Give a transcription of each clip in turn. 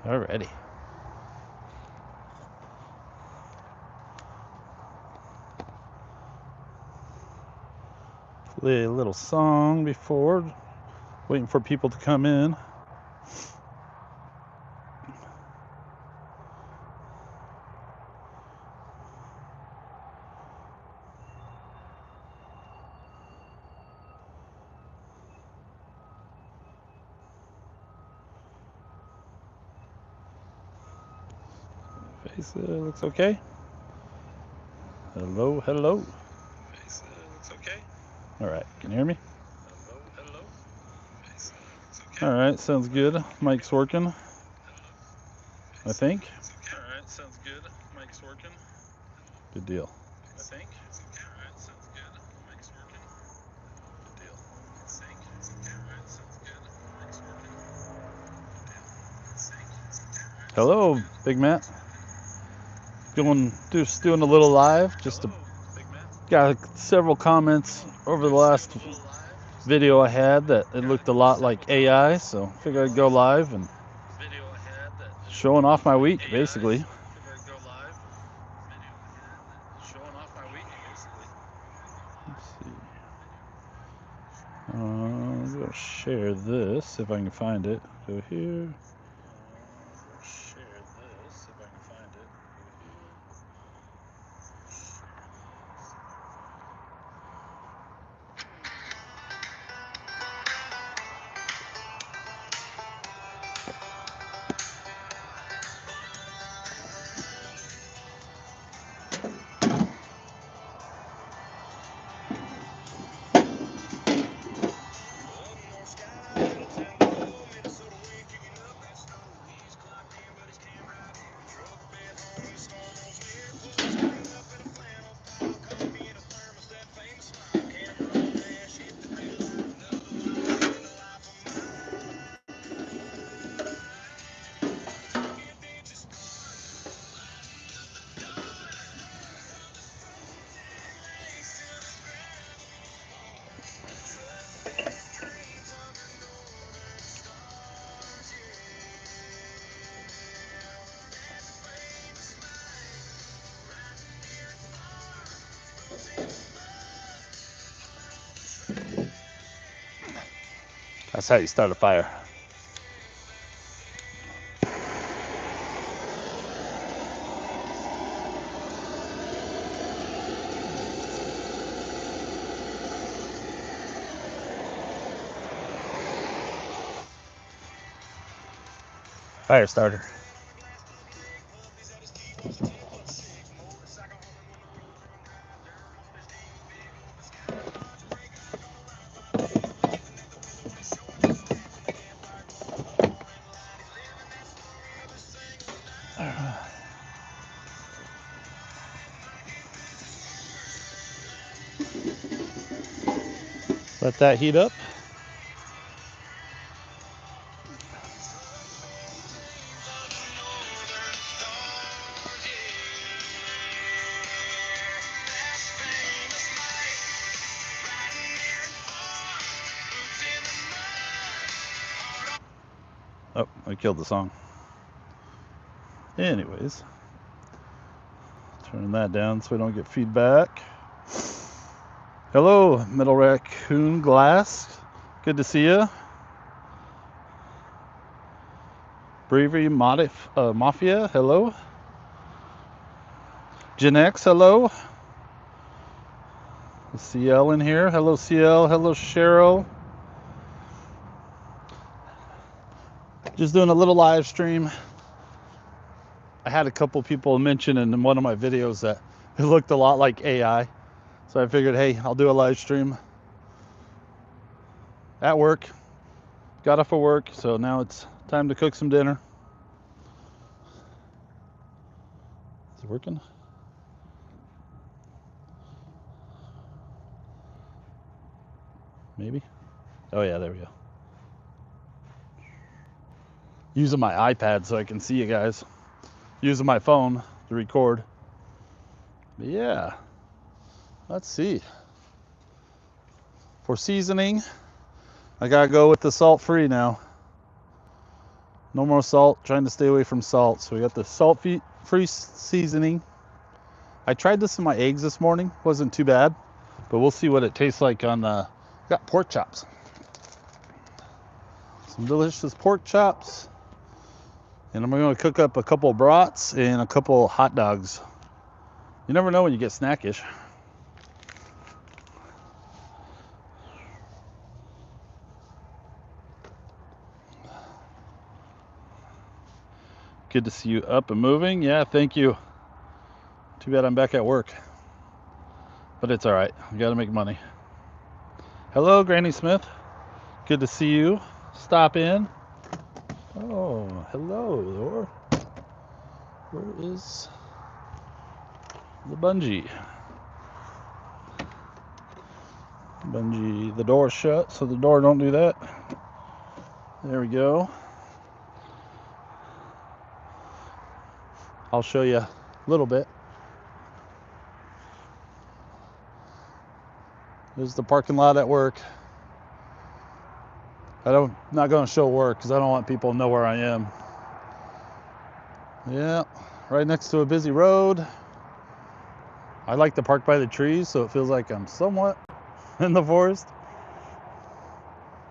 Alrighty. Play a little song before, waiting for people to come in. Face looks okay. Hello, hello. Face looks okay. All right, can you hear me? Hello, hello. Face looks okay. All right, sounds good. Mic's working, I think. All right, sounds good. Mic's working. Good deal. I think. All right, sounds good. Mic's working. Good deal. I think. All right, sounds good. Mic's working. Good deal. I think. Hello, Big Matt. Just doing a little live. Hello, Big Matt. Got several comments over the last video I had that it looked a lot like AI, so figured I'd go live and showing off my week, basically. Let's see. I'm gonna share this if I can find it. Go here. Share this if I can find it. That's how you start a fire. Fire starter. Let that heat up. Oh, I killed the song. Anyways, turn that down so we don't get feedback. Hello, Metal Raccoon Glass. Good to see you. Bravery Mafia, hello. Gen X, hello. CL in here. Hello, CL. Hello, Cheryl. Just doing a little live stream. I had a couple people mention in one of my videos that it looked a lot like AI. So I figured, hey, I'll do a live stream at work. Got off of work, so now it's time to cook some dinner. Is it working? Maybe. Oh yeah, there we go. Using my iPad so I can see you guys. Using my phone to record. But yeah, let's see. For seasoning, I gotta go with the salt-free now. No more salt. Trying to stay away from salt. So we got the salt-free seasoning. I tried this in my eggs this morning. Wasn't too bad, but we'll see what it tastes like on the. Got pork chops. Some delicious pork chops. And I'm going to cook up a couple of brats and a couple hot dogs. You never know when you get snackish. Good to see you up and moving. Yeah, thank you. Too bad I'm back at work. But it's all right. We got to make money. Hello, Granny Smith. Good to see you. Stop in. Oh, hello, Lord. Where is the bungee? Bungee, the door's shut, so the door don't do that. There we go. I'll show you a little bit. There's the parking lot at work. I'm not going to show work because I don't want people to know where I am. Yeah, right next to a busy road. I like to park by the trees, so it feels like I'm somewhat in the forest.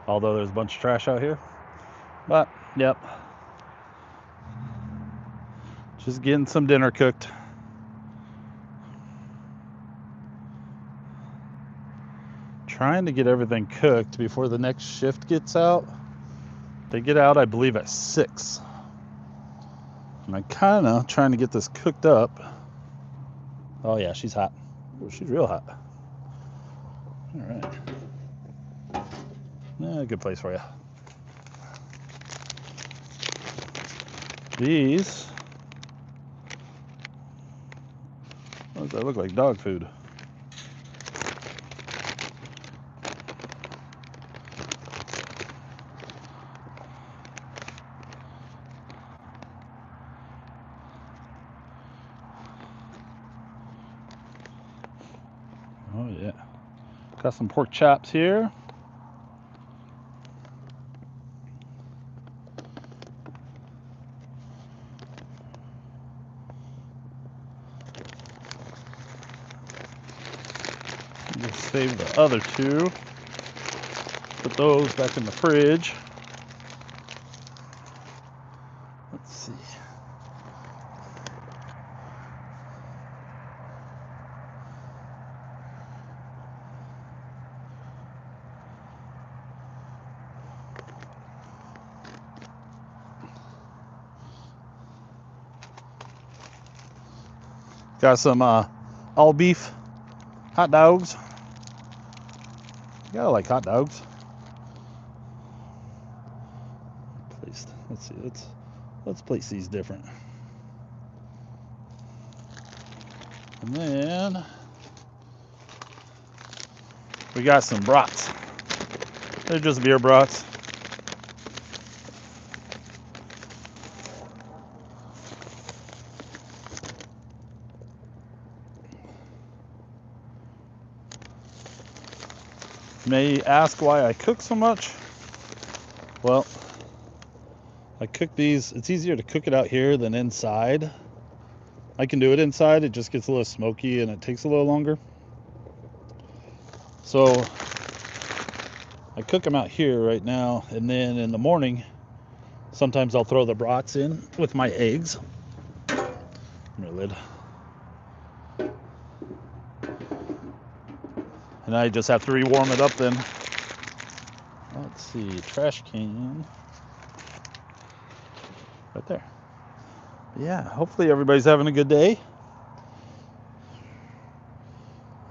Although there's a bunch of trash out here. But, yep. Just getting some dinner cooked. Trying to get everything cooked before the next shift gets out. They get out, I believe, at 6. And I'm kind of trying to get this cooked up. Oh, yeah, she's hot. Oh, she's real hot. All right. Yeah, good place for you. These. What does that look like? Dog food. Oh, yeah. Got some pork chops here. Just save the other two. Put those back in the fridge. Let's see. Got some all beef hot dogs. You gotta like hot dogs. Let's see. Let's place these different. And then we got some brats. They're just beer brats. You may ask why I cook so much. Well, I cook these. It's easier to cook it out here than inside. I can do it inside. It just gets a little smoky and it takes a little longer. So I cook them out here right now, and then in the morning, sometimes I'll throw the brats in with my eggs. My lid. And I just have to rewarm it up then. Let's see, trash can. Right there. Yeah, hopefully everybody's having a good day.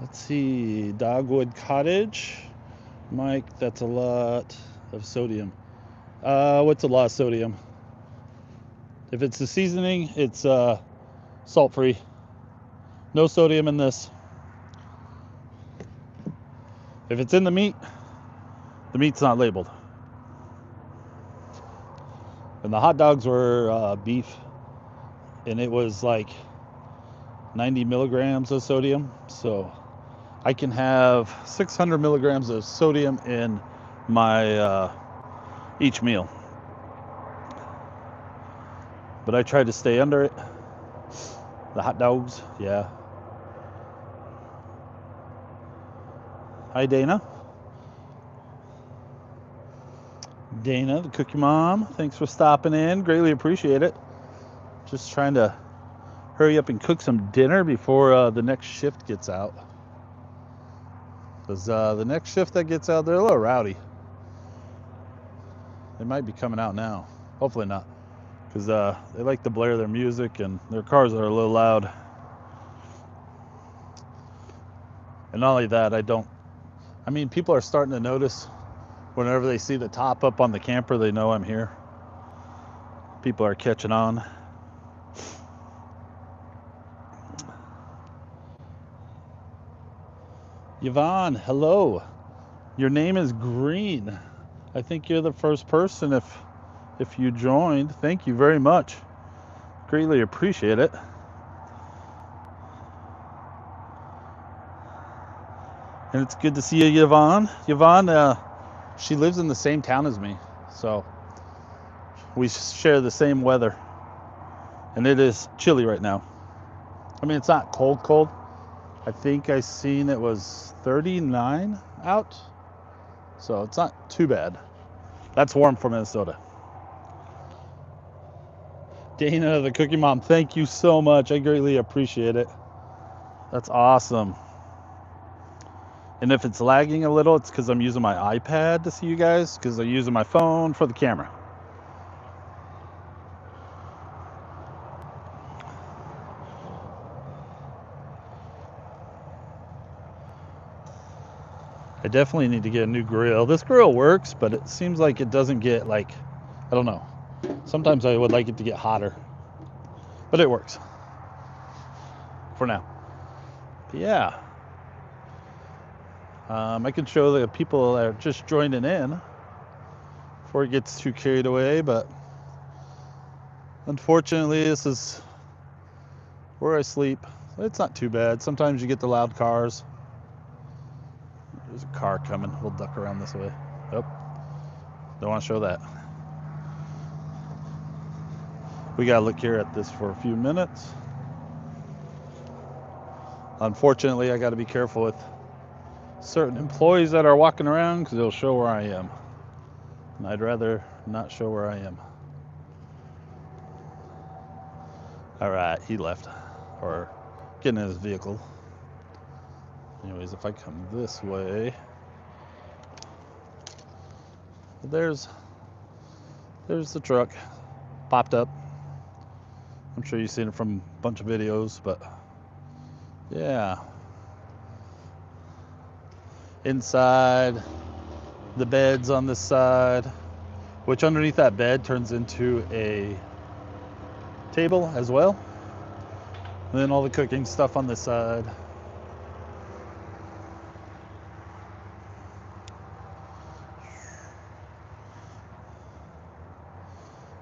Let's see, Dogwood Cottage. Mike, that's a lot of sodium. What's a lot of sodium? If it's the seasoning, it's salt-free. No sodium in this. If it's in the meat's not labeled. And the hot dogs were beef, and it was like 90 milligrams of sodium. So I can have 600 milligrams of sodium in my each meal. but I try to stay under it. The hot dogs, yeah. Hi, Dana. Dana, the cookie mom, thanks for stopping in. Greatly appreciate it. Just trying to hurry up and cook some dinner before the next shift gets out. Because the next shift that gets out, they're a little rowdy. They might be coming out now. Hopefully not. Because they like to blare their music and their cars are a little loud. And not only that, I mean, people are starting to notice whenever they see the top up on the camper, they know I'm here. People are catching on. Yvonne, hello. Your name is Green. I think you're the first person if you joined. Thank you very much. Greatly appreciate it. And it's good to see you, Yvonne. Yvonne, she lives in the same town as me, so we share the same weather. And it is chilly right now. I mean, it's not cold. I think I seen it was 39 out, so it's not too bad. That's warm for Minnesota. Dana, the cookie mom, thank you so much. I greatly appreciate it. That's awesome. And if it's lagging a little, it's because I'm using my iPad to see you guys, because I'm using my phone for the camera. I definitely need to get a new grill. This grill works, but it seems like it doesn't get, like, I don't know. Sometimes I would like it to get hotter, but it works for now. But yeah. I can show the people that are just joining in before it gets too carried away, but unfortunately this is where I sleep. It's not too bad. Sometimes you get the loud cars. There's a car coming. We'll duck around this way. Oh, don't want to show that. We gotta look here at this for a few minutes. Unfortunately, I gotta be careful with certain employees that are walking around because they'll show where I am. And I'd rather not show where I am. All right, he left, or getting in his vehicle. Anyways, if I come this way, there's the truck popped up. I'm sure you've seen it from a bunch of videos, but yeah. Inside, the bed's on this side, which underneath that bed turns into a table as well. And then all the cooking stuff on this side.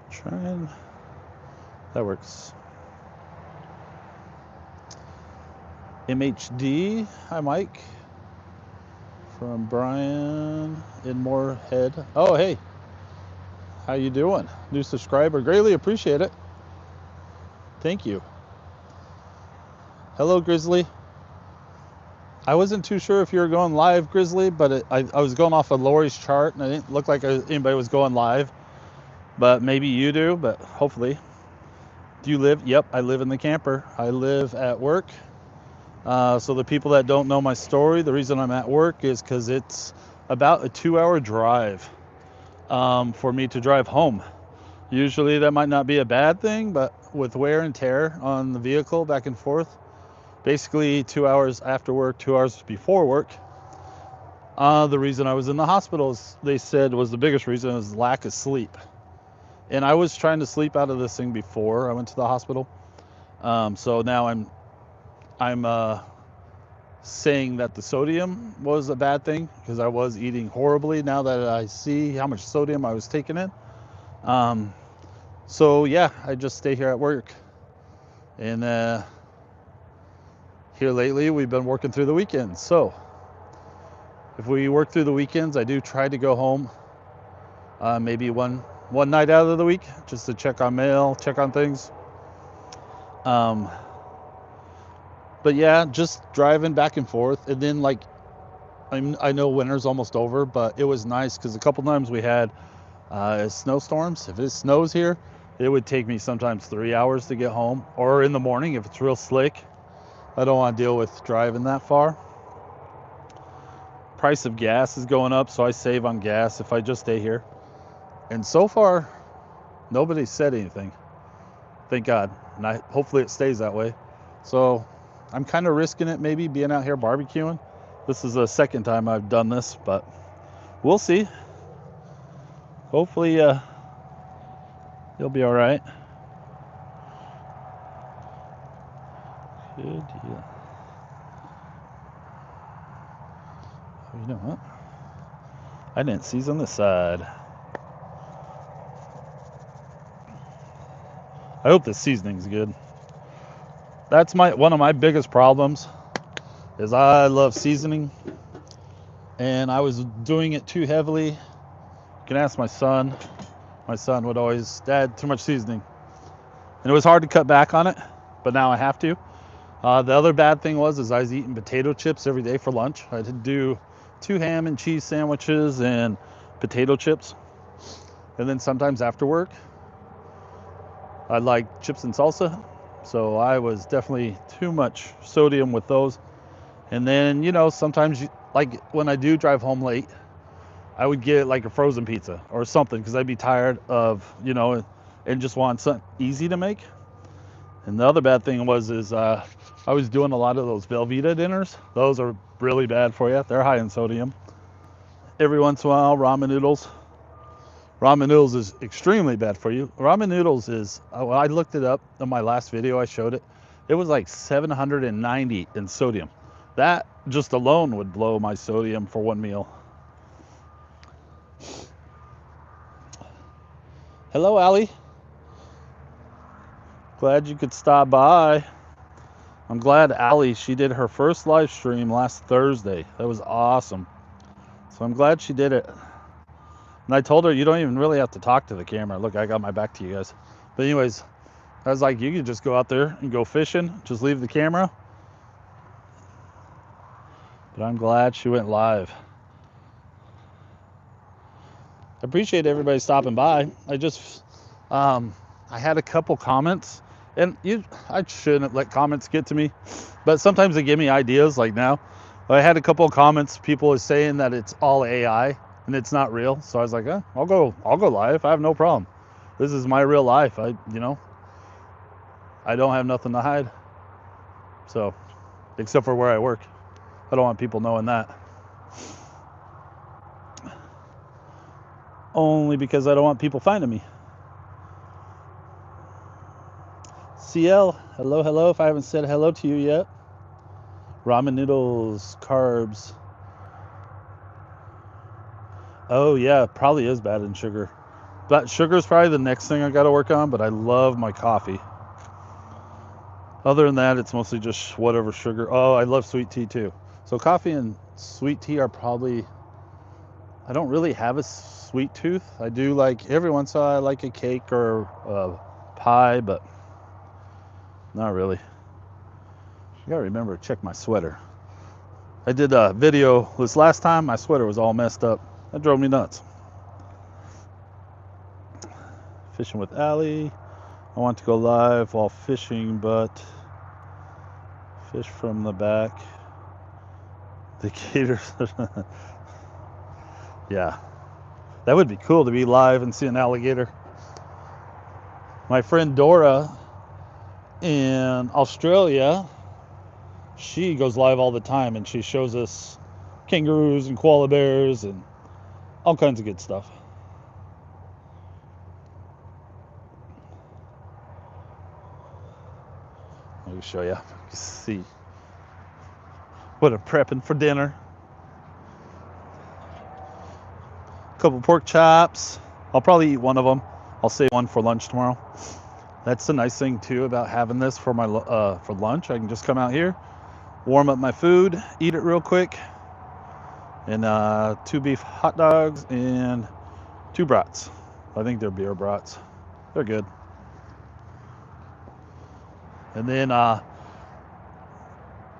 Trying. That works. MHD, hi Mike. From Brian in Moorhead. Oh, hey. How you doing? New subscriber. Greatly appreciate it. Thank you. Hello, Grizzly. I wasn't too sure if you were going live, Grizzly, but I was going off of Lori's chart, and it didn't look like anybody was going live. But maybe you do, but hopefully. Do you live? Yep, I live in the camper. I live at work. So the people that don't know my story, the reason I'm at work is because it's about a 2-hour drive for me to drive home. Usually that might not be a bad thing, but with wear and tear on the vehicle back and forth, basically 2 hours after work, 2 hours before work. The reason I was in the hospital, they said, was the biggest reason is lack of sleep. And I was trying to sleep out of this thing before I went to the hospital. So now I'm saying that the sodium was a bad thing because I was eating horribly now that I see how much sodium I was taking in. So yeah, I just stay here at work. And here lately we've been working through the weekends. So if we work through the weekends, I do try to go home maybe one one night out of the week just to check on mail, check on things. But yeah, just driving back and forth. And then like, I know winter's almost over, but it was nice because a couple times we had snowstorms. If it snows here, it would take me sometimes 3 hours to get home, or in the morning if it's real slick. I don't want to deal with driving that far. Price of gas is going up, so I save on gas if I just stay here. And so far, nobody said anything. Thank God. And hopefully it stays that way. So I'm kind of risking it, maybe being out here barbecuing. This is the second time I've done this, but we'll see. Hopefully you'll be all right. Good deal. Oh, you know what? I didn't season this side. I hope the seasoning's good. That's one of my biggest problems is I love seasoning, and I was doing it too heavily. You can ask my son. My son would always, Dad, too much seasoning. And it was hard to cut back on it, but now I have to. The other bad thing is I was eating potato chips every day for lunch. I had do 2 ham and cheese sandwiches and potato chips. And then sometimes after work, I like chips and salsa. So I was definitely too much sodium with those. And then, you know, sometimes like when I do drive home late, I would get like a frozen pizza or something because I'd be tired of, you know, and just want something easy to make. And the other bad thing is I was doing a lot of those Velveeta dinners. Those are really bad for you. They're high in sodium. Every once in a while, ramen noodles. Ramen noodles is extremely bad for you. Ramen noodles is, I looked it up in my last video, I showed it. It was like 790 in sodium. That just alone would blow my sodium for one meal. Hello, Allie. Glad you could stop by. I'm glad Allie, she did her first live stream last Thursday. That was awesome. So I'm glad she did it. And I told her, you don't even really have to talk to the camera. Look, I got my back to you guys. But anyways, I was like, you could just go out there and go fishing. Just leave the camera. But I'm glad she went live. I appreciate everybody stopping by. I had a couple comments, and I shouldn't let comments get to me, but sometimes they give me ideas. Like now, I had a couple of comments. People are saying that it's all AI and it's not real. So I was like, I'll go live. I have no problem. This is my real life. I don't have nothing to hide. So, except for where I work, I don't want people knowing that. Only because I don't want people finding me. CL, hello. If I haven't said hello to you yet. Ramen noodles, carbs. Oh yeah, probably is bad in sugar. But sugar is probably the next thing I got to work on, but I love my coffee. Other than that, it's mostly just whatever sugar. Oh, I love sweet tea too. So coffee and sweet tea are probably, I don't really have a sweet tooth. I do like, every once in a while I like a cake or a pie, but not really. You gotta remember to check my sweater. I did a video this last time, my sweater was all messed up. That drove me nuts. Fishing with Allie. I want to go live while fishing, but fish from the back. The gators. Yeah. That would be cool to be live and see an alligator. My friend Dora in Australia, she goes live all the time and she shows us kangaroos and koala bears and all kinds of good stuff. Let me show you. See what I'm prepping for dinner. Couple pork chops. I'll probably eat one of them. I'll save one for lunch tomorrow. That's the nice thing too about having this for my for lunch. I can just come out here, warm up my food, eat it real quick, and 2 beef hot dogs and 2 brats. I think they're beer brats. They're good. And then,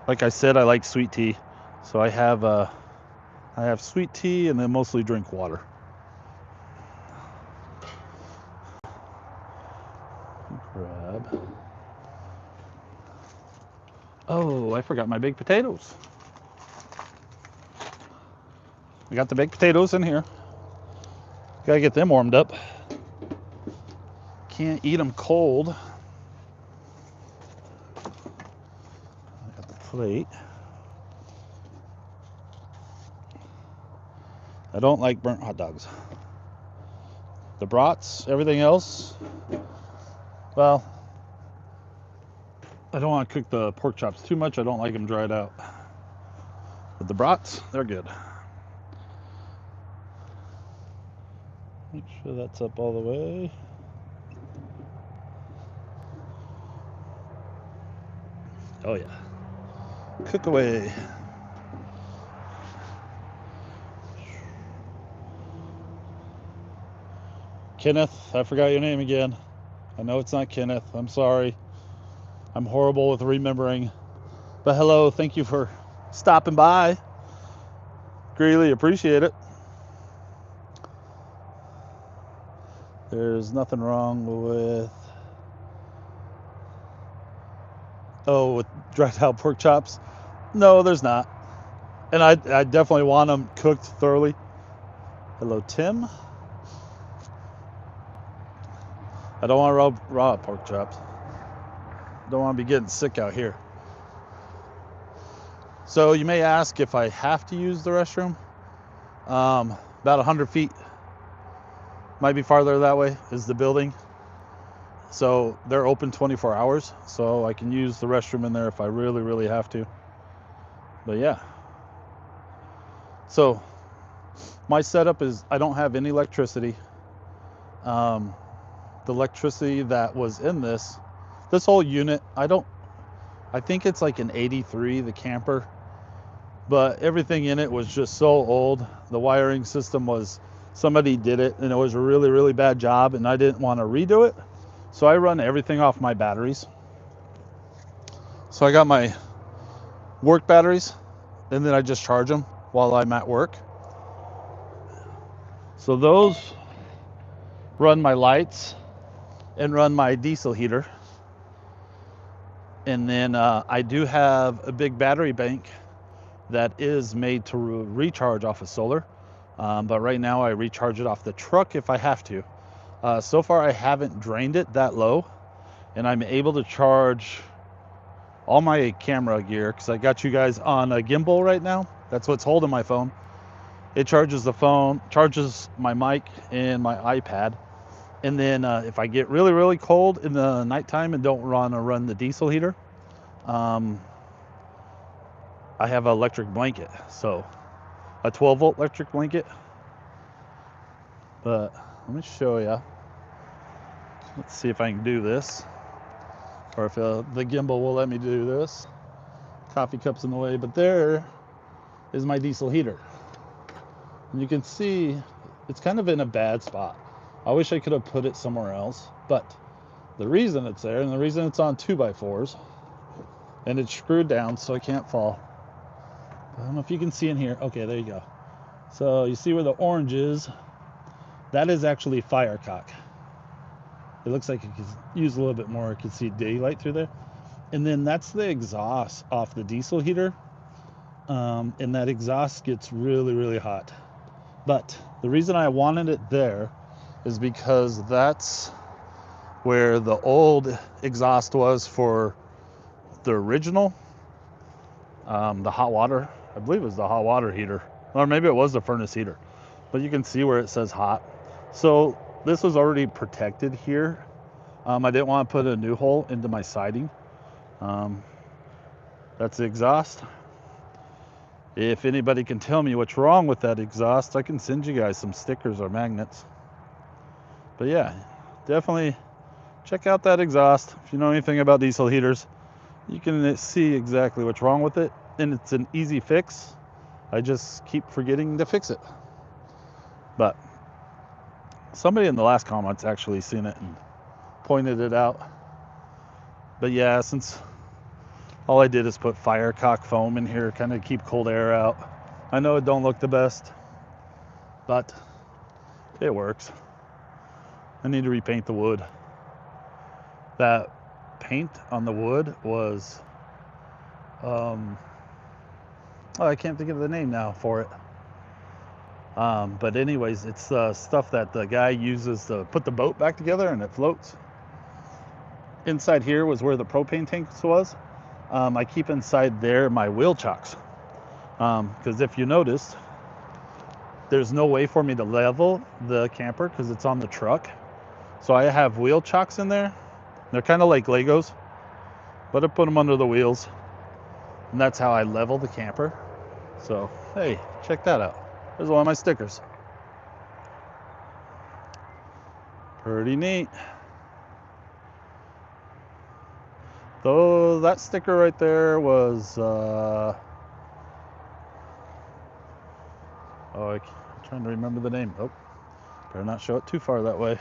like I said, I like sweet tea. So I have sweet tea and then mostly drink water. Grab. Oh, I forgot my baked potatoes. I got the baked potatoes in here. Gotta get them warmed up. Can't eat them cold. I got the plate. I don't like burnt hot dogs. The brats, everything else, well, I don't want to cook the pork chops too much. I don't like them dried out. But the brats, they're good. Make sure that's up all the way. Oh yeah. Cook away. Kenneth, I forgot your name again. I know it's not Kenneth. I'm sorry. I'm horrible with remembering. But hello, thank you for stopping by. Greatly appreciate it. There's nothing wrong with with dried out pork chops. No, there's not. And I definitely want them cooked thoroughly. Hello, Tim. I don't want raw pork chops. Don't want to be getting sick out here. So you may ask if I have to use the restroom. About 100 feet, might be farther that way, is the building. So they're open 24 hours. So I can use the restroom in there if I really, really have to. But yeah. So my setup is I don't have any electricity. The electricity that was in this whole unit, I think it's like an 83, the camper, but everything in it was just so old. The wiring system was, somebody did it and it was a really, really bad job, and I didn't want to redo it. So I run everything off my batteries. So I got my work batteries and then I just charge them while I'm at work. So those run my lights and run my diesel heater. And then I do have a big battery bank that is made to recharge off of solar. But right now I recharge it off the truck if I have to. So far I haven't drained it that low, and I'm able to charge all my camera gear because I got you guys on a gimbal right now. That's what's holding my phone. It charges the phone, charges my mic and my iPad. And then if I get really, really cold in the nighttime and don't want to run the diesel heater, I have an electric blanket. So a 12-volt electric blanket. But let me show you. Let's see if I can do this, or if the gimbal will let me do this. Coffee cup's in the way, but there is my diesel heater. And you can see it's kind of in a bad spot. I wish I could have put it somewhere else, but the reason it's there, and the reason it's on 2x4s, and it's screwed down so it can't fall. I don't know if you can see in here. Okay, there you go. So you see where the orange is? That is actually firecock. It looks like it could use a little bit more. I could see daylight through there. And then that's the exhaust off the diesel heater. And that exhaust gets really, really hot. But the reason I wanted it there is because that's where the old exhaust was for the original, the hot water. I believe it was the hot water heater, or maybe it was the furnace heater. But you can see where it says hot. So this was already protected here. I didn't want to put a new hole into my siding. That's the exhaust. If anybody can tell me what's wrong with that exhaust, I can send you guys some stickers or magnets. But yeah, definitely check out that exhaust. If you know anything about diesel heaters, you can see exactly what's wrong with it, and it's an easy fix. I just keep forgetting to fix it. But Somebody in the last comments actually seen it and pointed it out. But yeah, since all I did is put Firecock foam in here, kind of keep cold air out. I know it don't look the best, but it works. I need to repaint the wood. That paint on the wood was, oh, I can't think of the name now for it. But anyways, it's stuff that the guy uses to put the boat back together and it floats. Inside here was where the propane tanks was. I keep inside there my wheel chocks. Because if you noticed, there's no way for me to level the camper because it's on the truck. So I have wheel chocks in there. They're kind of like Legos, but I put them under the wheels. And that's how I level the camper. So, hey, check that out. There's one of my stickers. Pretty neat. Though that sticker right there was, I'm trying to remember the name. Oh, better not show it too far that way.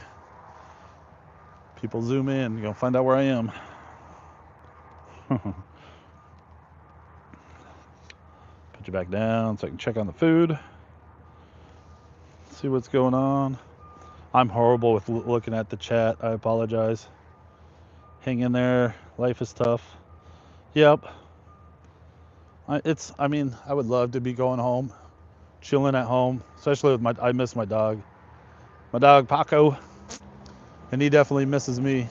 People zoom in, you're gonna find out where I am. Put you back down so I can check on the food. See what's going on. I'm horrible with looking at the chat. I apologize. Hang in there. Life is tough. Yep. I mean, I would love to be going home, chilling at home, especially with I miss my dog. My dog, Paco. And he definitely misses me.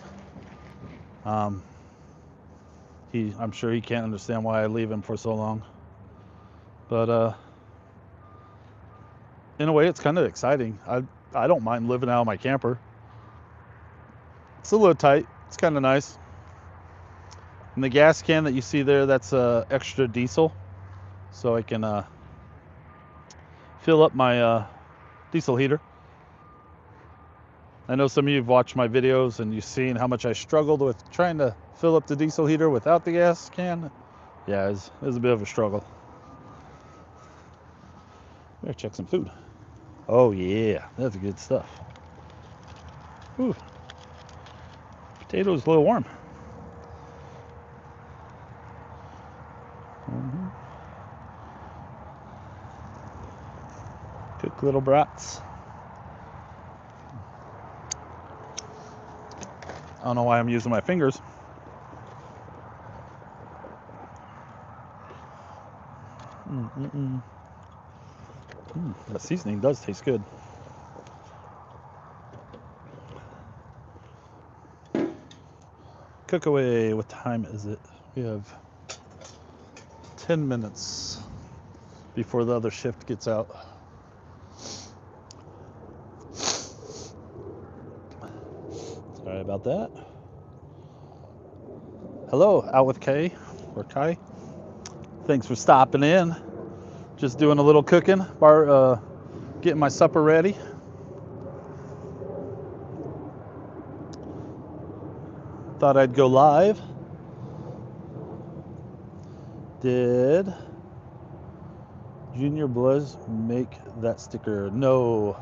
I'm sure he can't understand why I leave him for so long. But in a way, it's kind of exciting. I don't mind living out of my camper. It's a little tight. It's kind of nice. And the gas can that you see there, that's extra diesel. So I can fill up my diesel heater. I know some of you have watched my videos and you've seen how much I struggled with trying to fill up the diesel heater without the gas can. Yeah, it was a bit of a struggle. Better check some food. Oh yeah, that's good stuff. Ooh. Potatoes a little warm. Cook little brats. I don't know why I'm using my fingers. The seasoning does taste good. Cook away. What time is it? We have 10 minutes before the other shift gets out. Sorry about that. Hello, Out with K or Kai. Thanks for stopping in. Just doing a little cooking, getting my supper ready. Thought I'd go live. Did Junior Bluzz make that sticker? No.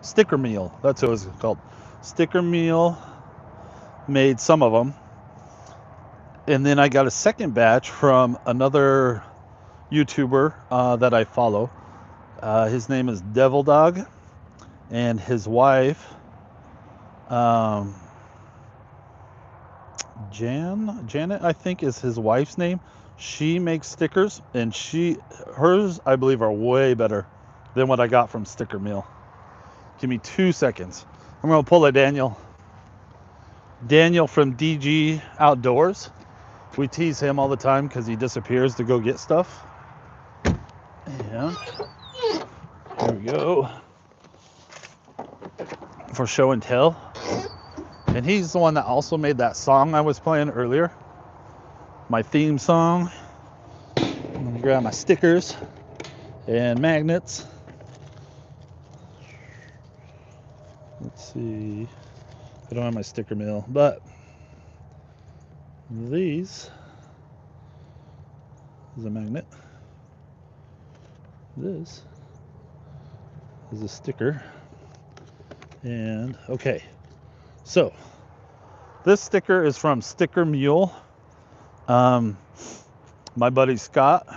Sticker Meal. That's what it was called. Sticker Meal made some of them. And then I got a second batch from another YouTuber that I follow. His name is Devil Dog, and his wife, Janet, I think is his wife's name. She makes stickers, and hers, I believe, are way better than what I got from Sticker Meal. Give me 2 seconds. I'm gonna pull a Daniel from DG Outdoors. We tease him all the time because he disappears to go get stuff. And there we go. For show and tell. And he's the one that also made that song I was playing earlier. My theme song. I'm gonna grab my stickers and magnets. Let's see. I don't have my sticker mill, but these is a magnet. This is a sticker. And okay, so this sticker is from Sticker Mule. My buddy Scott's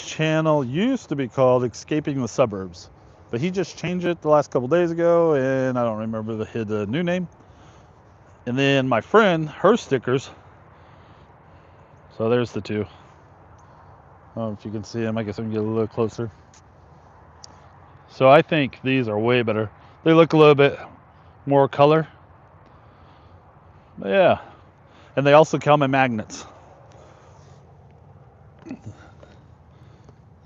channel used to be called Escaping the Suburbs, but he just changed it the last couple days ago, and I don't remember the new name. And then my friend, her stickers. So there's the two. I don't know if you can see them. I guess I can get a little closer. So I think these are way better. They look a little bit more color. But yeah. And they also come in magnets.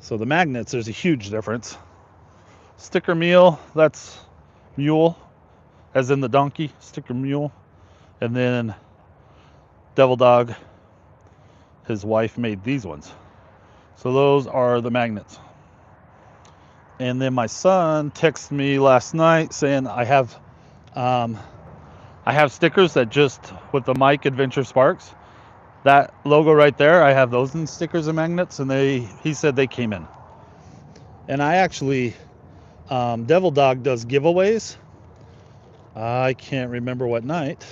So the magnets, there's a huge difference. Sticker Mule, that's mule, as in the donkey, Sticker Mule. And then Devil Dog, his wife made these ones. So those are the magnets. And then my son texted me last night saying I have stickers that just with the Mike Adventure Sparks. That logo right there, I have those in stickers and magnets, and he said they came in. And I actually, Devil Dog does giveaways. I can't remember what night.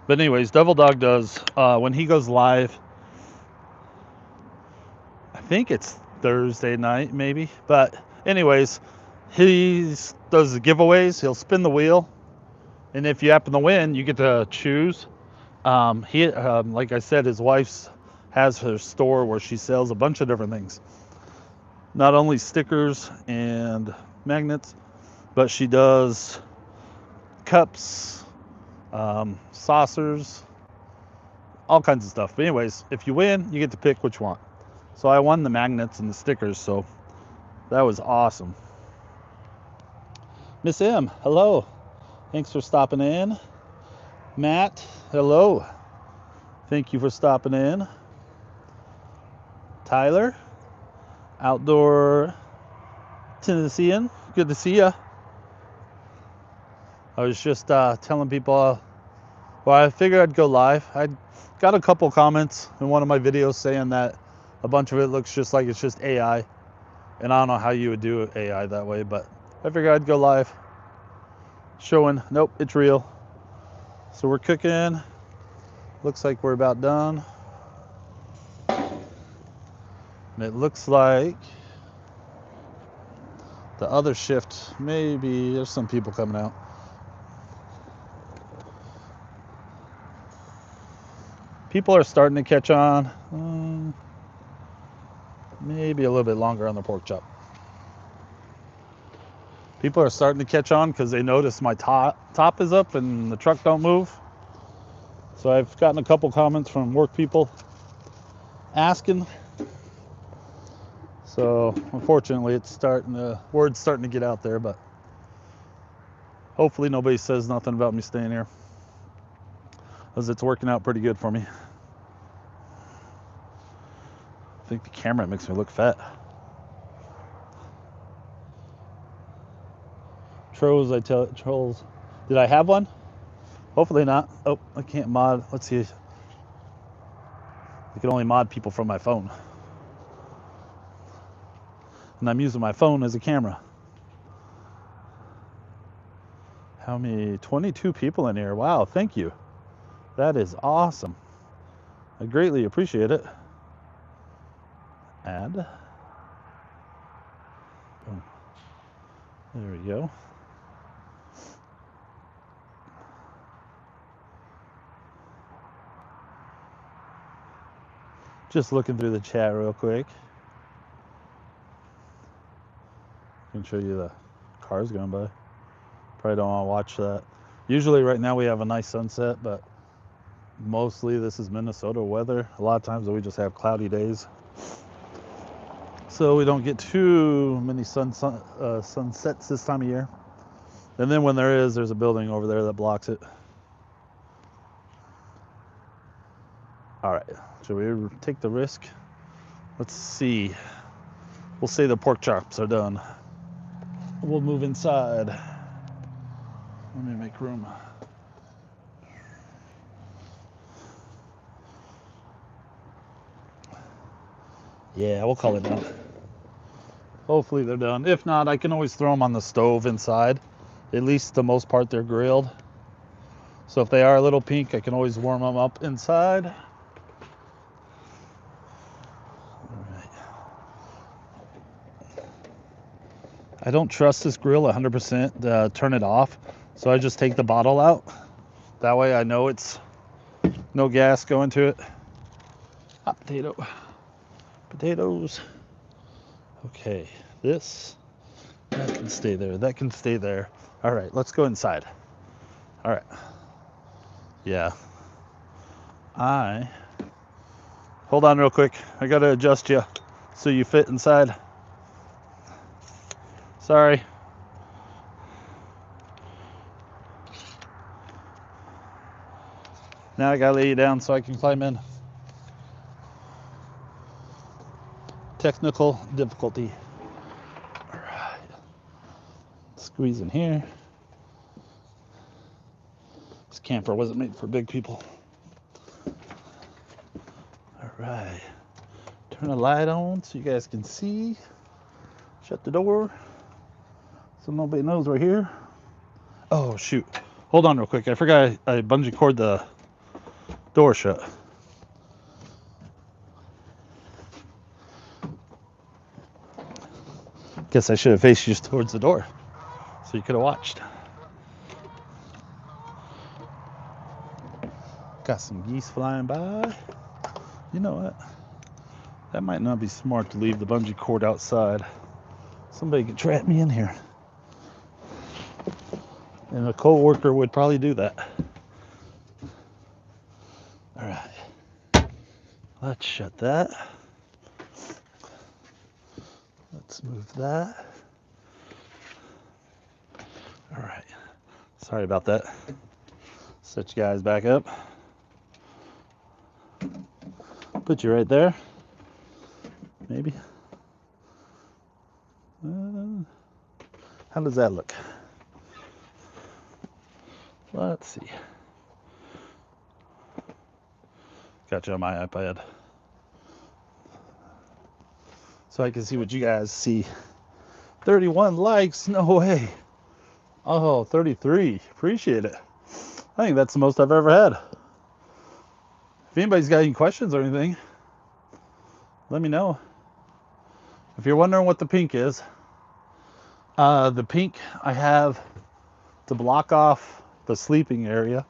But anyways, Devil Dog does, when he goes live, I think it's Thursday night maybe. But anyways, he does the giveaways. He'll spin the wheel. And if you happen to win, you get to choose. Like I said, his wife has her store where she sells a bunch of different things. Not only stickers and magnets, but she does cups, saucers, all kinds of stuff. But anyways, if you win, you get to pick what you want. So I won the magnets and the stickers, so that was awesome. Miss M, hello. Thanks for stopping in. Matt, hello. Thank you for stopping in. Tyler, Outdoor Tennessean, good to see ya. I was just telling people, well, I figured I'd go live. I got a couple comments in one of my videos saying that a bunch of it looks just like it's just AI. And I don't know how you would do AI that way, but I figured I'd go live. Showing, nope, it's real. So we're cooking. Looks like we're about done. And it looks like the other shift, maybe there's some people coming out. People are starting to catch on. Maybe a little bit longer on the pork chop. People are starting to catch on because they notice my top is up and the truck don't move. So I've gotten a couple comments from work people asking. So unfortunately, word's starting to get out there, but hopefully nobody says nothing about me staying here, because it's working out pretty good for me. I think the camera makes me look fat. Trolls, did I have one? Hopefully not. Oh, I can't mod. Let's see. I can only mod people from my phone. And I'm using my phone as a camera. How many? 22 people in here. Wow, thank you. That is awesome. I greatly appreciate it. Add. Boom. There we go. Just looking through the chat real quick. I can show you the cars going by. Probably don't want to watch that. Usually right now we have a nice sunset, but mostly this is Minnesota weather. A lot of times we just have cloudy days. So we don't get too many sunsets this time of year. And then when there is, there's a building over there that blocks it. All right, should we take the risk? Let's see. We'll say the pork chops are done. We'll move inside. Let me make room. Yeah, we'll call it done. Hopefully they're done. If not, I can always throw them on the stove inside. At least the most part they're grilled. So if they are a little pink, I can always warm them up inside. All right. I don't trust this grill 100% to turn it off. So I just take the bottle out. That way I know it's no gas going to it. Hot potato. Potatoes. Okay, that can stay there. That can stay there. All right, let's go inside. All right. Yeah. Hold on real quick. I gotta adjust you so you fit inside. Sorry. Now I gotta lay you down so I can climb in. Technical difficulty. All right. Squeeze in here. This camper wasn't made for big people. All right. Turn the light on so you guys can see. Shut the door so nobody knows we're here. Oh, shoot. Hold on real quick. I forgot I bungee cord the door shut. Guess I should have faced you towards the door so you could have watched. Got some geese flying by. You know what? That might not be smart to leave the bungee cord outside. Somebody could trap me in here. And a co-worker would probably do that. All right. Let's shut that. Let's move that. All right. Sorry about that. Set you guys back up. Put you right there. Maybe. How does that look? Let's see. Got you on my iPad. So I can see what you guys see. 31 likes? No way. Oh, 33. Appreciate it. I think that's the most I've ever had. If anybody's got any questions or anything, let me know. If you're wondering what the pink is, the pink I have to block off the sleeping area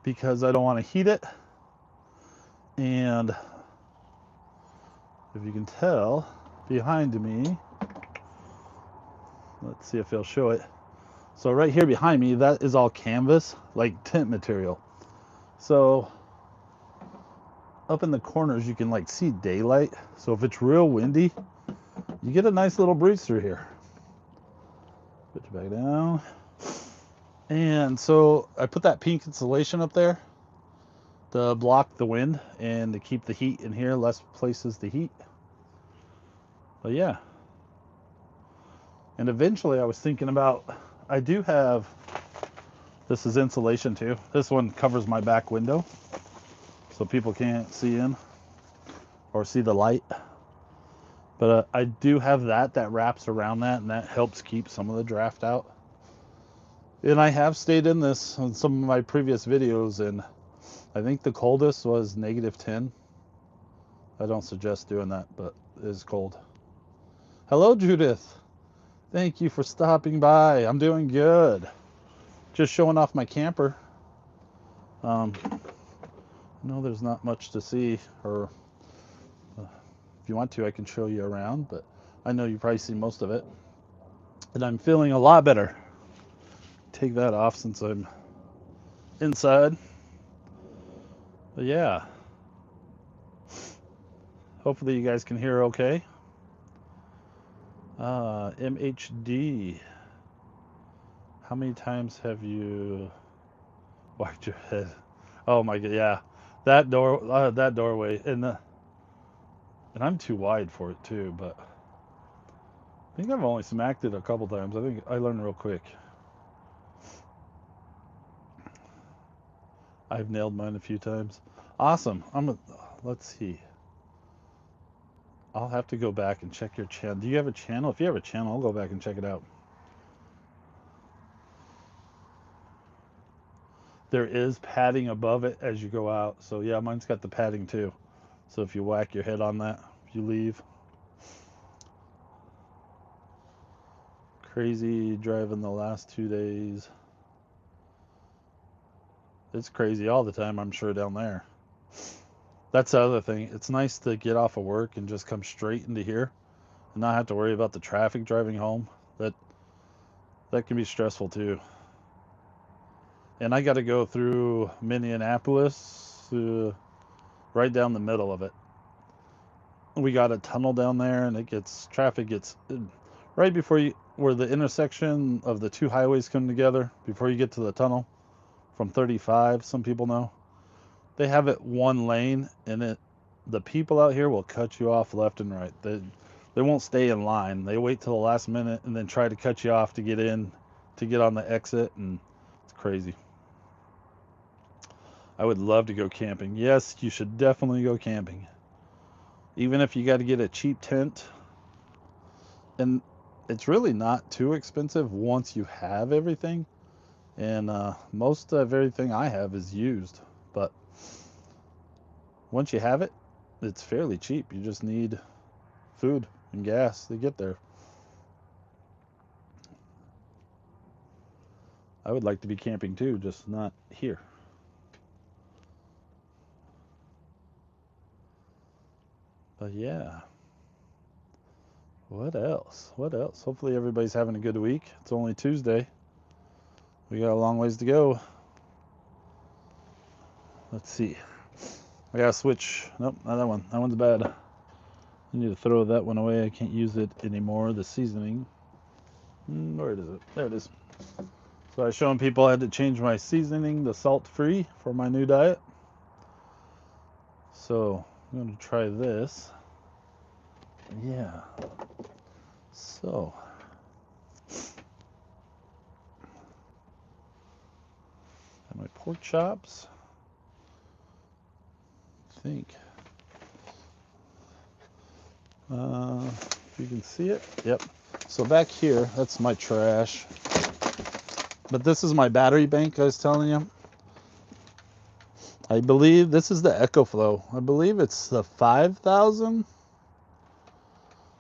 because I don't want to heat it. And if you can tell behind me, let's see if it'll show it. So right here behind me, that is all canvas, like tint material. So up in the corners, you can like see daylight. So if it's real windy, you get a nice little breeze through here. Put you back down. And so I put that pink insulation up there to block the wind and to keep the heat in here, less places to heat. But yeah. And eventually I was thinking about, I do have, this is insulation too. This one covers my back window so people can't see in or see the light. But I do have that wraps around that, and that helps keep some of the draft out. And I have stayed in this on some of my previous videos, and I think the coldest was -10. I don't suggest doing that, but it is cold. Hello, Judith. Thank you for stopping by. I'm doing good. Just showing off my camper. No, there's not much to see, or if you want to, I can show you around, but I know you've probably seen most of it. And I'm feeling a lot better. Take that off since I'm inside. But yeah. Hopefully you guys can hear okay. MHD. How many times have you whacked your head? Oh my god, yeah. That doorway, and I'm too wide for it too, but I think I've only smacked it a couple times. I think I learned real quick. I've nailed mine a few times. Awesome. Let's see. I'll have to go back and check your channel. Do you have a channel? If you have a channel, I'll go back and check it out. There is padding above it as you go out. So yeah, mine's got the padding too. So if you whack your head on that, if you leave. Crazy driving the last 2 days. It's crazy all the time, I'm sure, down there. That's the other thing. It's nice to get off of work and just come straight into here and not have to worry about the traffic driving home. That can be stressful too. And I got to go through Minneapolis, right down the middle of it. We got a tunnel down there, and traffic gets right before where the intersection of the two highways come together, before you get to the tunnel from 35, some people know. They have it one lane, and the people out here will cut you off left and right. They won't stay in line. They wait till the last minute and then try to cut you off to get in, to get on the exit, and it's crazy. I would love to go camping. Yes, you should definitely go camping. Even if you got to get a cheap tent. And it's really not too expensive once you have everything. And most of everything I have is used. But once you have it, it's fairly cheap. You just need food and gas to get there. I would like to be camping too, just not here. But yeah. What else? What else? Hopefully everybody's having a good week. It's only Tuesday. We got a long ways to go. Let's see. I gotta switch. Nope, not that one. That one's bad. I need to throw that one away. I can't use it anymore. The seasoning. Where is it? There it is. So I was showing people I had to change my seasoning to salt-free for my new diet. So I'm going to try this. Yeah. So. And my pork chops. I think. If you can see it. Yep. So back here, that's my trash. But this is my battery bank I was telling you. I believe this is the EcoFlow. I believe it's the 5000.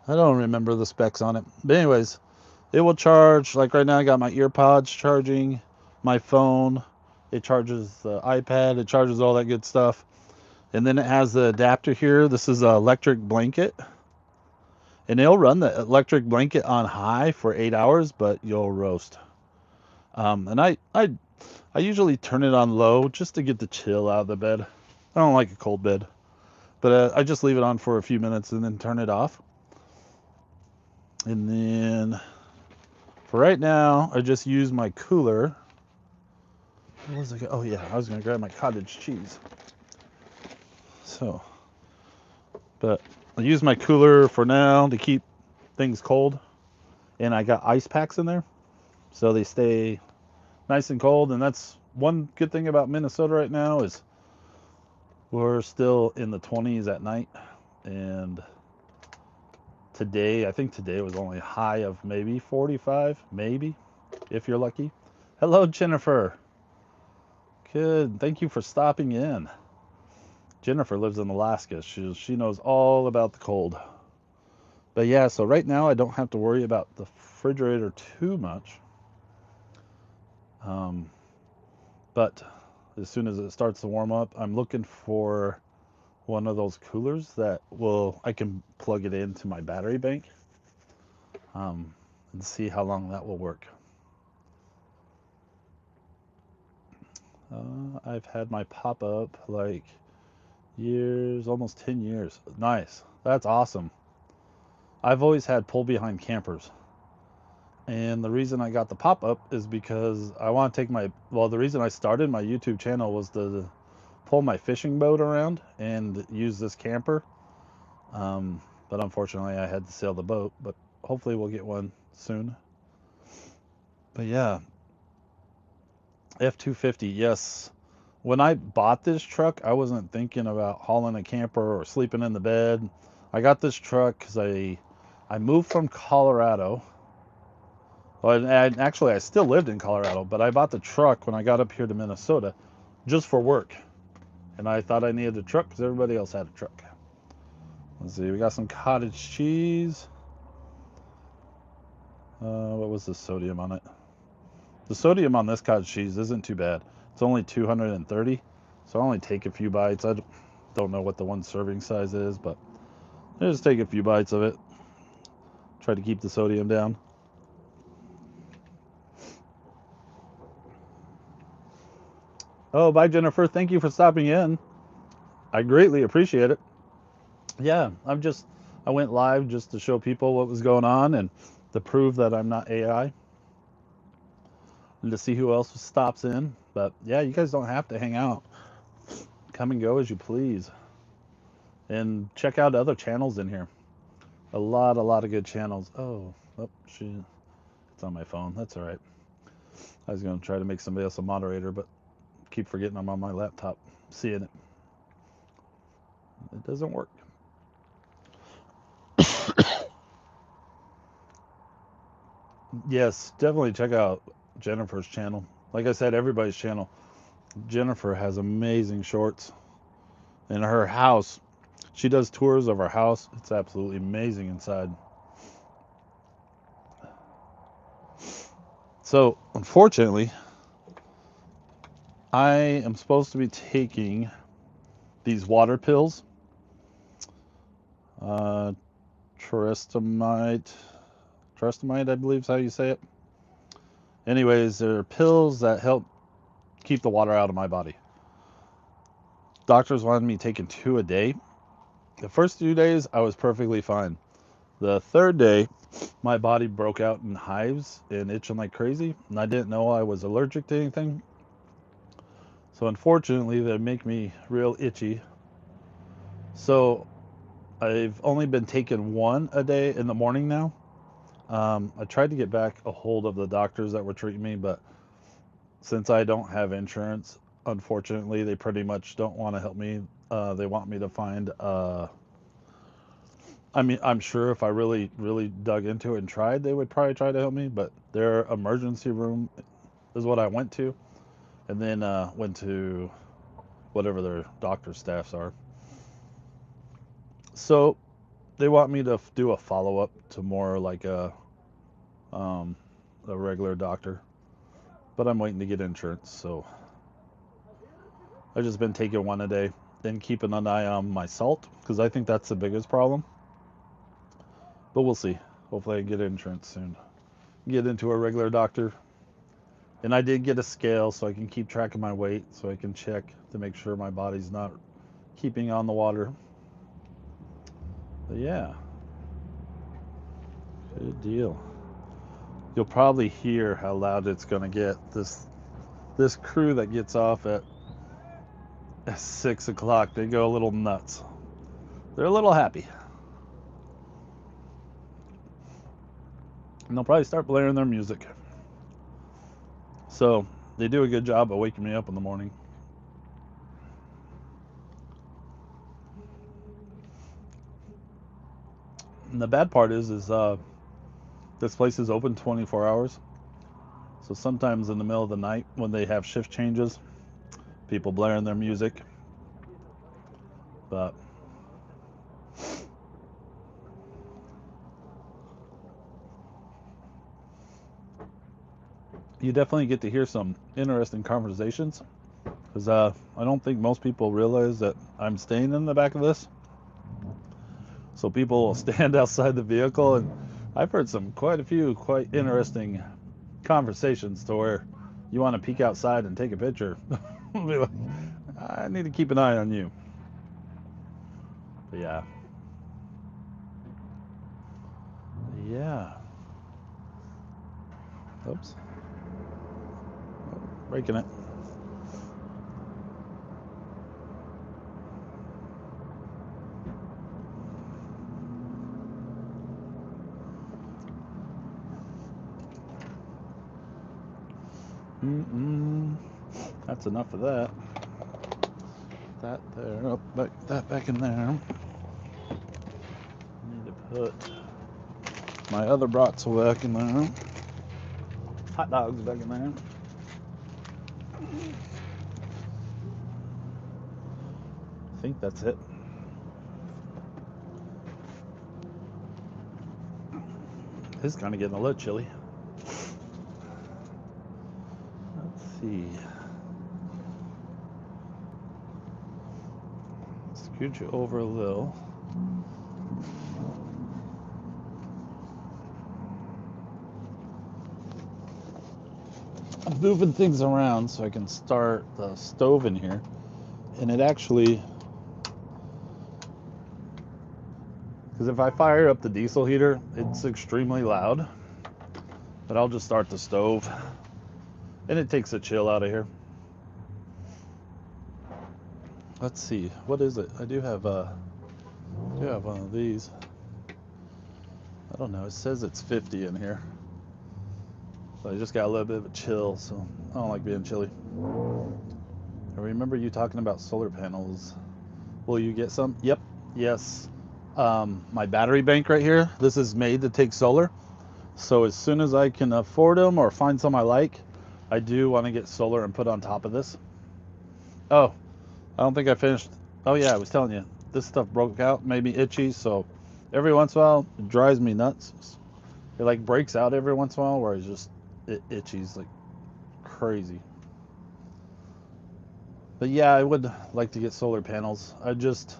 I don't remember the specs on it. But anyways, it will charge. Like right now I got my earpods charging, my phone. It charges the iPad. It charges all that good stuff. And then it has the adapter here. This is an electric blanket. And it'll run the electric blanket on high for 8 hours, but you'll roast. And I usually turn it on low just to get the chill out of the bed. I don't like a cold bed. But I just leave it on for a few minutes and then turn it off. And then for right now, I just use my cooler. What was it? Oh yeah, I was gonna grab my cottage cheese. So, but I use my cooler for now to keep things cold. And I got ice packs in there, so they stay nice and cold. And that's one good thing about Minnesota right now is we're still in the 20s at night. And today, I think today was only a high of maybe 45, maybe, if you're lucky. Hello, Jennifer. Good. Thank you for stopping in. Jennifer lives in Alaska. She knows all about the cold. But yeah, so right now I don't have to worry about the refrigerator too much. But as soon as it starts to warm up, I'm looking for one of those coolers that I can plug it into my battery bank and see how long that will work. I've had my pop-up like years, almost 10 years. Nice. That's awesome. I've always had pull-behind campers. And the reason I got the pop-up is because I want to take the reason I started my YouTube channel was to pull my fishing boat around and use this camper. But unfortunately I had to sail the boat, but hopefully we'll get one soon. But yeah, F-250, yes. When I bought this truck, I wasn't thinking about hauling a camper or sleeping in the bed. I got this truck because I moved from Colorado. Well, and actually, I still lived in Colorado, but I bought the truck when I got up here to Minnesota just for work. And I thought I needed a truck because everybody else had a truck. Let's see, we got some cottage cheese. What was the sodium on it? The sodium on this cottage cheese isn't too bad. It's only 230, so I only take a few bites. I don't know what the one serving size is, but I just take a few bites of it. Try to keep the sodium down. Oh, bye, Jennifer. Thank you for stopping in. I greatly appreciate it. Yeah, I went live just to show people what was going on and to prove that I'm not AI and to see who else stops in. But yeah, you guys don't have to hang out. Come and go as you please. And check out other channels in here. A lot of good channels. Oh, it's on my phone. That's all right. I was going to try to make somebody else a moderator, but keep forgetting I'm on my laptop seeing it. It doesn't work. Yes, definitely check out Jennifer's channel. Like I said, everybody's channel. Jennifer has amazing shorts. In her house, she does tours of her house. It's absolutely amazing inside. So, unfortunately, I am supposed to be taking these water pills. Trestamite, I believe is how you say it. Anyways, they're pills that help keep the water out of my body. Doctors wanted me taking 2 a day. The first 2 days, I was perfectly fine. The third day, my body broke out in hives and itching like crazy, and I didn't know I was allergic to anything. So unfortunately, they make me real itchy. So I've only been taking 1 a day in the morning now. I tried to get back a hold of the doctors that were treating me, but since I don't have insurance, unfortunately, they pretty much don't want to help me. They want me to find, I mean, I'm sure if I really, really dug into it and tried, they would probably try to help me, but their emergency room is what I went to, and then went to whatever their doctor staffs are. So they want me to do a follow-up to more like a regular doctor, but I'm waiting to get insurance, so I've just been taking 1 a day and keeping an eye on my salt because I think that's the biggest problem. But we'll see. Hopefully I can get insurance soon. Get into a regular doctor. And I did get a scale so I can keep track of my weight so I can check to make sure my body's not keeping on the water. But yeah. Good deal. You'll probably hear how loud it's going to get. This crew that gets off at 6 o'clock, they go a little nuts. They're a little happy. And they'll probably start blaring their music. So they do a good job of waking me up in the morning. And the bad part is this place is open 24 hours. So sometimes in the middle of the night when they have shift changes, people blaring their music. But you definitely get to hear some interesting conversations because I don't think most people realize that I'm staying in the back of this. So people will stand outside the vehicle, and I've heard quite a few quite interesting conversations to where you want to peek outside and take a picture. Be like, I need to keep an eye on you. But yeah. Yeah. Oops. Oh, breaking it. That's enough of that. That there. Oh, that back in there. Put my other brats back in there. Hot dogs back in there. I think that's it. It's kind of getting a little chilly. Let's see. Scoot you over a little. I'm moving things around so I can start the stove in here. And it actually, because if I fire up the diesel heater, it's extremely loud. But I'll just start the stove. And it takes the chill out of here. Let's see, what is it? I do have one of these. I don't know, it says it's 50 in here. So I just got a little bit of a chill, so I don't like being chilly. I remember you talking about solar panels. Will you get some? Yep, yes. My battery bank right here, this is made to take solar. So as soon as I can afford them or find some I like, I do want to get solar and put on top of this. Oh, I don't think I finished. Oh yeah, I was telling you, this stuff broke out, made me itchy, so every once in a while, it drives me nuts. It like breaks out every once in a while where it itches like crazy. But yeah, I would like to get solar panels. I just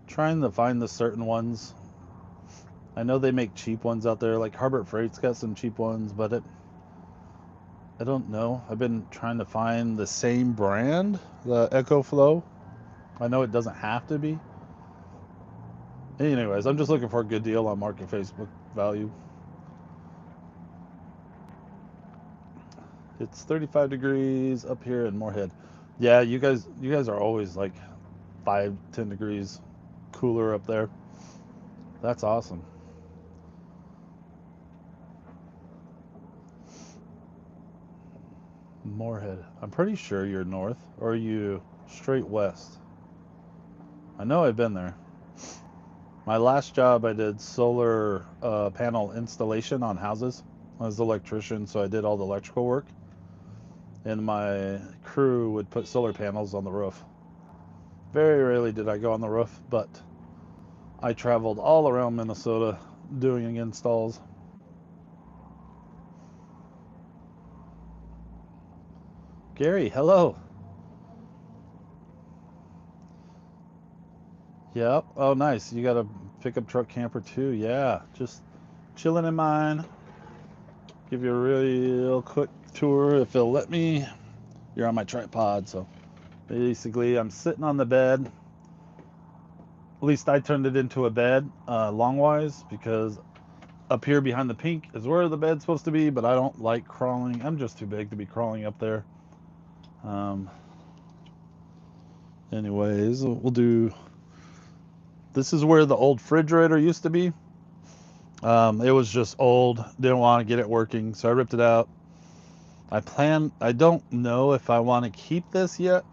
trying to find the certain ones. I know they make cheap ones out there, like Harbor Freight's got some cheap ones, but I don't know. I've been trying to find the same brand, the EcoFlow. I know it doesn't have to be. Anyways, I'm just looking for a good deal on market Facebook value. It's 35 degrees up here in Moorhead. Yeah, you guys are always like 5-10 degrees cooler up there. That's awesome. Moorhead. I'm pretty sure you're north, or are you straight west? I know I've been there. My last job, I did solar panel installation on houses. I was an electrician, so I did all the electrical work. And my crew would put solar panels on the roof. Very rarely did I go on the roof, but I traveled all around Minnesota doing installs. Gary, hello. Yep. Oh, nice. You got a pickup truck camper too. Yeah. Just chilling in mine. Give you a real quick tour if it'll let me. You're on my tripod, so basically I'm sitting on the bed. At least I turned it into a bed longwise, because up here behind the pink is where the bed's supposed to be, but I don't like crawling. I'm just too big to be crawling up there. Anyways, we'll do. This is where the old refrigerator used to be. It was just old. Didn't want to get it working, so I ripped it out. I don't know if I want to keep this yet.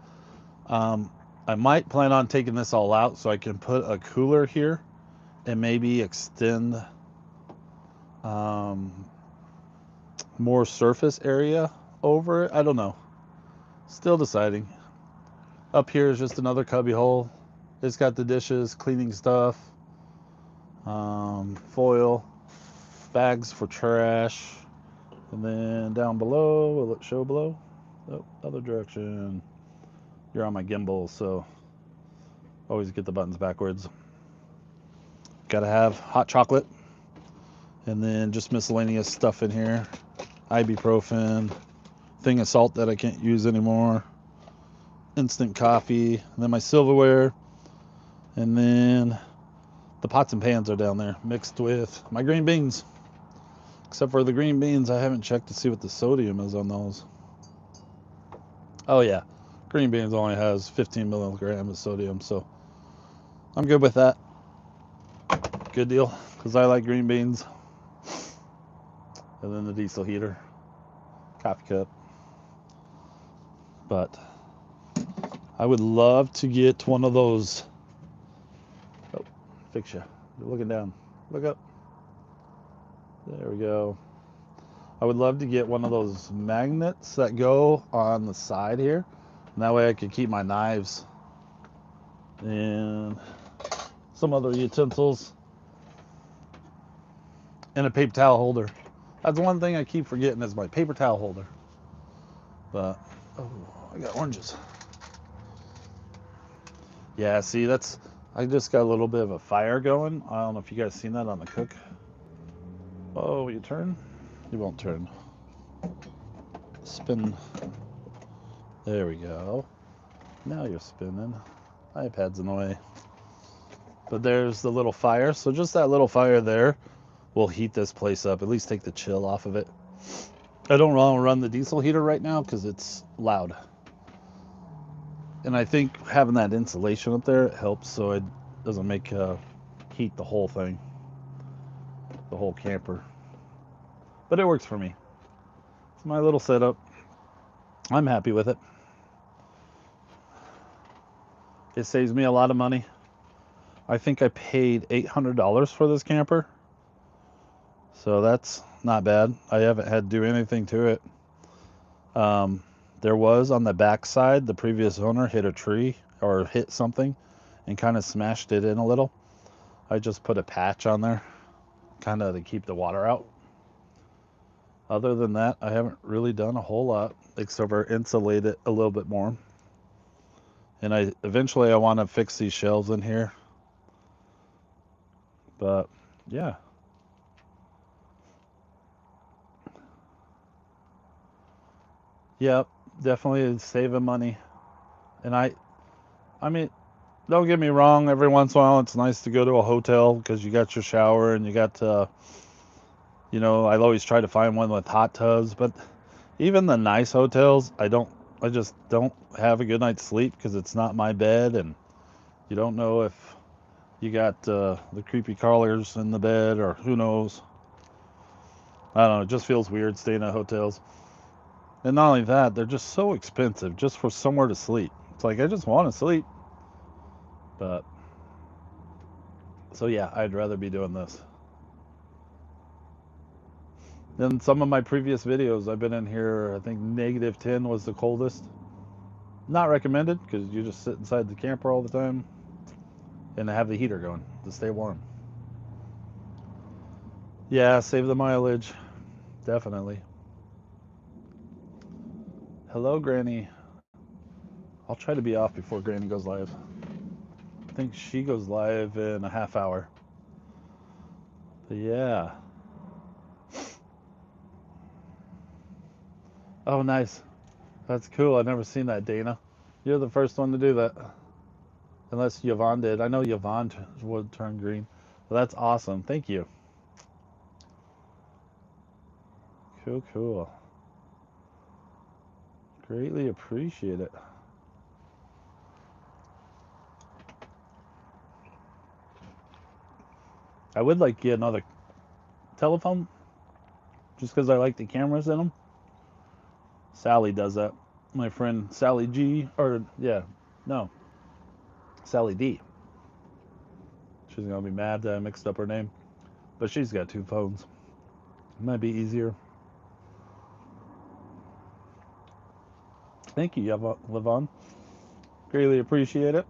I might plan on taking this all out so I can put a cooler here and maybe extend more surface area over it. I don't know. Still deciding. Up here is just another cubby hole. It's got the dishes, cleaning stuff, foil, bags for trash, and then down below, will it show below? Oh, other direction. You're on my gimbal, so always get the buttons backwards. Gotta have hot chocolate, and then just miscellaneous stuff in here. Ibuprofen, thing of salt that I can't use anymore, instant coffee, and then my silverware, and then the pots and pans are down there mixed with my green beans. Except for the green beans, I haven't checked to see what the sodium is on those. Oh yeah, green beans only has 15 milligrams of sodium, so I'm good with that. Good deal, because I like green beans. And then the diesel heater, coffee cup. But I would love to get one of those. Oh, fix you. You're looking down. Look up. There we go. I would love to get one of those magnets that go on the side here. And that way I could keep my knives and some other utensils and a paper towel holder. That's one thing I keep forgetting is my paper towel holder. But, oh, I got oranges. Yeah, see, I just got a little bit of a fire going. I don't know if you guys seen that on the cook. Oh, you turn? You won't turn. Spin. There we go. Now you're spinning. iPad's in the way. But there's the little fire. So just that little fire there will heat this place up. At least take the chill off of it. I don't want to run the diesel heater right now because it's loud. And I think having that insulation up there helps so it doesn't make heat the whole thing. The whole camper. But it works for me. It's my little setup. I'm happy with it. It saves me a lot of money. I think I paid $800 for this camper. So that's not bad. I haven't had to do anything to it. There was on the back side, the previous owner hit a tree or hit something and kind of smashed it in a little. I just put a patch on there kind of to keep the water out. Other than that, I haven't really done a whole lot except for insulate it a little bit more. And eventually I want to fix these shelves in here. But yeah. Yep, definitely saving money. And I mean, don't get me wrong, every once in a while it's nice to go to a hotel because you got your shower and you got you know, I always try to find one with hot tubs, but even the nice hotels, I just don't have a good night's sleep because it's not my bed, and you don't know if you got the creepy crawlers in the bed or who knows. I don't know, it just feels weird staying at hotels. And not only that, they're just so expensive just for somewhere to sleep. It's like I just want to sleep. But so yeah, I'd rather be doing this. Then some of my previous videos, I've been in here, I think -10 was the coldest. Not recommended because you just sit inside the camper all the time and have the heater going to stay warm. Yeah, save the mileage. Definitely. Hello, Granny. I'll try to be off before Granny goes live. I think she goes live in a half hour. But yeah. Oh, nice. That's cool. I've never seen that, Dana. You're the first one to do that. Unless Yvonne did. I know Yvonne would turn green. Well, that's awesome. Thank you. Cool, cool. Greatly appreciate it. I would like to get another telephone just because I like the cameras in them. Sally does that. My friend Sally G, or yeah, no, Sally D. She's gonna be mad that I mixed up her name, but she's got two phones. It might be easier. Thank you, Levon. Greatly appreciate it.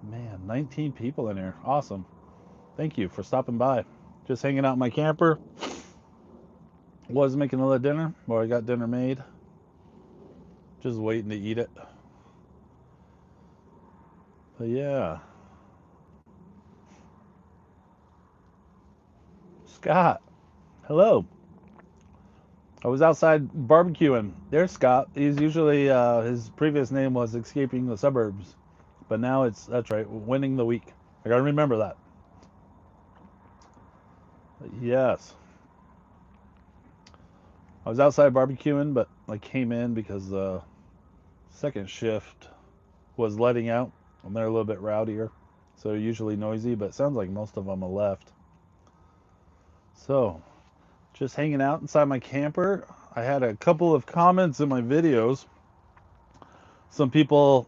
Man, 19 people in here. Awesome. Thank you for stopping by. Just hanging out in my camper. Was making a little dinner, or I got dinner made. Just waiting to eat it. But yeah. Scott, hello. I was outside barbecuing. There's Scott. He's usually, his previous name was Escaping the Suburbs. But now that's right, Winning the Week. I gotta remember that. Yes. I was outside barbecuing, but I came in because the second shift was letting out, and they're a little bit rowdier. So usually noisy, but it sounds like most of them have left. So, just hanging out inside my camper. I had a couple of comments in my videos. Some people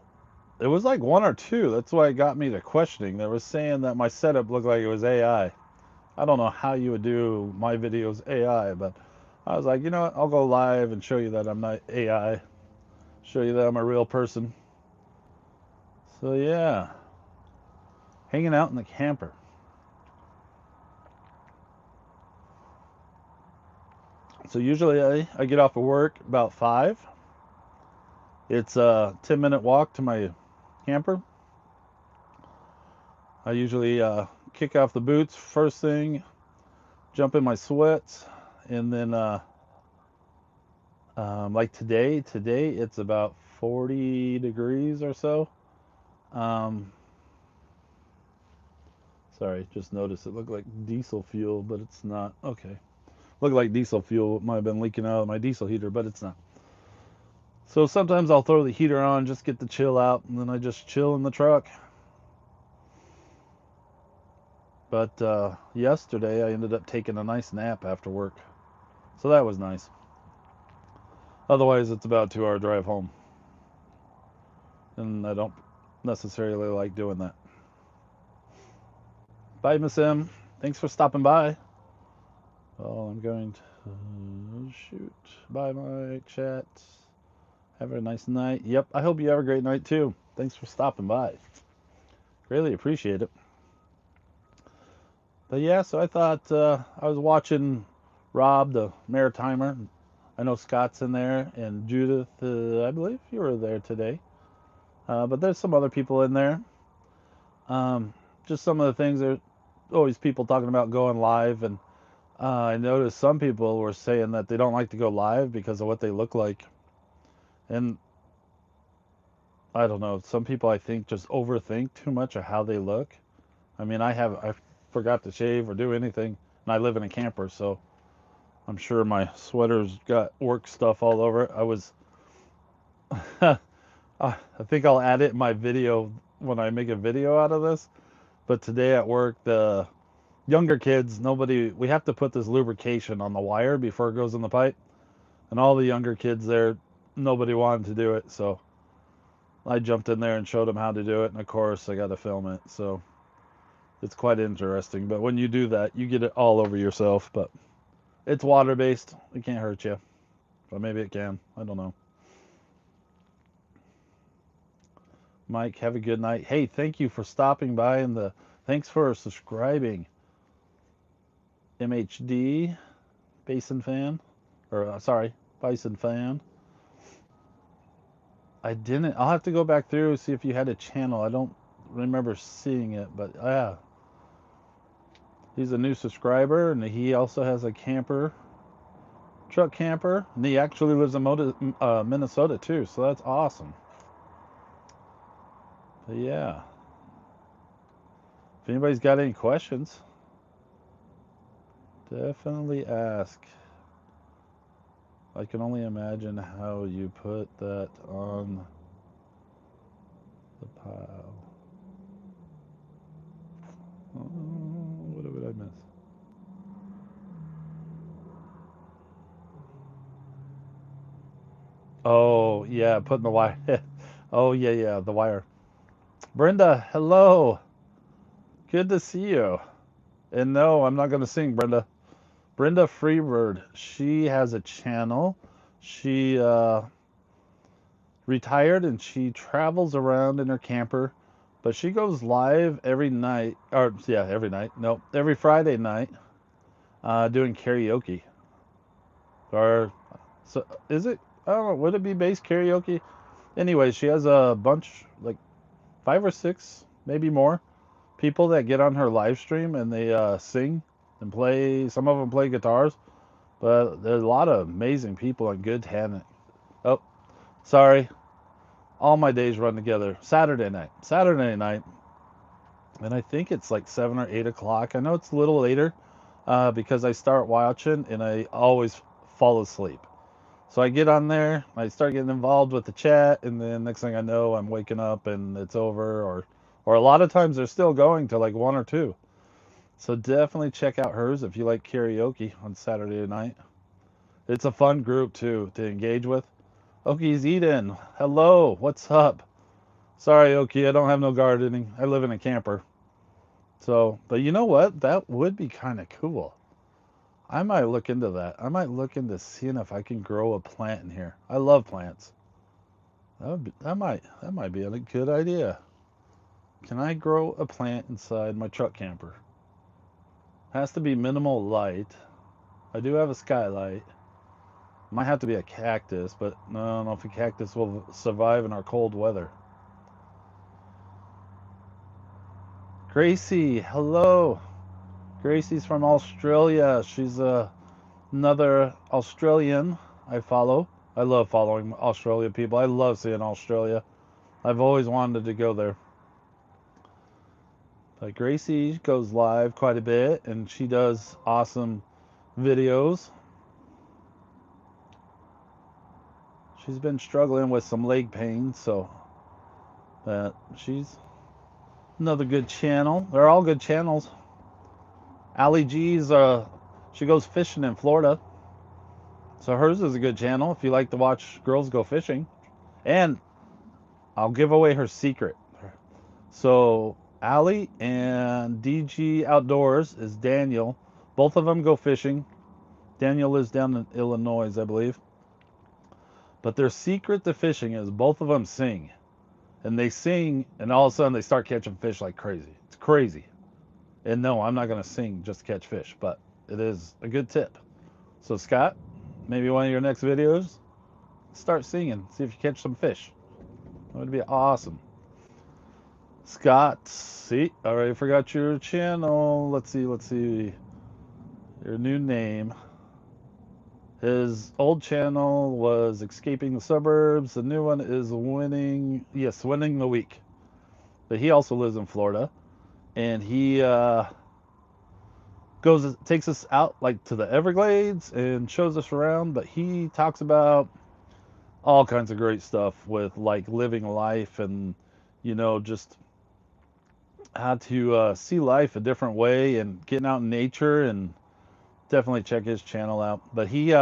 It was like one or two. That's why it got me to questioning. They were saying that my setup looked like it was AI. I don't know how you would do my videos AI, but I was like, you know what? I'll go live and show you that I'm not AI. Show you that I'm a real person. So yeah, hanging out in the camper. So usually I get off of work about 5. It's a 10-minute walk to my camper. I usually kick off the boots first thing, jump in my sweats, and then like today it's about 40 degrees or so. Sorry, just noticed it looked like diesel fuel, but it's not. Okay. Looked like diesel fuel might have been leaking out of my diesel heater, but it's not. So sometimes I'll throw the heater on, just get the chill out, and then I just chill in the truck. But yesterday I ended up taking a nice nap after work. So that was nice. Otherwise, it's about a 2-hour drive home. And I don't necessarily like doing that. Bye, Miss M. Thanks for stopping by. Well, I'm going to shoot. Bye, Mike. Chat. Have a nice night. Yep, I hope you have a great night too. Thanks for stopping by. Greatly appreciate it. But yeah, so I thought I was watching Rob, the Maritimer. I know Scott's in there, and Judith, I believe you were there today. But there's some other people in there. Just some of the things, there's always people talking about going live, and I noticed some people were saying that they don't like to go live because of what they look like. And I don't know, some people I think just overthink too much of how they look. I mean, I forgot to shave or do anything, and I live in a camper, so I'm sure my sweater's got work stuff all over it. I think I'll add it in my video when I make a video out of this. But today at work, the younger kids, we have to put this lubrication on the wire before it goes in the pipe. And all the younger kids there, nobody wanted to do it. So I jumped in there and showed them how to do it. And of course, I got to film it. So it's quite interesting. But when you do that, you get it all over yourself. But it's water-based. It can't hurt you. But maybe it can. I don't know. Mike, have a good night. Hey, thank you for stopping by, and thanks for subscribing. MHD, Basin fan, or sorry, Bison fan. I didn't. I'll have to go back through and see if you had a channel. I don't remember seeing it, but yeah. He's a new subscriber, and he also has a truck camper, and he actually lives in Minnesota too, so that's awesome. But yeah. If anybody's got any questions, definitely ask. I can only imagine how you put that on the pile. Oh, what did I miss? Oh, yeah, putting the wire. Oh, yeah, the wire. Brenda, hello. Good to see you. And no, I'm not going to sing, Brenda. Brenda Freebird, she has a channel. She retired and she travels around in her camper, but she goes live every night, or yeah, every night. No, every Friday night, doing karaoke. Or so is it? I don't know. Would it be bass karaoke? Anyway, she has a bunch, like 5 or 6, maybe more, people that get on her live stream and they sing and play. Some of them play guitars, but there's a lot of amazing people and good talent. Oh, sorry. All my days run together. Saturday night, and I think it's like 7 or 8 o'clock. I know it's a little later because I start watching and I always fall asleep. So I get on there, I start getting involved with the chat, and then next thing I know, I'm waking up and it's over, or a lot of times they're still going to like 1 or 2. So definitely check out hers if you like karaoke on Saturday night. It's a fun group too to engage with. Okies Eden, hello, what's up? Sorry, Oki, I don't have no gardening. I live in a camper. So, but you know what? That would be kind of cool. I might look into that. I might look into seeing if I can grow a plant in here. I love plants. That might be a good idea. Can I grow a plant inside my truck camper? Has to be minimal light. I do have a skylight. Might have to be a cactus, but no, I don't know if a cactus will survive in our cold weather. Gracie, hello. Gracie's from Australia. She's another Australian I follow. I love following Australia people. I love seeing Australia. I've always wanted to go there. But Gracie goes live quite a bit and she does awesome videos. She's been struggling with some leg pain, so she's another good channel. They're all good channels. Ali G's she goes fishing in Florida. So hers is a good channel if you like to watch girls go fishing. And I'll give away her secret. So Ali and DG Outdoors is Daniel. Both of them go fishing. Daniel lives down in Illinois, I believe. But their secret to fishing is both of them sing. And they sing, and all of a sudden they start catching fish like crazy. It's crazy. And no, I'm not going to sing just to catch fish, but it is a good tip. So Scott, maybe one of your next videos, start singing, see if you catch some fish. That would be awesome. Scott, see, I already forgot your channel. Let's see. Your new name. His old channel was Escaping the Suburbs. The new one is Winning the Week. But he also lives in Florida. And he takes us out like to the Everglades and shows us around. But he talks about all kinds of great stuff with like living life and, just how to see life a different way and getting out in nature, and definitely check his channel out. But he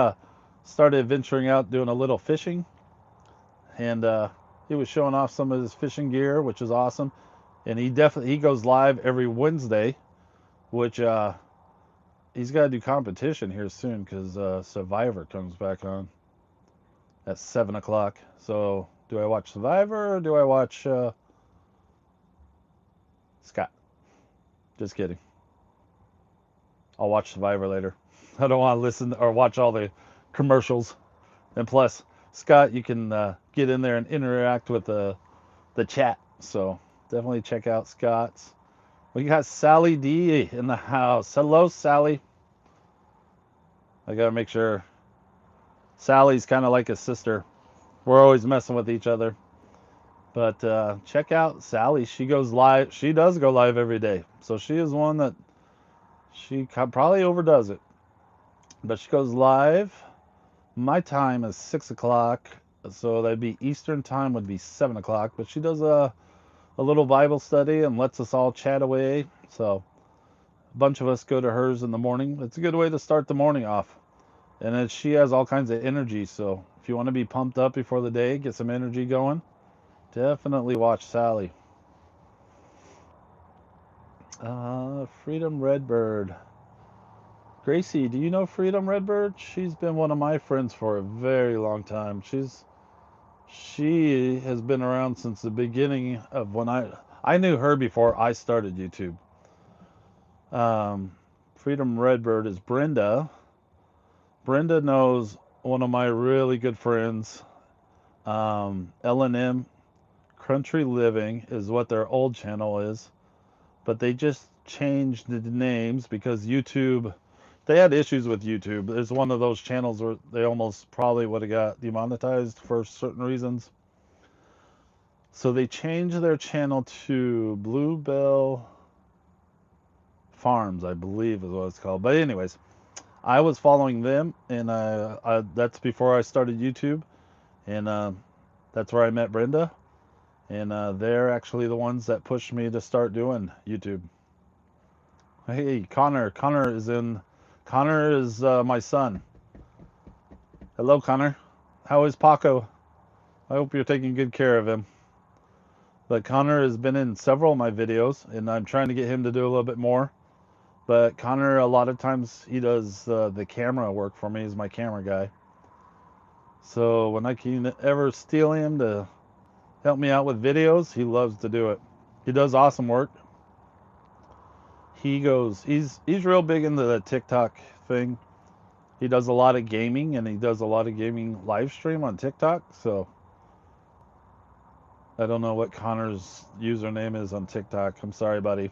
started venturing out doing a little fishing, and he was showing off some of his fishing gear, which is awesome. And he goes live every Wednesday, which he's got to do competition here soon because Survivor comes back on at 7 o'clock. So do I watch Survivor or do I watch Scott? Just kidding. I'll watch Survivor later. I don't want to listen or watch all the commercials. And plus, Scott, you can get in there and interact with the chat. So definitely check out Scott's. We got Sally D in the house. Hello, Sally. I gotta make sure. Sally's kind of like a sister. We're always messing with each other. But check out Sally. She goes live. She does go live every day. So she is one that she probably overdoes it. But she goes live. My time is 6 o'clock. So that'd be Eastern time would be 7 o'clock. But she does a little Bible study and lets us all chat away. So a bunch of us go to hers in the morning. It's a good way to start the morning off. And she has all kinds of energy. So if you want to be pumped up before the day, get some energy going, definitely watch Sally. Freedom Redbird. Gracie, do you know Freedom Redbird? She's been one of my friends for a very long time. She has been around since the beginning of when I knew her before I started YouTube. Freedom Redbird is Brenda. Brenda knows one of my really good friends. L&M Country Living is what their old channel is. But they just changed the names because YouTube, they had issues with YouTube. It's one of those channels where they almost probably would have got demonetized for certain reasons. So they changed their channel to Bluebell Farms, I believe is what it's called. But anyways, I was following them, and that's before I started YouTube. And that's where I met Brenda. And they're actually the ones that pushed me to start doing YouTube. Hey, Connor. Connor is my son. Hello, Connor. How is Paco? I hope you're taking good care of him. But Connor has been in several of my videos, and I'm trying to get him to do a little bit more. But Connor, a lot of times, he does the camera work for me. He's my camera guy. So when I can ever steal him to help me out with videos, he loves to do it. He does awesome work. He's real big into the TikTok thing. He does a lot of gaming, and he does a lot of gaming live stream on TikTok. So I don't know what Connor's username is on TikTok. I'm sorry, buddy.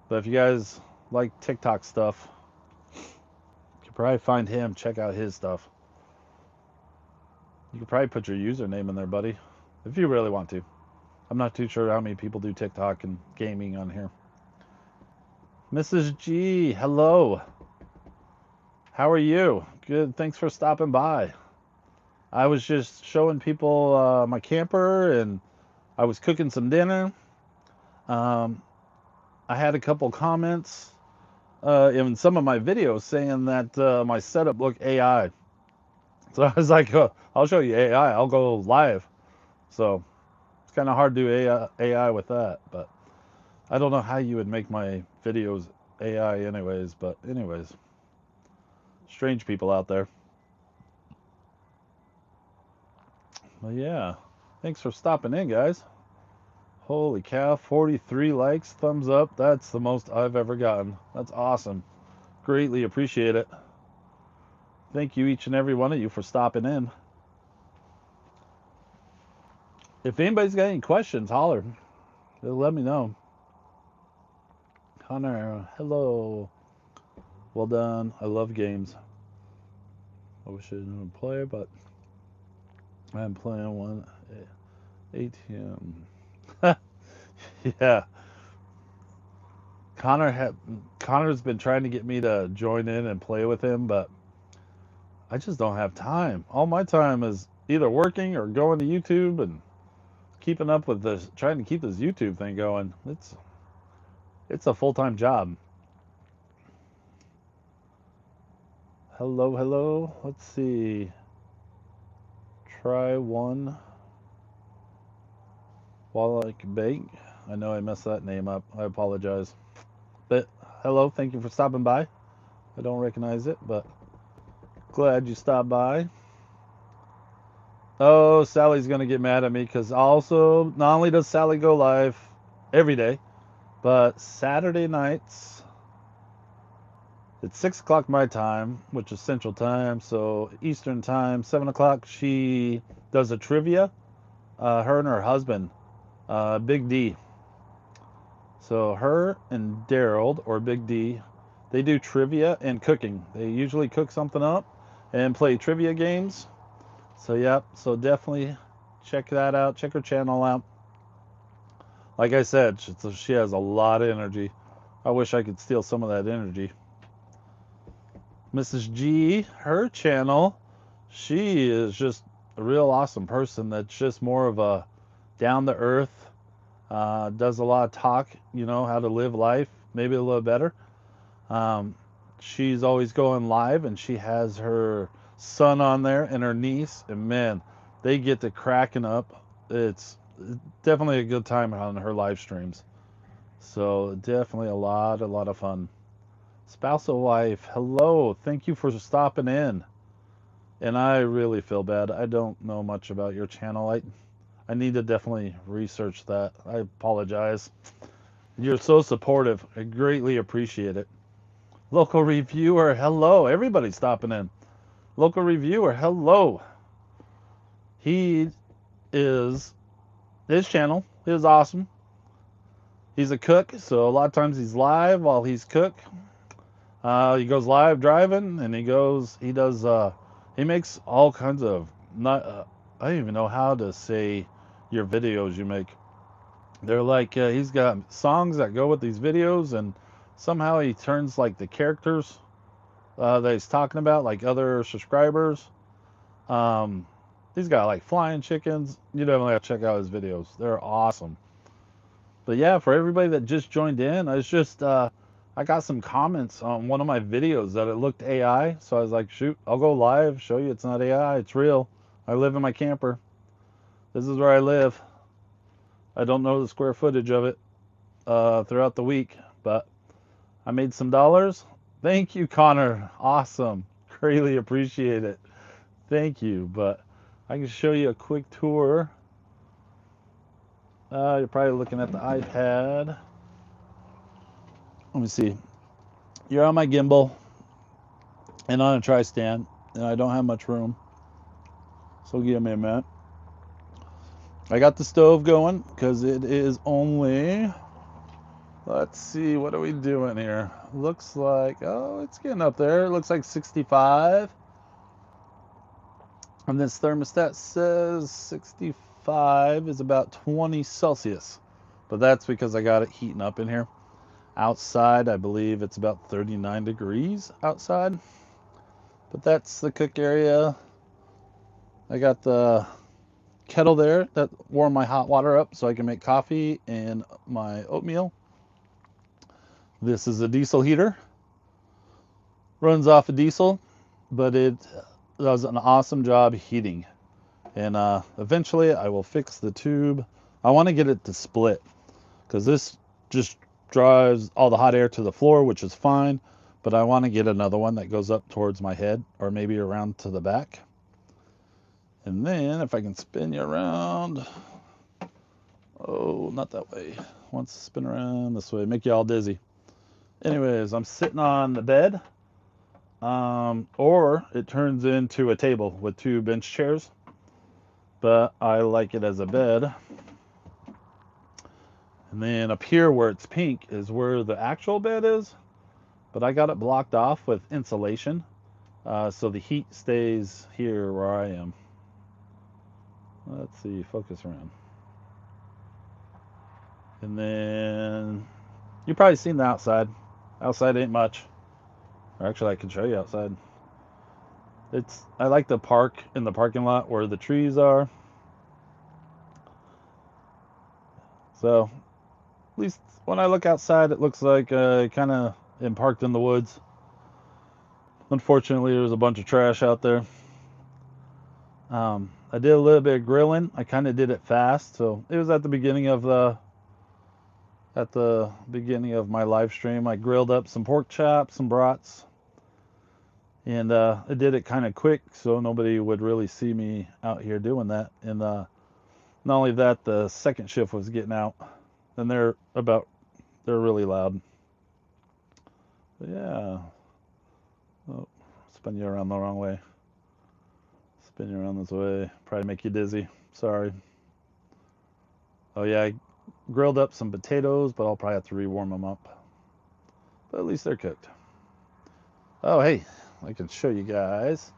But if you guys like TikTok stuff, you could probably find him, check out his stuff. You could probably put your username in there, buddy, if you really want to. I'm not too sure how many people do TikTok and gaming on here. Mrs. G, hello. How are you? Good, thanks for stopping by. I was just showing people my camper, and I was cooking some dinner. I had a couple comments in some of my videos saying that my setup looked AI. So I was like, I'll show you AI. I'll go live. So it's kind of hard to do AI with that, but I don't know how you would make my videos AI anyways. But anyways, strange people out there. Well, yeah. Thanks for stopping in, guys. Holy cow, 43 likes, thumbs up. That's the most I've ever gotten. That's awesome. Greatly appreciate it. Thank you, each and every one of you, for stopping in. If anybody's got any questions, holler. Let me know. Connor, hello. Well done. I love games. I wish I didn't play, but I'm playing one ATM. Yeah. Connor's been trying to get me to join in and play with him, but I just don't have time. All my time is either working or going to YouTube and keeping up with this, trying to keep this YouTube thing going. It's a full-time job. Hello, hello. Let's see. Try one while I can bake. I know I messed that name up. I apologize. But hello, thank you for stopping by. I don't recognize it, but glad you stopped by. Oh, Sally's gonna get mad at me because also not only does Sally go live every day, but Saturday nights it's 6 o'clock my time, which is Central Time, so Eastern Time, 7 o'clock. She does a trivia. Her and her husband, Big D. So her and Daryl, or Big D, they do trivia and cooking. They usually cook something up and play trivia games. So yep, so definitely check that out. Check her channel out. Like I said, she has a lot of energy. I wish I could steal some of that energy. Mrs. G, her channel, she is just a real awesome person that's just more of a down to earth, does a lot of talk, how to live life, maybe a little better. She's always going live, and she has her son on there and her niece, and man, they get to cracking up. It's definitely a good time on her live streams. So definitely a lot of fun. Spousal wife, hello. Thank you for stopping in. And I really feel bad. I don't know much about your channel. I need to definitely research that. I apologize. You're so supportive. I greatly appreciate it. Local reviewer, hello. Everybody's stopping in. Local reviewer, hello. His channel is awesome. He's a cook, so a lot of times he's live while he's cook. He goes live driving, and he makes all kinds of, I don't even know how to say your videos you make. They're like, he's got songs that go with these videos, and somehow he turns like the characters that he's talking about, like other subscribers. He's got like flying chickens. You definitely have to check out his videos. They're awesome. But yeah, for everybody that just joined in, I got some comments on one of my videos that it looked AI. So I was like, shoot, I'll go live, show you it's not AI, it's real. I live in my camper. This is where I live. I don't know the square footage of it throughout the week, but I made some dollars. Thank you, Connor. Awesome. Greatly appreciate it. Thank you. But I can show you a quick tour. You're probably looking at the iPad. Let me see. You're on my gimbal and on a tri-stand, and I don't have much room. So give me a minute. I got the stove going because it is only, let's see, what are we doing here? Looks like, oh, it's getting up there. It looks like 65. And this thermostat says 65 is about 20 Celsius. But that's because I got it heating up in here. Outside, I believe it's about 39 degrees outside. But that's the cook area. I got the kettle there that warm my hot water up so I can make coffee and my oatmeal. This is a diesel heater. Runs off of diesel, but it does an awesome job heating. And eventually I will fix the tube. I want to get it to split because this just drives all the hot air to the floor, which is fine. But I want to get another one that goes up towards my head or maybe around to the back. And then if I can spin you around, oh, not that way. Once spin around this way, make you all dizzy. Anyways, I'm sitting on the bed, or it turns into a table with 2 bench chairs, but I like it as a bed. And then up here where it's pink is where the actual bed is, but I got it blocked off with insulation, so the heat stays here where I am. Let's see, focus around. And then you've probably seen the outside. Outside ain't much. Or actually, I can show you outside. I like the park in the parking lot where the trees are. So at least when I look outside, it looks like kind of am parked in the woods. Unfortunately, there's a bunch of trash out there. I did a little bit of grilling. I kind of did it fast, so it was at the beginning of my live stream. I grilled up some pork chops, some brats, and I did it kind of quick so nobody would really see me out here doing that. And not only that, the second shift was getting out, and they're really loud. But yeah. Oh, spin you around the wrong way. Spin you around this way. Probably make you dizzy. Sorry. Oh yeah, I grilled up some potatoes, but I'll probably have to rewarm them up. But at least they're cooked. Oh hey, I can show you guys.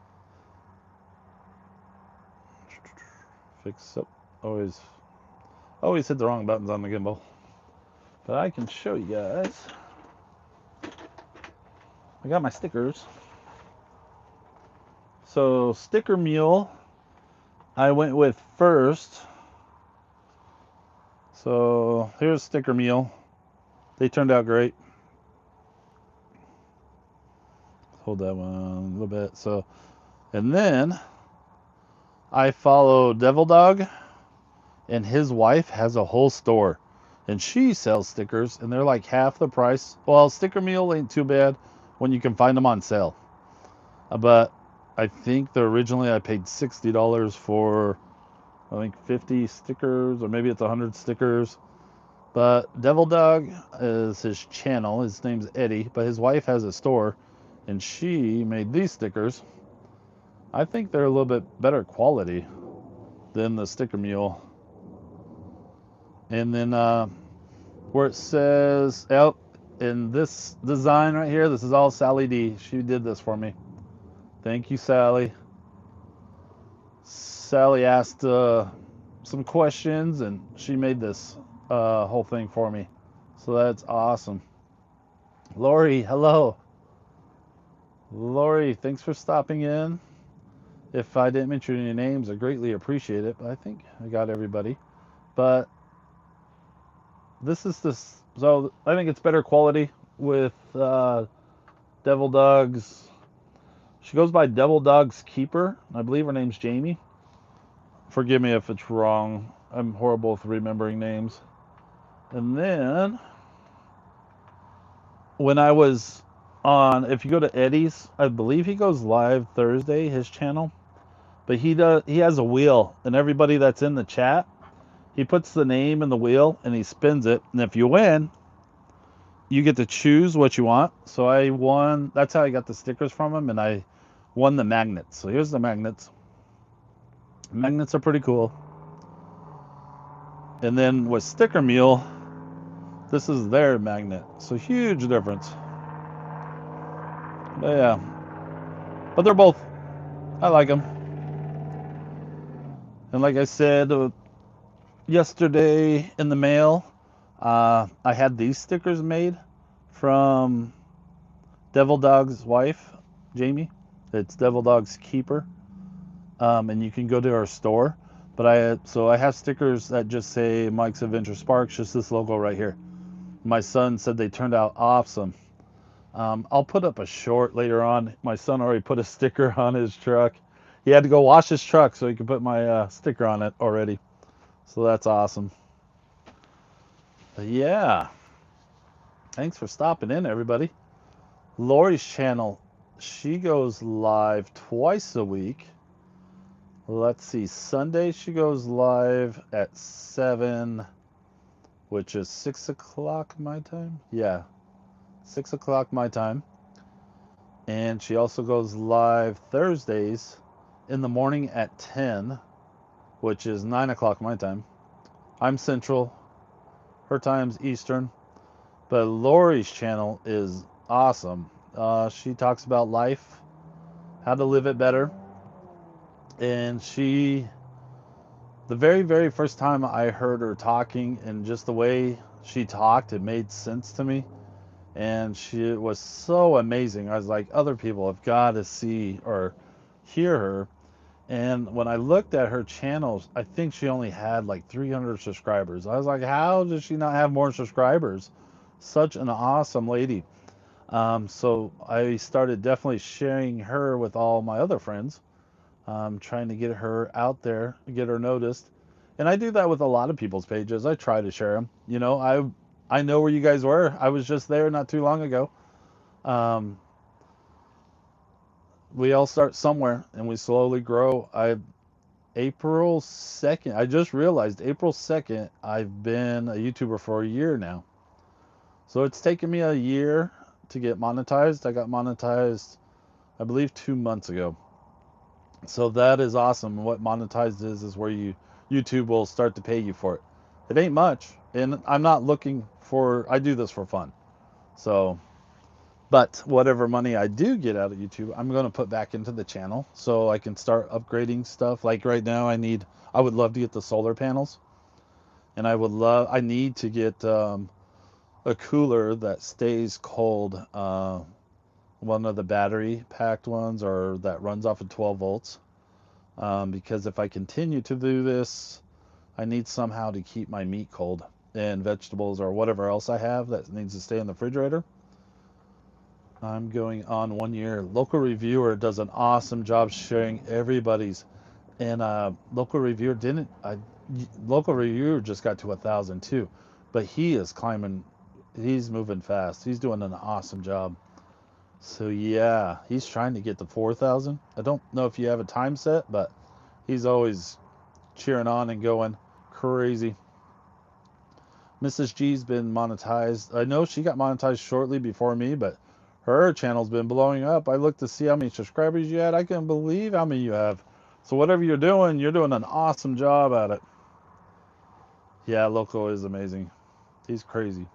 Fix up. Always hit the wrong buttons on the gimbal. But I can show you guys. I got my stickers. So sticker mule, I went with first. So here's sticker meal. They turned out great. Hold that one a little bit. So, and then I follow Devil Dog, and his wife has a whole store, and she sells stickers, and they're like half the price. Well, sticker meal ain't too bad when you can find them on sale. But I think originally I paid $60 for, I think 50 stickers, or maybe it's 100 stickers. But Devil Dog is his channel. His name's Eddie, but his wife has a store, and she made these stickers. I think they're a little bit better quality than the sticker mule. And then where it says out in this design right here, this is all Sally D. She did this for me. Thank you, Sally. Sally asked some questions, and she made this whole thing for me. So that's awesome. Lori, hello. Lori, thanks for stopping in. If I didn't mention any names, I greatly appreciate it, but I think I got everybody. But this is this, so I think it's better quality with Devil Dog's. She goes by Devil Dog's Keeper. I believe her name's Jamie. Forgive me if it's wrong. I'm horrible with remembering names. And then when I was on, if you go to Eddie's, I believe he goes live Thursday, his channel. But he has a wheel, and everybody that's in the chat, he puts the name in the wheel and he spins it. And if you win, you get to choose what you want. So I won. That's how I got the stickers from him, and I won the magnets. So here's the magnets. Magnets are pretty cool. And then with Sticker Mule, this is their magnet. So huge difference. But yeah. But they're both, I like them. And like I said, yesterday in the mail, I had these stickers made from Devil Dog's wife, Jamie. It's Devil Dog's Keeper. And you can go to our store. But I have stickers that just say Mike's Adventure Sparks, just this logo right here. My son said they turned out awesome. I'll put up a short later on. My son already put a sticker on his truck. He had to go wash his truck so he could put my sticker on it already. So that's awesome. But yeah, thanks for stopping in, everybody. Lori's channel, she goes live twice a week. Let's see, Sunday she goes live at 7, which is 6 o'clock my time. Yeah, 6 o'clock my time. And she also goes live Thursdays in the morning at 10, which is 9 o'clock my time. I'm Central, her time's Eastern. But Lori's channel is awesome. She talks about life, how to live it better. And the very, very first time I heard her talking and just the way she talked, it made sense to me. And she was so amazing. I was like, other people have got to see or hear her. And when I looked at her channels, I think she only had like 300 subscribers. I was like, how does she not have more subscribers? Such an awesome lady. So I started definitely sharing her with all my other friends, trying to get her out there, get her noticed. And I do that with a lot of people's pages. I try to share them. You know, I know where you guys were. I was just there not too long ago. We all start somewhere and we slowly grow. April 2nd, I just realized April 2nd, I've been a YouTuber for a year now. So it's taken me a year to get monetized. I got monetized, I believe, 2 months ago. So that is awesome. What monetized is where YouTube will start to pay you for it. It ain't much, and I'm not looking for, I do this for fun. So, but whatever money I do get out of YouTube, I'm going to put back into the channel so I can start upgrading stuff. Like right now, I would love to get the solar panels, and I need to get a cooler that stays cold. One of the battery packed ones, or that runs off of 12 volts. Because if I continue to do this, I need somehow to keep my meat cold and vegetables or whatever else I have that needs to stay in the refrigerator. I'm going on 1 year. Local Reviewer does an awesome job sharing everybody's. And Local Reviewer Local Reviewer just got to 1,000 too, but he is climbing. He's moving fast. He's doing an awesome job. So yeah, he's trying to get to 4,000. I don't know if you have a time set, but he's always cheering on and going crazy. Mrs. G's been monetized. I know she got monetized shortly before me, but her channel's been blowing up. I looked to see how many subscribers you had. I can't believe how many you have. So whatever you're doing an awesome job at it. Yeah, Loco is amazing. He's crazy.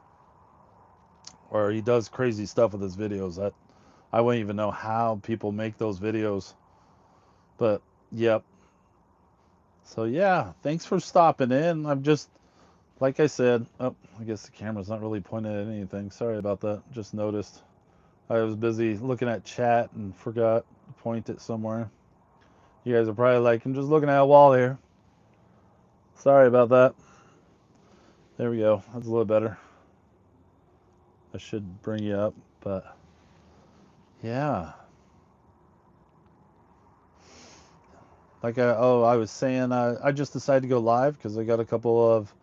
Or he does crazy stuff with his videos. That I wouldn't even know how people make those videos. But yep. So yeah, thanks for stopping in. I'm just, like I said, oh, I guess the camera's not really pointed at anything. Sorry about that. Just noticed. I was busy looking at chat and forgot to point it somewhere. You guys are probably like, I'm just looking at a wall here. Sorry about that. There we go. That's a little better. I should bring you up, but yeah. I was saying, I just decided to go live because I got a couple of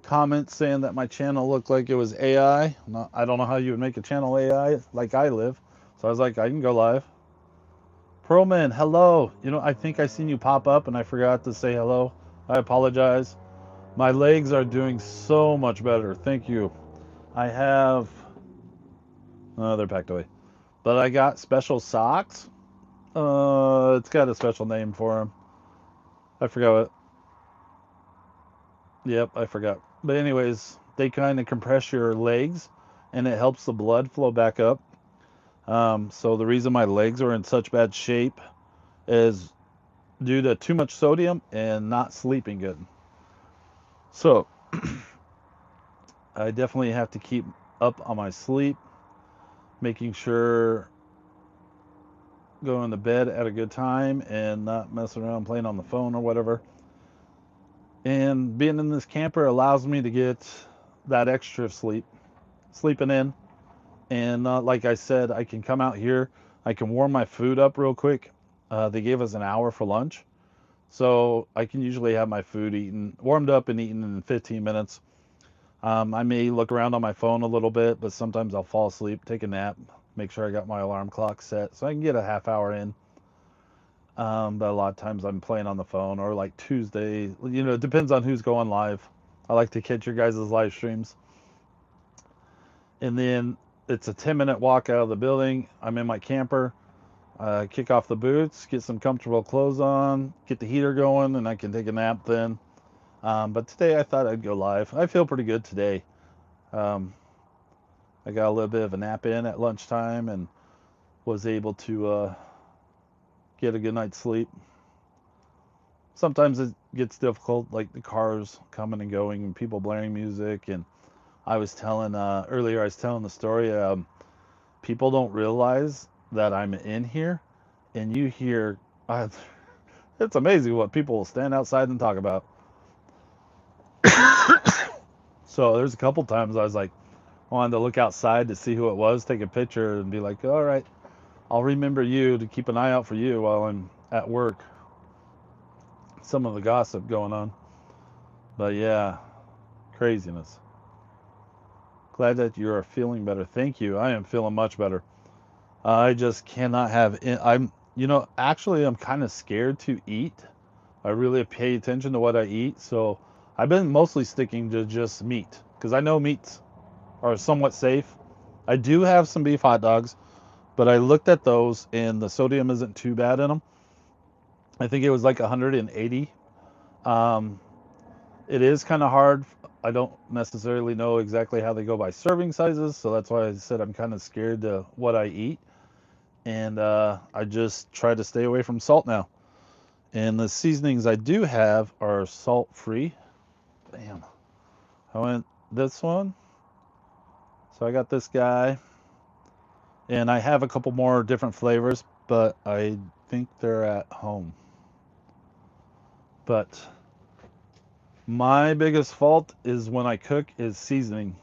comments saying that my channel looked like it was AI. I don't know how you would make a channel AI like I live. So I was like, I can go live. Pearlman, hello. You know, I think I seen you pop up and I forgot to say hello. I apologize. My legs are doing so much better. Thank you. I have, they're packed away. But I got special socks. It's got a special name for them. I forgot what. Yep, I forgot. But anyways, they kind of compress your legs, and it helps the blood flow back up. So the reason my legs are in such bad shape is due to too much sodium and not sleeping good. So I definitely have to keep up on my sleep, making sure going to bed at a good time and not messing around playing on the phone or whatever. And being in this camper allows me to get that extra sleep, sleeping in. And like I said, I can come out here, I can warm my food up real quick. They gave us an hour for lunch. So I can usually have my food warmed up and eaten in 15 minutes. I may look around on my phone a little bit, but sometimes I'll fall asleep, take a nap, make sure I got my alarm clock set so I can get a half hour in. But a lot of times I'm playing on the phone or like Tuesday, it depends on who's going live. I like to catch your guys' live streams. And then it's a 10-minute walk out of the building. I'm in my camper, kick off the boots, get some comfortable clothes on, get the heater going, and I can take a nap then. But today I thought I'd go live. I feel pretty good today. I got a little bit of a nap in at lunchtime and was able to get a good night's sleep. Sometimes it gets difficult, like the cars coming and going and people blaring music. And I was telling earlier, I was telling the story. People don't realize that I'm in here, and you hear. It's amazing what people will stand outside and talk about. So there's a couple times I was like, wanted to look outside to see who it was, take a picture, and be like, all right, I'll remember you to keep an eye out for you while I'm at work. Some of the gossip going on. But yeah, craziness. Glad that you are feeling better. Thank you. I am feeling much better. I just cannot have. Actually, I'm kind of scared to eat. I really pay attention to what I eat. So I've been mostly sticking to just meat because I know meats are somewhat safe. I do have some beef hot dogs, but I looked at those and the sodium isn't too bad in them. I think it was like 180. Um, it is kind of hard. I don't necessarily know exactly how they go by serving sizes, so that's why I said I'm kind of scared to what I eat. And I just try to stay away from salt now. And the seasonings I do have are salt free. Bam. I went this one. So I got this guy. And I have a couple more different flavors, but I think they're at home. But my biggest fault is when I cook is seasoning.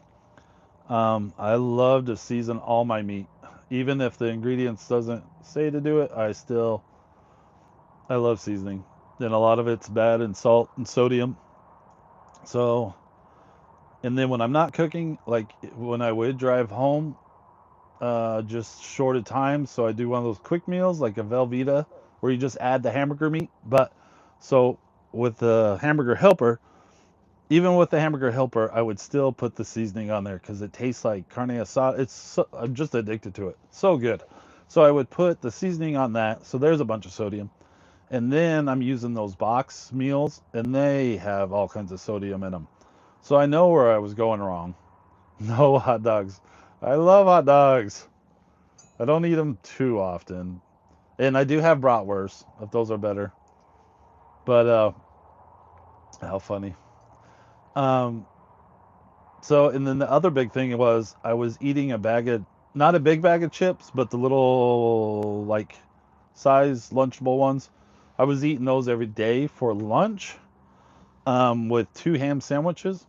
I love to season all my meat. Even if the ingredients doesn't say to do it, I love seasoning. And a lot of it's bad in salt and sodium. So, and then when I'm not cooking, like when I would drive home, just short of time, so I do one of those quick meals like a Velveeta where you just add the hamburger meat. But so with the hamburger helper, even with the hamburger helper, I would still put the seasoning on there because it tastes like carne asada. I'm just addicted to it. So good. So I would put the seasoning on that. So there's a bunch of sodium. And then I'm using those box meals, and they have all kinds of sodium in them. So I know where I was going wrong. No hot dogs. I love hot dogs. I don't eat them too often. And I do have bratwurst, if those are better. But, how funny. Um, and then the other big thing was I was eating not a big bag of chips, but the little, like, size Lunchable ones. I was eating those every day for lunch, with 2 ham sandwiches.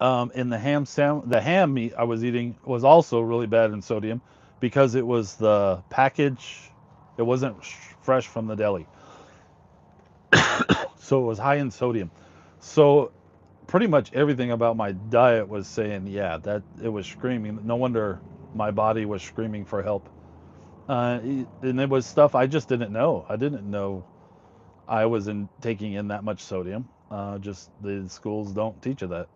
And the ham meat I was eating was also really bad in sodium because it was the package. It wasn't fresh from the deli. So it was high in sodium. So pretty much everything about my diet was saying, yeah, that it was screaming. No wonder my body was screaming for help. And it was stuff I just didn't know. I didn't know I was taking in that much sodium. Just the schools don't teach you that.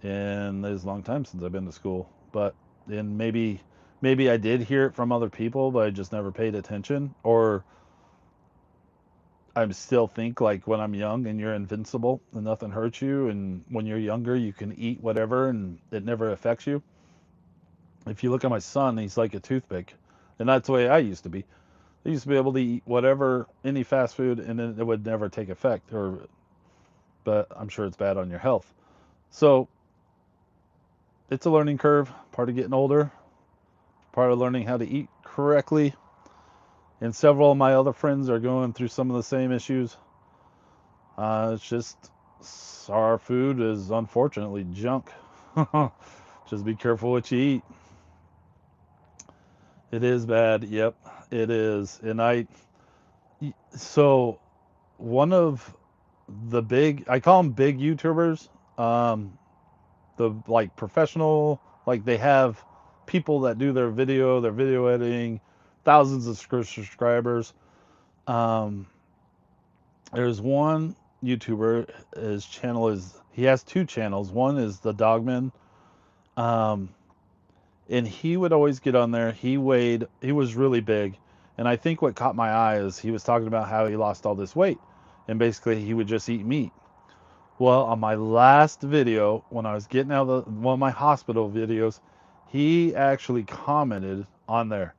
And it's a long time since I've been to school. But and maybe I did hear it from other people, but I just never paid attention. Or I still think like when I'm young and you're invincible and nothing hurts you, and when you're younger you can eat whatever and it never affects you. If you look at my son, he's like a toothpick, and that's the way I used to be. I used to be able to eat whatever, any fast food, and it would never take effect. But I'm sure it's bad on your health. So it's a learning curve, part of getting older, part of learning how to eat correctly. And several of my other friends are going through some of the same issues. It's just our food is unfortunately junk. Just be careful what you eat. It is bad. Yep, it is. So one of the I call them big YouTubers, the like professional, like they have people that do their video editing, thousands of subscribers. Um, there's one YouTuber, his channel he has two channels. One is the Dogman, um, and he would always get on there. He was really big, and I think what caught my eye is he was talking about how he lost all this weight, and basically he would just eat meat. Well, on my last video, when I was getting out of one of my hospital videos, he actually commented on there.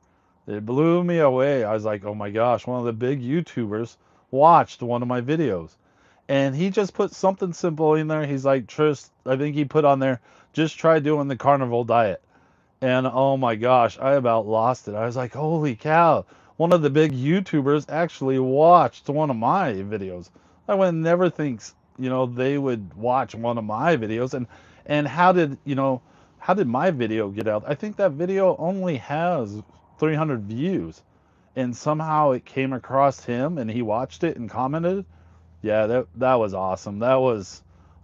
It blew me away. I was like, oh my gosh, one of the big YouTubers watched one of my videos. And he just put something simple in there. He's like, Trist, I think he put on there, just try doing the carnivore diet. And oh my gosh, I about lost it. I was like, holy cow, one of the big YouTubers actually watched one of my videos. I would never think, they would watch one of my videos. And how did my video get out? I think that video only has 300 views. And somehow it came across him and he watched it and commented. Yeah, that was awesome.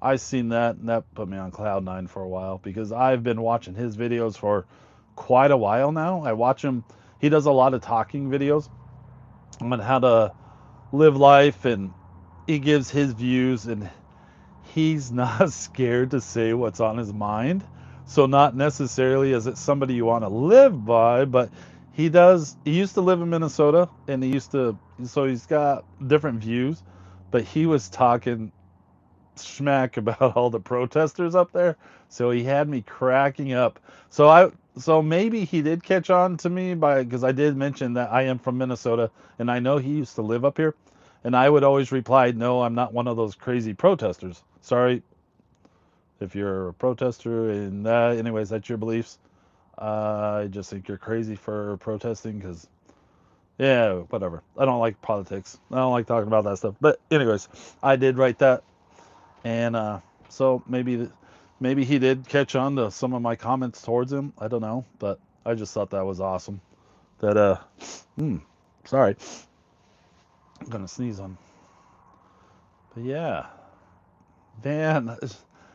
I seen that, and that put me on cloud nine for a while, because I've been watching his videos for quite a while now. I watch him. He does a lot of talking videos on how to live life, and he gives his views, and he's not scared to say what's on his mind. So not necessarily is it somebody you want to live by, but he used to live in Minnesota, and so he's got different views, but he was talking smack about all the protesters up there. So he had me cracking up. So maybe he did catch on to me because I did mention that I am from Minnesota, and I know he used to live up here. And I would always reply, no, I'm not one of those crazy protesters. Sorry if you're a protester, and anyways, that's your beliefs. I just think you're crazy for protesting, because yeah, whatever. I don't like politics. I don't like talking about that stuff. But anyways, I did write that. And so maybe he did catch on to some of my comments towards him. I don't know, but I just thought that was awesome. That sorry, I'm gonna sneeze on. But yeah, Van,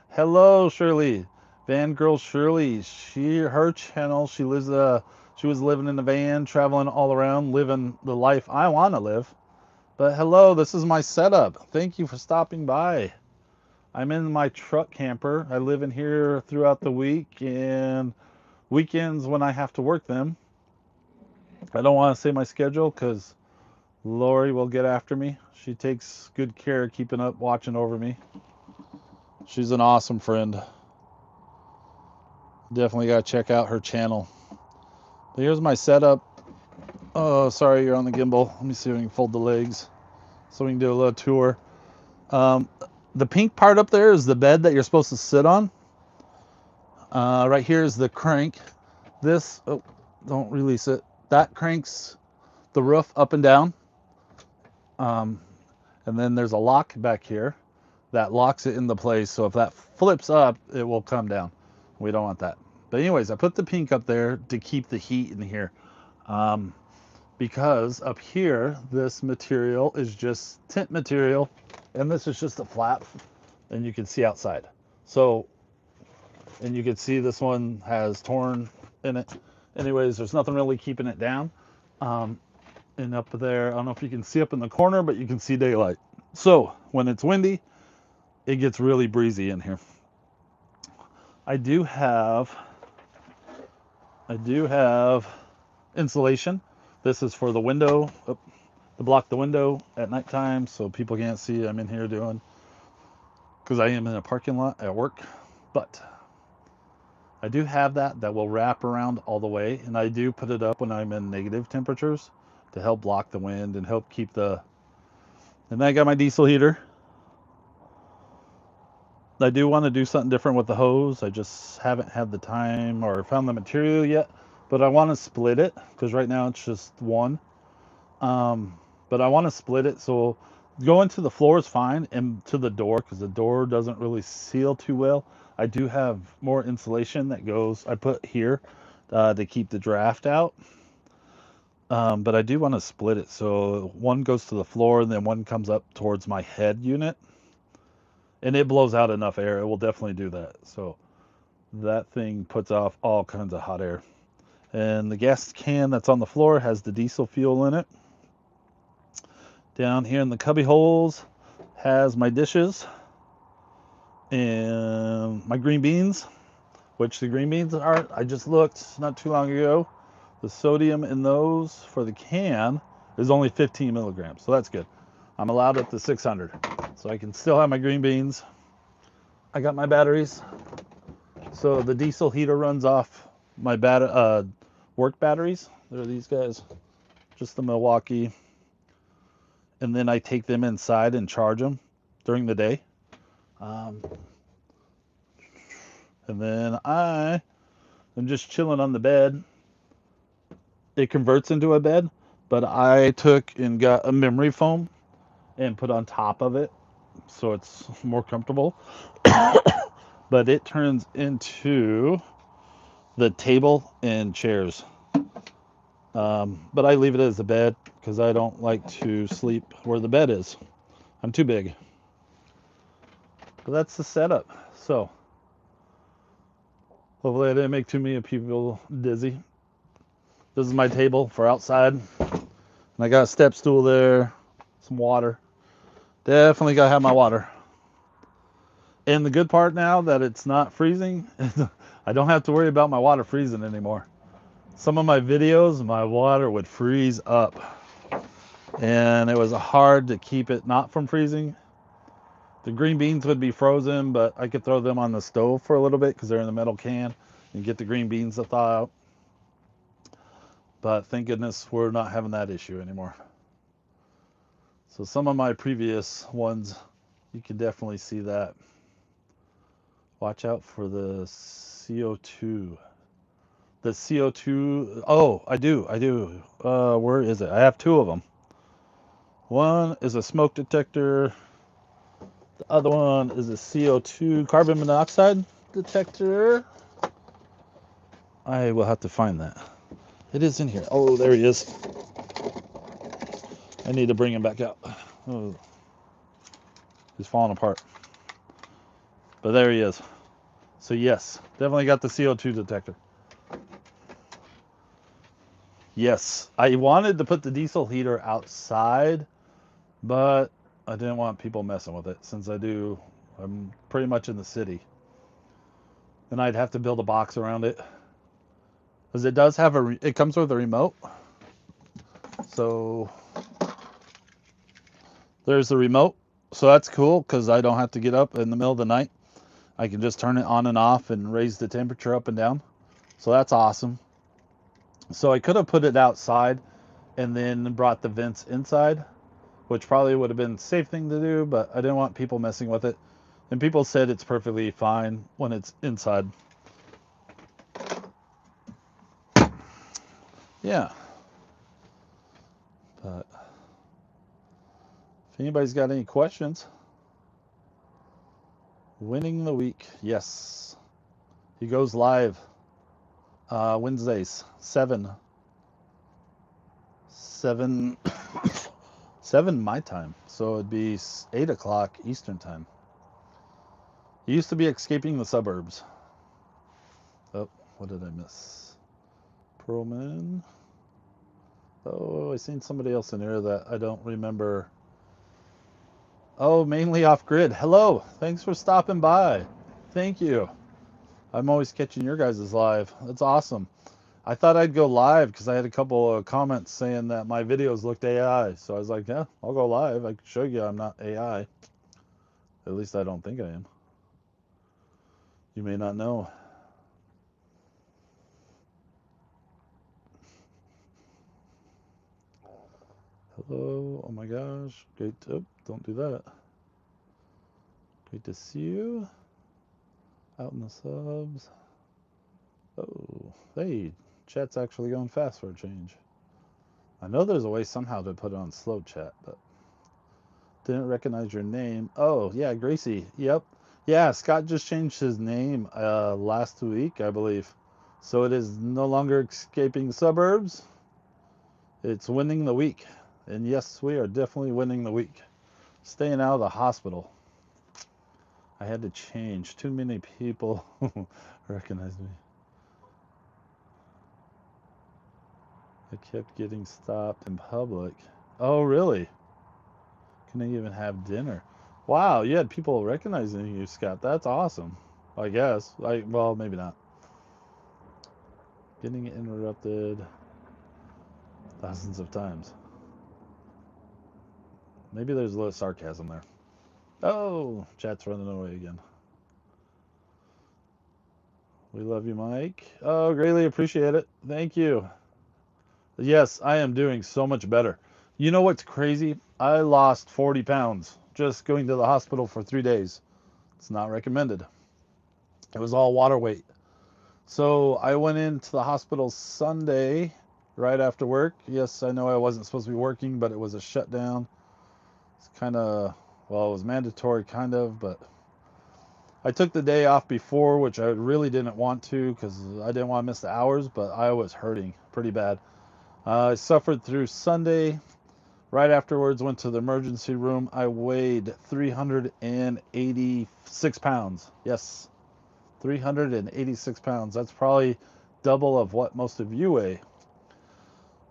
hello Shirley, Van Girl Shirley. Her channel. She was living in a van, traveling all around, living the life I want to live. But hello, this is my setup. Thank you for stopping by. I'm in my truck camper. I live in here throughout the week, and weekends when I have to work them. I don't want to say my schedule because Lori will get after me. She takes good care of keeping up, watching over me. She's an awesome friend. Definitely got to check out her channel. But here's my setup. Oh, sorry, you're on the gimbal. Let me see if we can fold the legs so we can do a little tour. The pink part up there is the bed that you're supposed to sit on. Right here is the crank. Don't release it. That cranks the roof up and down. And then there's a lock back here that locks it into place. So if that flips up, it will come down. We don't want that. But anyways, I put the pink up there to keep the heat in here. because up here, this material is just tint material, and this is just a flap, and you can see outside. So, and you can see this one has torn in it. Anyways, there's nothing really keeping it down. And up there, I don't know if you can see up in the corner, but you can see daylight. So when it's windy, it gets really breezy in here. I do have insulation. This is for the window, to block the window at nighttime so people can't see I'm in here doing, because I am in a parking lot at work. But I do have that will wrap around all the way, and I do put it up when I'm in negative temperatures to help block the wind and help keep the. And then I got my diesel heater. I do want to do something different with the hose. I just haven't had the time or found the material yet, but I want to split it because right now it's just one. But I want to split it, so going to the floor is fine, and to the door, because the door doesn't really seal too well. I do have more insulation that goes, I put here to keep the draft out. But I do want to split it, so one goes to the floor and then one comes up towards my head unit. And it blows out enough air. It will definitely do that. So that thing puts off all kinds of hot air. And the gas can that's on the floor has the diesel fuel in it. Down here in the cubby holes has my dishes and my green beans, which the green beans are, I just looked not too long ago. The sodium in those for the can is only 15 milligrams. So that's good. I'm allowed up to 600. So I can still have my green beans. I got my batteries. So the diesel heater runs off my work batteries. They're these guys, just the Milwaukee. And then I take them inside and charge them during the day. And then I am just chilling on the bed. It converts into a bed, but I took and got a memory foam and put on top of it so it's more comfortable. But it turns into the table and chairs. But I leave it as a bed because I don't like to sleep where the bed is. I'm too big. But that's the setup. So hopefully I didn't make too many people dizzy. This is my table for outside. And I got a step stool there, some water. Definitely got to have my water. And the good part now that it's not freezing, I don't have to worry about my water freezing anymore. Some of my videos, my water would freeze up. And it was hard to keep it not from freezing. The green beans would be frozen, but I could throw them on the stove for a little bit because they're in the metal can and get the green beans to thaw out. But thank goodness we're not having that issue anymore. So some of my previous ones, you can definitely see that. Watch out for the CO2. The CO2, oh, I do. Where is it? I have two of them. One is a smoke detector. The other one is a CO2, carbon monoxide detector. I will have to find that. It is in here. Oh, there he is. I need to bring him back out. Oh, he's falling apart. But there he is. So yes, definitely got the CO2 detector. Yes, I wanted to put the diesel heater outside, but I didn't want people messing with it since I'm pretty much in the city. And I'd have to build a box around it. Because it does have it comes with a remote. So there's the remote. So that's cool because I don't have to get up in the middle of the night. I can just turn it on and off and raise the temperature up and down. So that's awesome. So I could have put it outside and then brought the vents inside, which probably would have been a safe thing to do, but I didn't want people messing with it. And people said it's perfectly fine when it's inside. Yeah. But if anybody's got any questions, winning the week. Yes. He goes live Wednesdays, 7 7 7 my time, so it'd be 8 o'clock Eastern time. It used to be Escaping the Suburbs. Oh, what did I miss? Pearlman. Oh, I seen somebody else in here that I don't remember. Oh, Mainly Off Grid. Hello, thanks for stopping by. Thank you. I'm always catching your guys' live. That's awesome. I thought I'd go live because I had a couple of comments saying that my videos looked AI. So I was like, yeah, I'll go live. I can show you I'm not AI. At least I don't think I am. You may not know. Hello. Oh my gosh. Great. Oh, don't do that. Great to see you. Out in the subs. Oh, hey. Chat's actually going fast for a change. I know there's a way somehow to put it on slow chat, but didn't recognize your name. Oh, yeah, Gracie. Yep. Yeah, Scott just changed his name last week, I believe. So it is no longer Escaping Suburbs. It's Winning the Week. And yes, we are definitely winning the week. Staying out of the hospital. I had to change. Too many people recognize me. I kept getting stopped in public. Oh, really? Couldn't even have dinner. Wow, you had people recognizing you, Scott. That's awesome. I guess. Well, maybe not. Getting interrupted thousands of times. Maybe there's a little sarcasm there. Oh, chat's running away again. We love you, Mike. Oh, greatly appreciate it. Thank you. Yes, I am doing so much better. You know what's crazy? I lost 40 pounds just going to the hospital for 3 days. It's not recommended. It was all water weight. So I went into the hospital Sunday right after work. Yes, I know I wasn't supposed to be working, but it was a shutdown. It's kind of, well, it was mandatory kind of, but I took the day off before, which I really didn't want to because I didn't want to miss the hours, but I was hurting pretty bad. I suffered through Sunday. Right afterwards, went to the emergency room. I weighed 386 pounds. Yes, 386 pounds. That's probably double of what most of you weigh.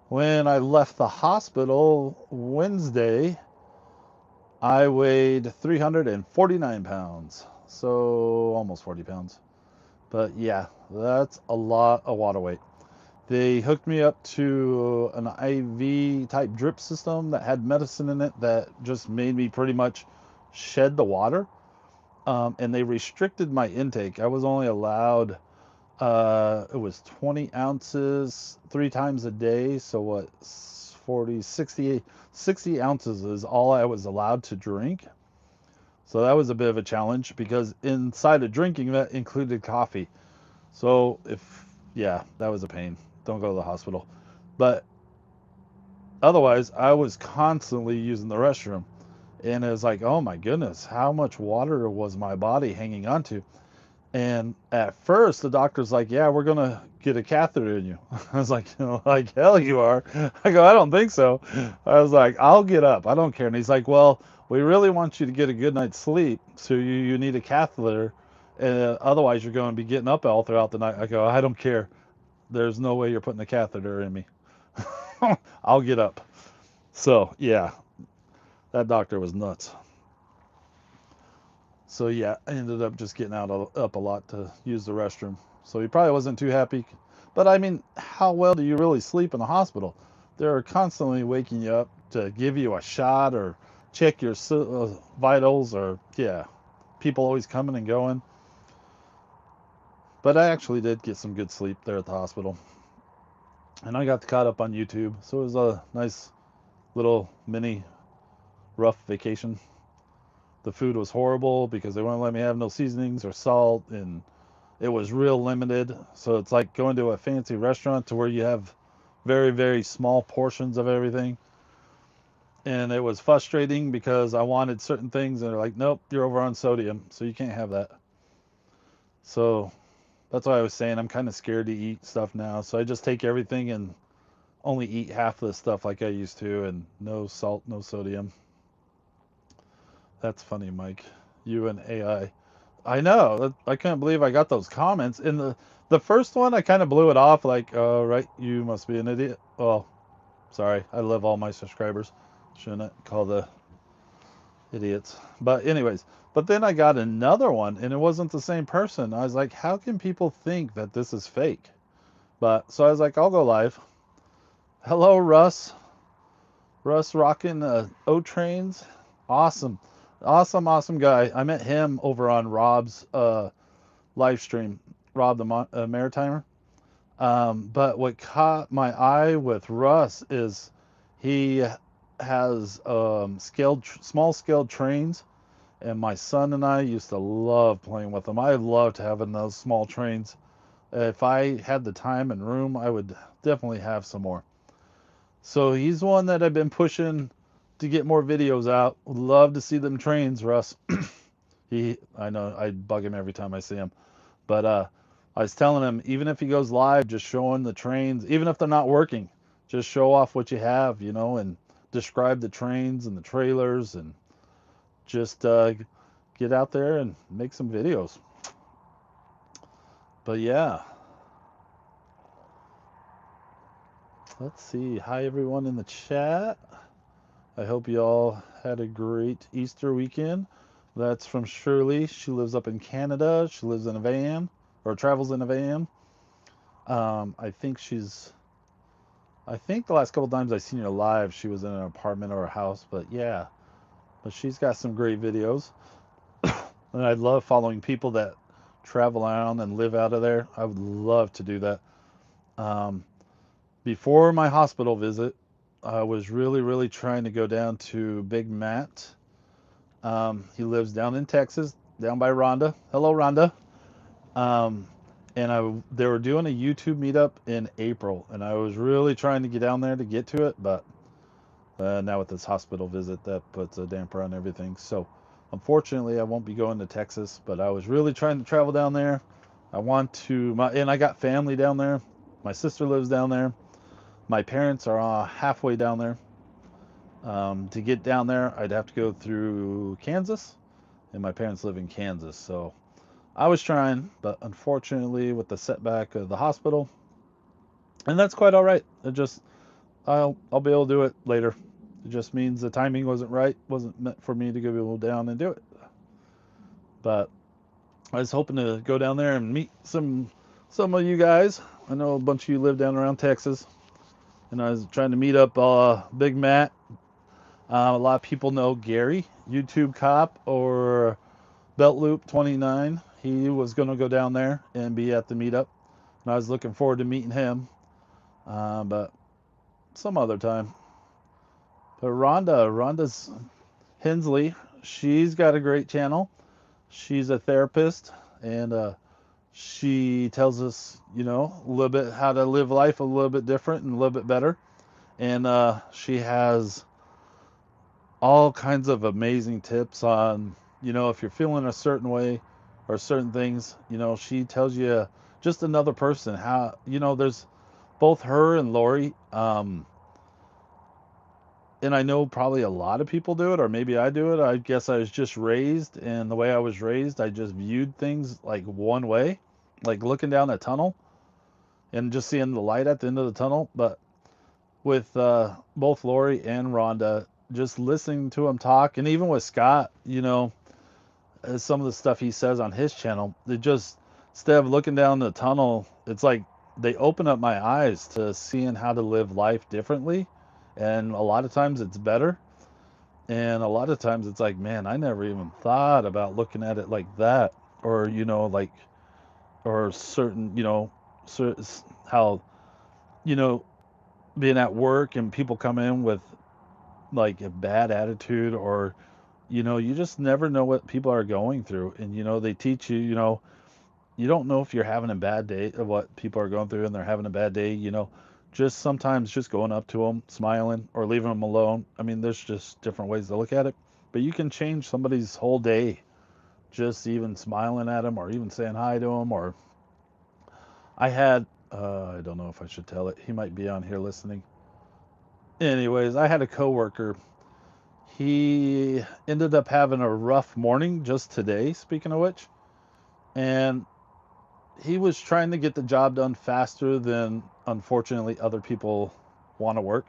When I left the hospital Wednesday, I weighed 349 pounds. So almost 40 pounds. But yeah, that's a lot of water weight. They hooked me up to an IV type drip system that had medicine in it that just made me pretty much shed the water. And they restricted my intake. I was only allowed, it was 20 ounces 3 times a day. So what, 40, 60 ounces is all I was allowed to drink. So that was a bit of a challenge because inside of drinking that included coffee. So yeah, that was a pain. Don't go to the hospital. But otherwise, I was constantly using the restroom. And it was like, oh my goodness, how much water was my body hanging on to? And at first, the doctor's like, yeah, we're going to get a catheter in you. I was like, like hell you are. I go, I don't think so. I was like, I'll get up. I don't care. And he's like, well, we really want you to get a good night's sleep. So you need a catheter. And otherwise, you're going to be getting up all throughout the night. I go, I don't care. There's no way you're putting a catheter in me. I'll get up. So, yeah, that doctor was nuts. So, yeah, I ended up just getting up a lot to use the restroom. So, he probably wasn't too happy. But, I mean, how well do you really sleep in the hospital? They're constantly waking you up to give you a shot or check your vitals or, yeah, people always coming and going. But I actually did get some good sleep there at the hospital. And I got caught up on YouTube. So, it was a nice little mini rough vacation. The food was horrible because they wouldn't let me have no seasonings or salt, and it was real limited. So it's like going to a fancy restaurant to where you have very, very small portions of everything. And it was frustrating because I wanted certain things, and they're like, nope, you're over on sodium, so you can't have that. So that's why I was saying I'm kind of scared to eat stuff now. So I just take everything and only eat half the stuff like I used to, and no salt, no sodium. That's funny, Mike. You and AI. I know. I can't believe I got those comments. In the first one, I kind of blew it off like, "Oh, right, you must be an idiot." Well, sorry. I love all my subscribers. Shouldn't call the idiots. But anyways, but then I got another one and it wasn't the same person. I was like, "How can people think that this is fake?" But so I was like, "I'll go live." Hello, Russ. Russ rocking O trains. Awesome. Awesome guy. I met him over on Rob's live stream, Rob the Maritimer. But what caught my eye with Russ is he has small scaled trains, and my son and I used to love playing with them. I loved having those small trains. If I had the time and room, I would definitely have some more. So he's one that I've been pushing to get more videos out. Would love to see them trains, Russ. I know I bug him every time I see him. But I was telling him, even if he goes live, just showing the trains, even if they're not working, just show off what you have, and describe the trains and the trailers, and just get out there and make some videos. But yeah, let's see. Hi, everyone in the chat. I hope you all had a great Easter weekend. That's from Shirley. She lives up in Canada. She lives in a van, or travels in a van. I think the last couple times I seen her live, she was in an apartment or a house. But yeah, but she's got some great videos. And I love following people that travel around and live out of there. I would love to do that. Um, Before my hospital visit, I was really trying to go down to Big Matt. He lives down in Texas, down by Rhonda. Hello, Rhonda. Um, and they were doing a YouTube meetup in April, and I was really trying to get down there to get to it, but now with this hospital visit, that puts a damper on everything. So, unfortunately, I won't be going to Texas, but I was really trying to travel down there. And I got family down there. My sister lives down there. My parents are halfway down there. To get down there, I'd have to go through Kansas, and my parents live in Kansas. So I was trying, but unfortunately, with the setback of the hospital, and that's quite all right. I'll be able to do it later. It just means the timing wasn't right, wasn't meant for me to go down and do it. But I was hoping to go down there and meet some of you guys. I know a bunch of you live down around Texas, and I was trying to meet up Big Matt. A lot of people know Gary, YouTube Cop, or Belt Loop 29. He was going to go down there and be at the meetup, and I was looking forward to meeting him. But some other time. But Rhonda's Hensley, she's got a great channel. She's a therapist, and she tells us, a little bit how to live life a little bit different and a little bit better. And she has all kinds of amazing tips on, if you're feeling a certain way or certain things, she tells you just another person how, there's both her and Lori. And I know probably a lot of people do it, or maybe I do it. I guess I was just raised, and the way I was raised, I just viewed things like one way, like looking down a tunnel and just seeing the light at the end of the tunnel. But with both Lori and Rhonda, just listening to them talk, and even with Scott, some of the stuff he says on his channel, it just, instead of looking down the tunnel, it's like they open up my eyes to seeing how to live life differently. And a lot of times it's better. And a lot of times it's like, man, I never even thought about looking at it like that. Or, or certain, how, you know, being at work and people come in with like a bad attitude, or, you just never know what people are going through. And, they teach you, you don't know if you're having a bad day or what people are going through and they're having a bad day, just sometimes just going up to them, smiling, or leaving them alone. I mean, there's just different ways to look at it, but you can change somebody's whole day just even smiling at them or even saying hi to them. Or I had I don't know if I should tell it. He might be on here listening. Anyways, I had a coworker. He ended up having a rough morning just today, speaking of which, and he was trying to get the job done faster than, unfortunately, other people want to work.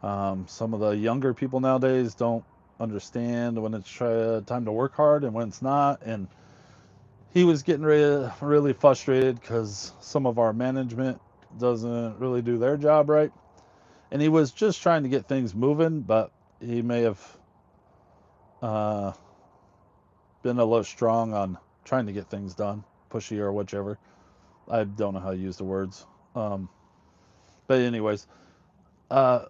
Some of the younger people nowadays don't understand when it's time to work hard and when it's not. And he was getting really frustrated because some of our management doesn't really do their job right. And he was just trying to get things moving, but he may have uh, been a little strong on trying to get things done, pushy or whichever. I don't know how to use the words. Um, but anyways, uh,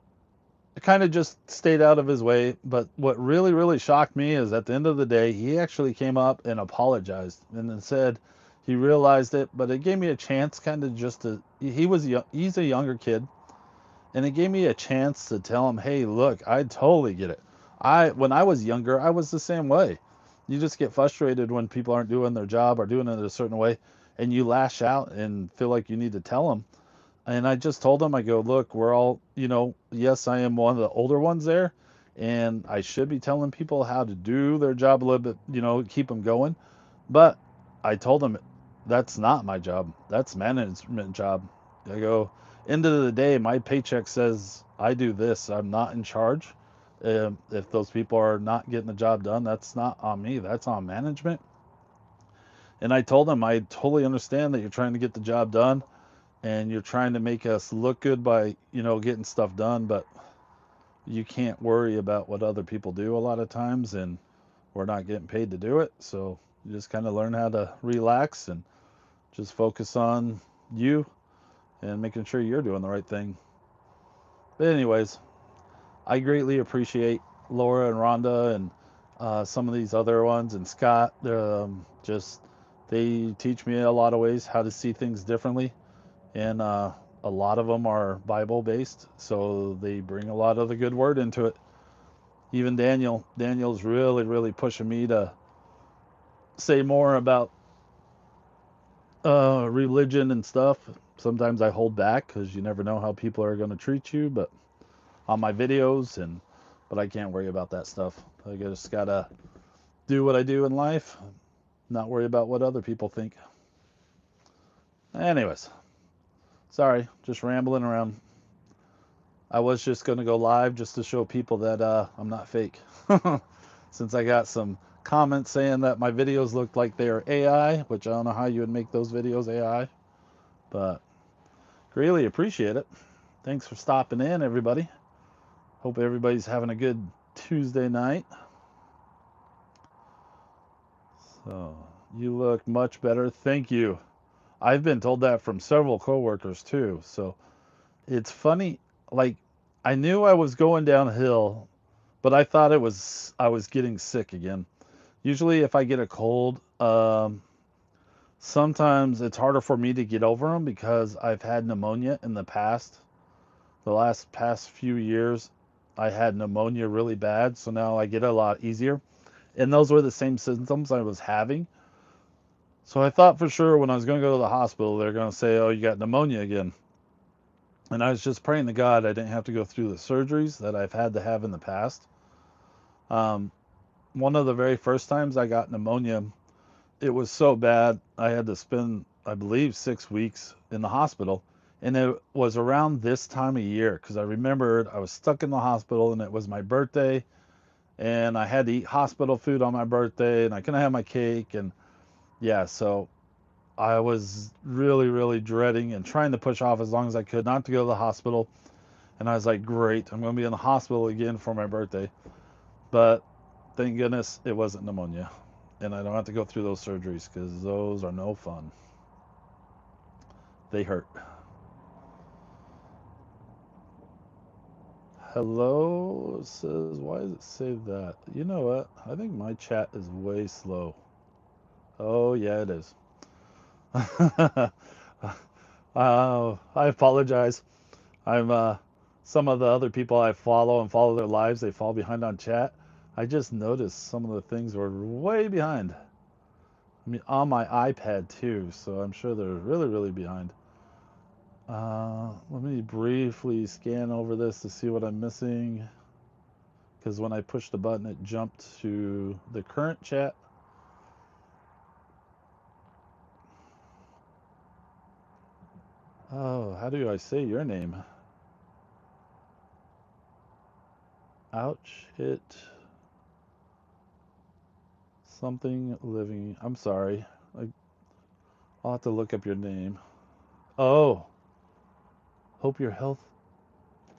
kind of just stayed out of his way. But what really, really shocked me is at the end of the day, he actually came up and apologized and then said he realized it, but it gave me a chance kind of just to, he's a younger kid, and it gave me a chance to tell him, hey, look, I totally get it. When I was younger, I was the same way. You just get frustrated when people aren't doing their job or doing it a certain way, and you lash out and feel like you need to tell them. And I just told him, I go, look, we're all, yes, I am one of the older ones there, and I should be telling people how to do their job a little bit, keep them going. But I told him that's not my job. That's management job. I go, end of the day, my paycheck says I do this. I'm not in charge. If those people are not getting the job done, that's not on me. That's on management. And I told him I totally understand that you're trying to get the job done and you're trying to make us look good by getting stuff done, but you can't worry about what other people do a lot of times, and we're not getting paid to do it. So you just kind of learn how to relax and just focus on you and making sure you're doing the right thing. But anyways, I greatly appreciate Laura and Rhonda and some of these other ones and Scott. Just they teach me a lot of ways how to see things differently, and a lot of them are Bible based, so they bring a lot of the good word into it. Even Daniel's really, really pushing me to say more about religion and stuff. Sometimes I hold back because you never know how people are going to treat you, but on my videos, but I can't worry about that stuff. I just gotta do what I do in life, not worry about what other people think. Anyways, sorry, just rambling around. I was just going to go live just to show people that I'm not fake. Since I got some comments saying that my videos looked like they are AI, which I don't know how you would make those videos AI, but greatly appreciate it. Thanks for stopping in, everybody. Hope everybody's having a good Tuesday night. So, you look much better. Thank you. I've been told that from several coworkers too. So, it's funny, like I knew I was going downhill, but I thought I was getting sick again. Usually if I get a cold, sometimes it's harder for me to get over them because I've had pneumonia in the past. The past few years, I had pneumonia really bad, so now I get it a lot easier. And those were the same symptoms I was having. So I thought for sure when I was going to go to the hospital, they're going to say, "Oh, you got pneumonia again." And I was just praying to God I didn't have to go through the surgeries that I've had to have in the past. Um, One of the very first times I got pneumonia, it was so bad I had to spend, I believe, 6 weeks in the hospital. And it was around this time of year because I remembered I was stuck in the hospital and it was my birthday and I had to eat hospital food on my birthday and I couldn't have my cake. And yeah, so I was really, really dreading and trying to push off as long as I could not to go to the hospital. And I was like, great, I'm going to be in the hospital again for my birthday. But thank goodness it wasn't pneumonia. And I don't have to go through those surgeries because those are no fun. They hurt. Hello says, why does it say that? You know what? I think my chat is way slow. Oh, yeah, it is. I apologize. I'm some of the other people I follow and follow their lives, they fall behind on chat. I just noticed some of the things were way behind. I mean, on my iPad too, so I'm sure they're really, really behind. Let me briefly scan over this to see what I'm missing. Because when I pushed the button, it jumped to the current chat. Oh, how do I say your name? Ouch, it something living. I'm sorry. I'll have to look up your name. Oh, hope your health.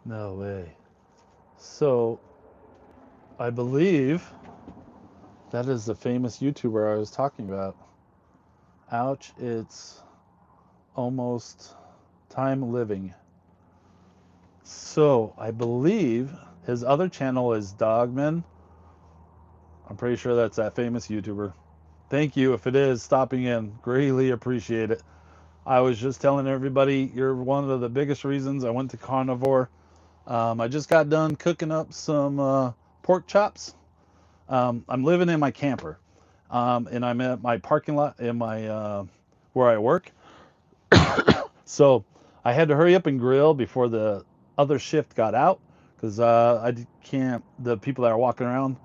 No way. So, I believe that is the famous YouTuber I was talking about. Ouch, it's almost time living. So, I believe his other channel is Dogman. I'm pretty sure that's that famous YouTuber. Thank you if it is stopping in. Greatly appreciate it. I was just telling everybody you're one of the biggest reasons I went to carnivore. I just got done cooking up some pork chops. I'm living in my camper, and I'm at my parking lot in my where I work. So I had to hurry up and grill before the other shift got out because can't. The people that are walking around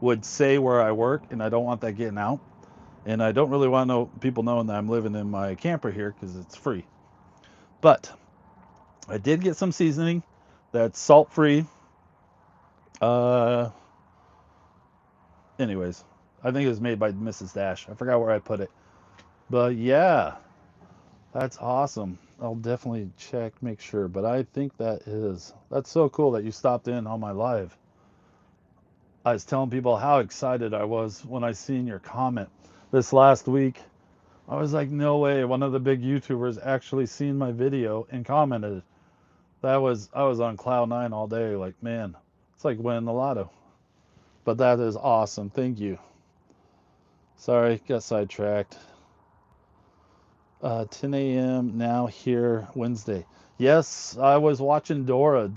would say where I work, and I don't want that getting out. And I don't really want people knowing that I'm living in my camper here because it's free. But I did get some seasoning that's salt free. Uh, anyways, I think it was made by Mrs. Dash. I forgot where I put it. But yeah, that's awesome. I'll definitely check, make sure. But I think that's so cool that you stopped in on my live. I was telling people how excited I was when I seen your comment this last week. I was like, no way, one of the big YouTubers actually seen my video and commented. I was on cloud nine all day. Like, man, it's like winning the lotto. But that is awesome. Thank you. Sorry, got sidetracked. 10 a.m. now here Wednesday. Yes, I was watching Dora.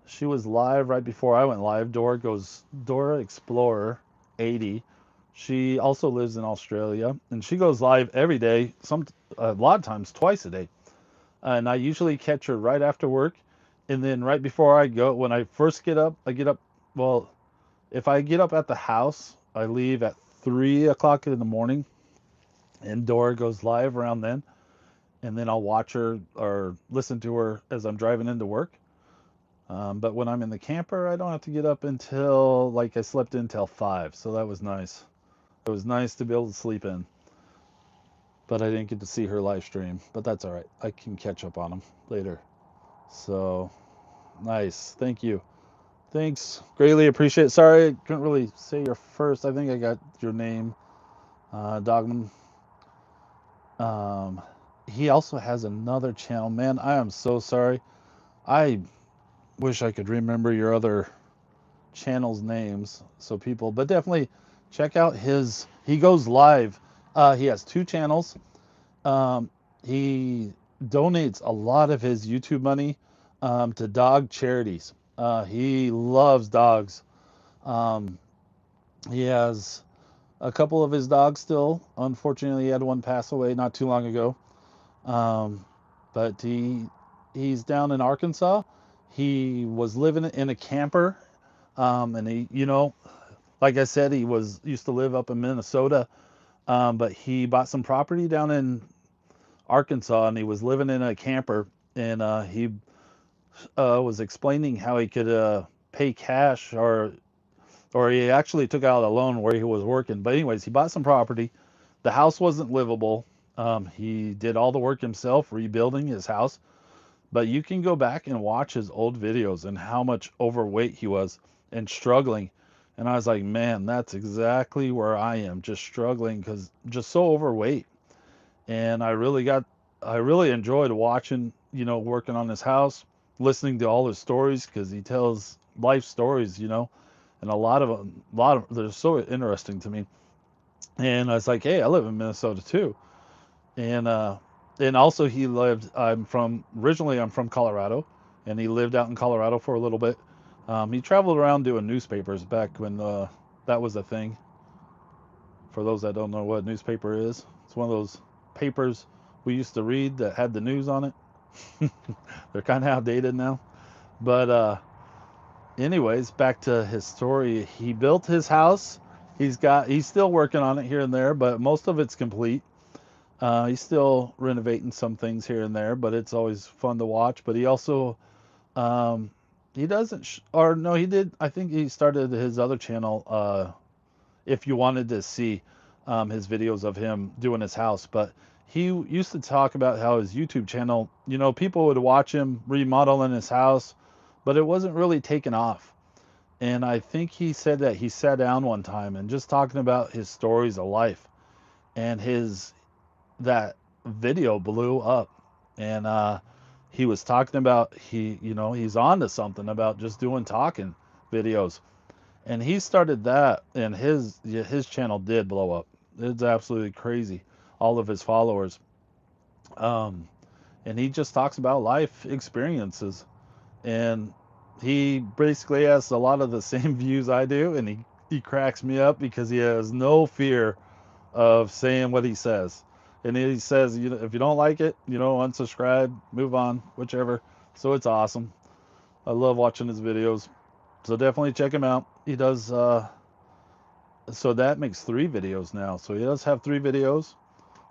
She was live right before I went live. Dora Explorer 80. She also lives in Australia and she goes live every day, a lot of times twice a day. And I usually catch her right after work. And then right before I go, when I first get up, well, if I get up at the house, I leave at 3 o'clock in the morning and Dora goes live around then. And then I'll watch her or listen to her as I'm driving into work. But when I'm in the camper, I don't have to get up until, like, I slept in till 5. So that was nice. It was nice to be able to sleep in. But I didn't get to see her live stream. But that's all right. I can catch up on them later. So nice. Thank you. Thanks. Greatly appreciate it. Sorry, I couldn't really say your first. I think I got your name, Dogman. Um, he also has another channel. Man, I am so sorry. I wish I could remember your other channels' names so people, but definitely check out he goes live. He has two channels. He donates a lot of his YouTube money to dog charities. He loves dogs. Um, he has a couple of his dogs still. Unfortunately, he had one pass away not too long ago. Um, but he's down in Arkansas. He was living in a camper, and like I said, he used to live up in Minnesota, but he bought some property down in Arkansas, and he was living in a camper, and he was explaining how he could pay cash, or he actually took out a loan where he was working. But anyways, he bought some property. The house wasn't livable. He did all the work himself, rebuilding his house. But you can go back and watch his old videos and how much overweight he was and struggling. And I was like, man, that's exactly where I am, just struggling because just so overweight. And I really enjoyed watching, working on his house, listening to all his stories because he tells life stories, and they're so interesting to me. And I was like, hey, I live in Minnesota too. And also I'm from Colorado, and he lived out in Colorado for a little bit. He traveled around doing newspapers back when that was a thing. For those that don't know what newspaper is, it's one of those papers we used to read that had the news on it. They're kind of outdated now. But anyways, back to his story. He built his house. He's still working on it here and there, but most of it's complete. He's still renovating some things here and there, but it's always fun to watch. But he also um, he doesn't or no, he did. I think he started his other channel. If you wanted to see his videos of him doing his house, but he used to talk about how his YouTube channel, people would watch him remodeling his house, but it wasn't really taken off. And I think he said that he sat down one time and just talking about his stories of life, and his that video blew up. And he was talking about he's on to something about just doing talking videos. And he started that, and his channel did blow up. It's absolutely crazy, all of his followers. Um, and he just talks about life experiences, and he basically has a lot of the same views I do, and he cracks me up because he has no fear of saying what he says. And he says, if you don't like it, unsubscribe, move on, whichever. So it's awesome. I love watching his videos. So definitely check him out. He does, so that makes 3 videos now. So he does have 3 videos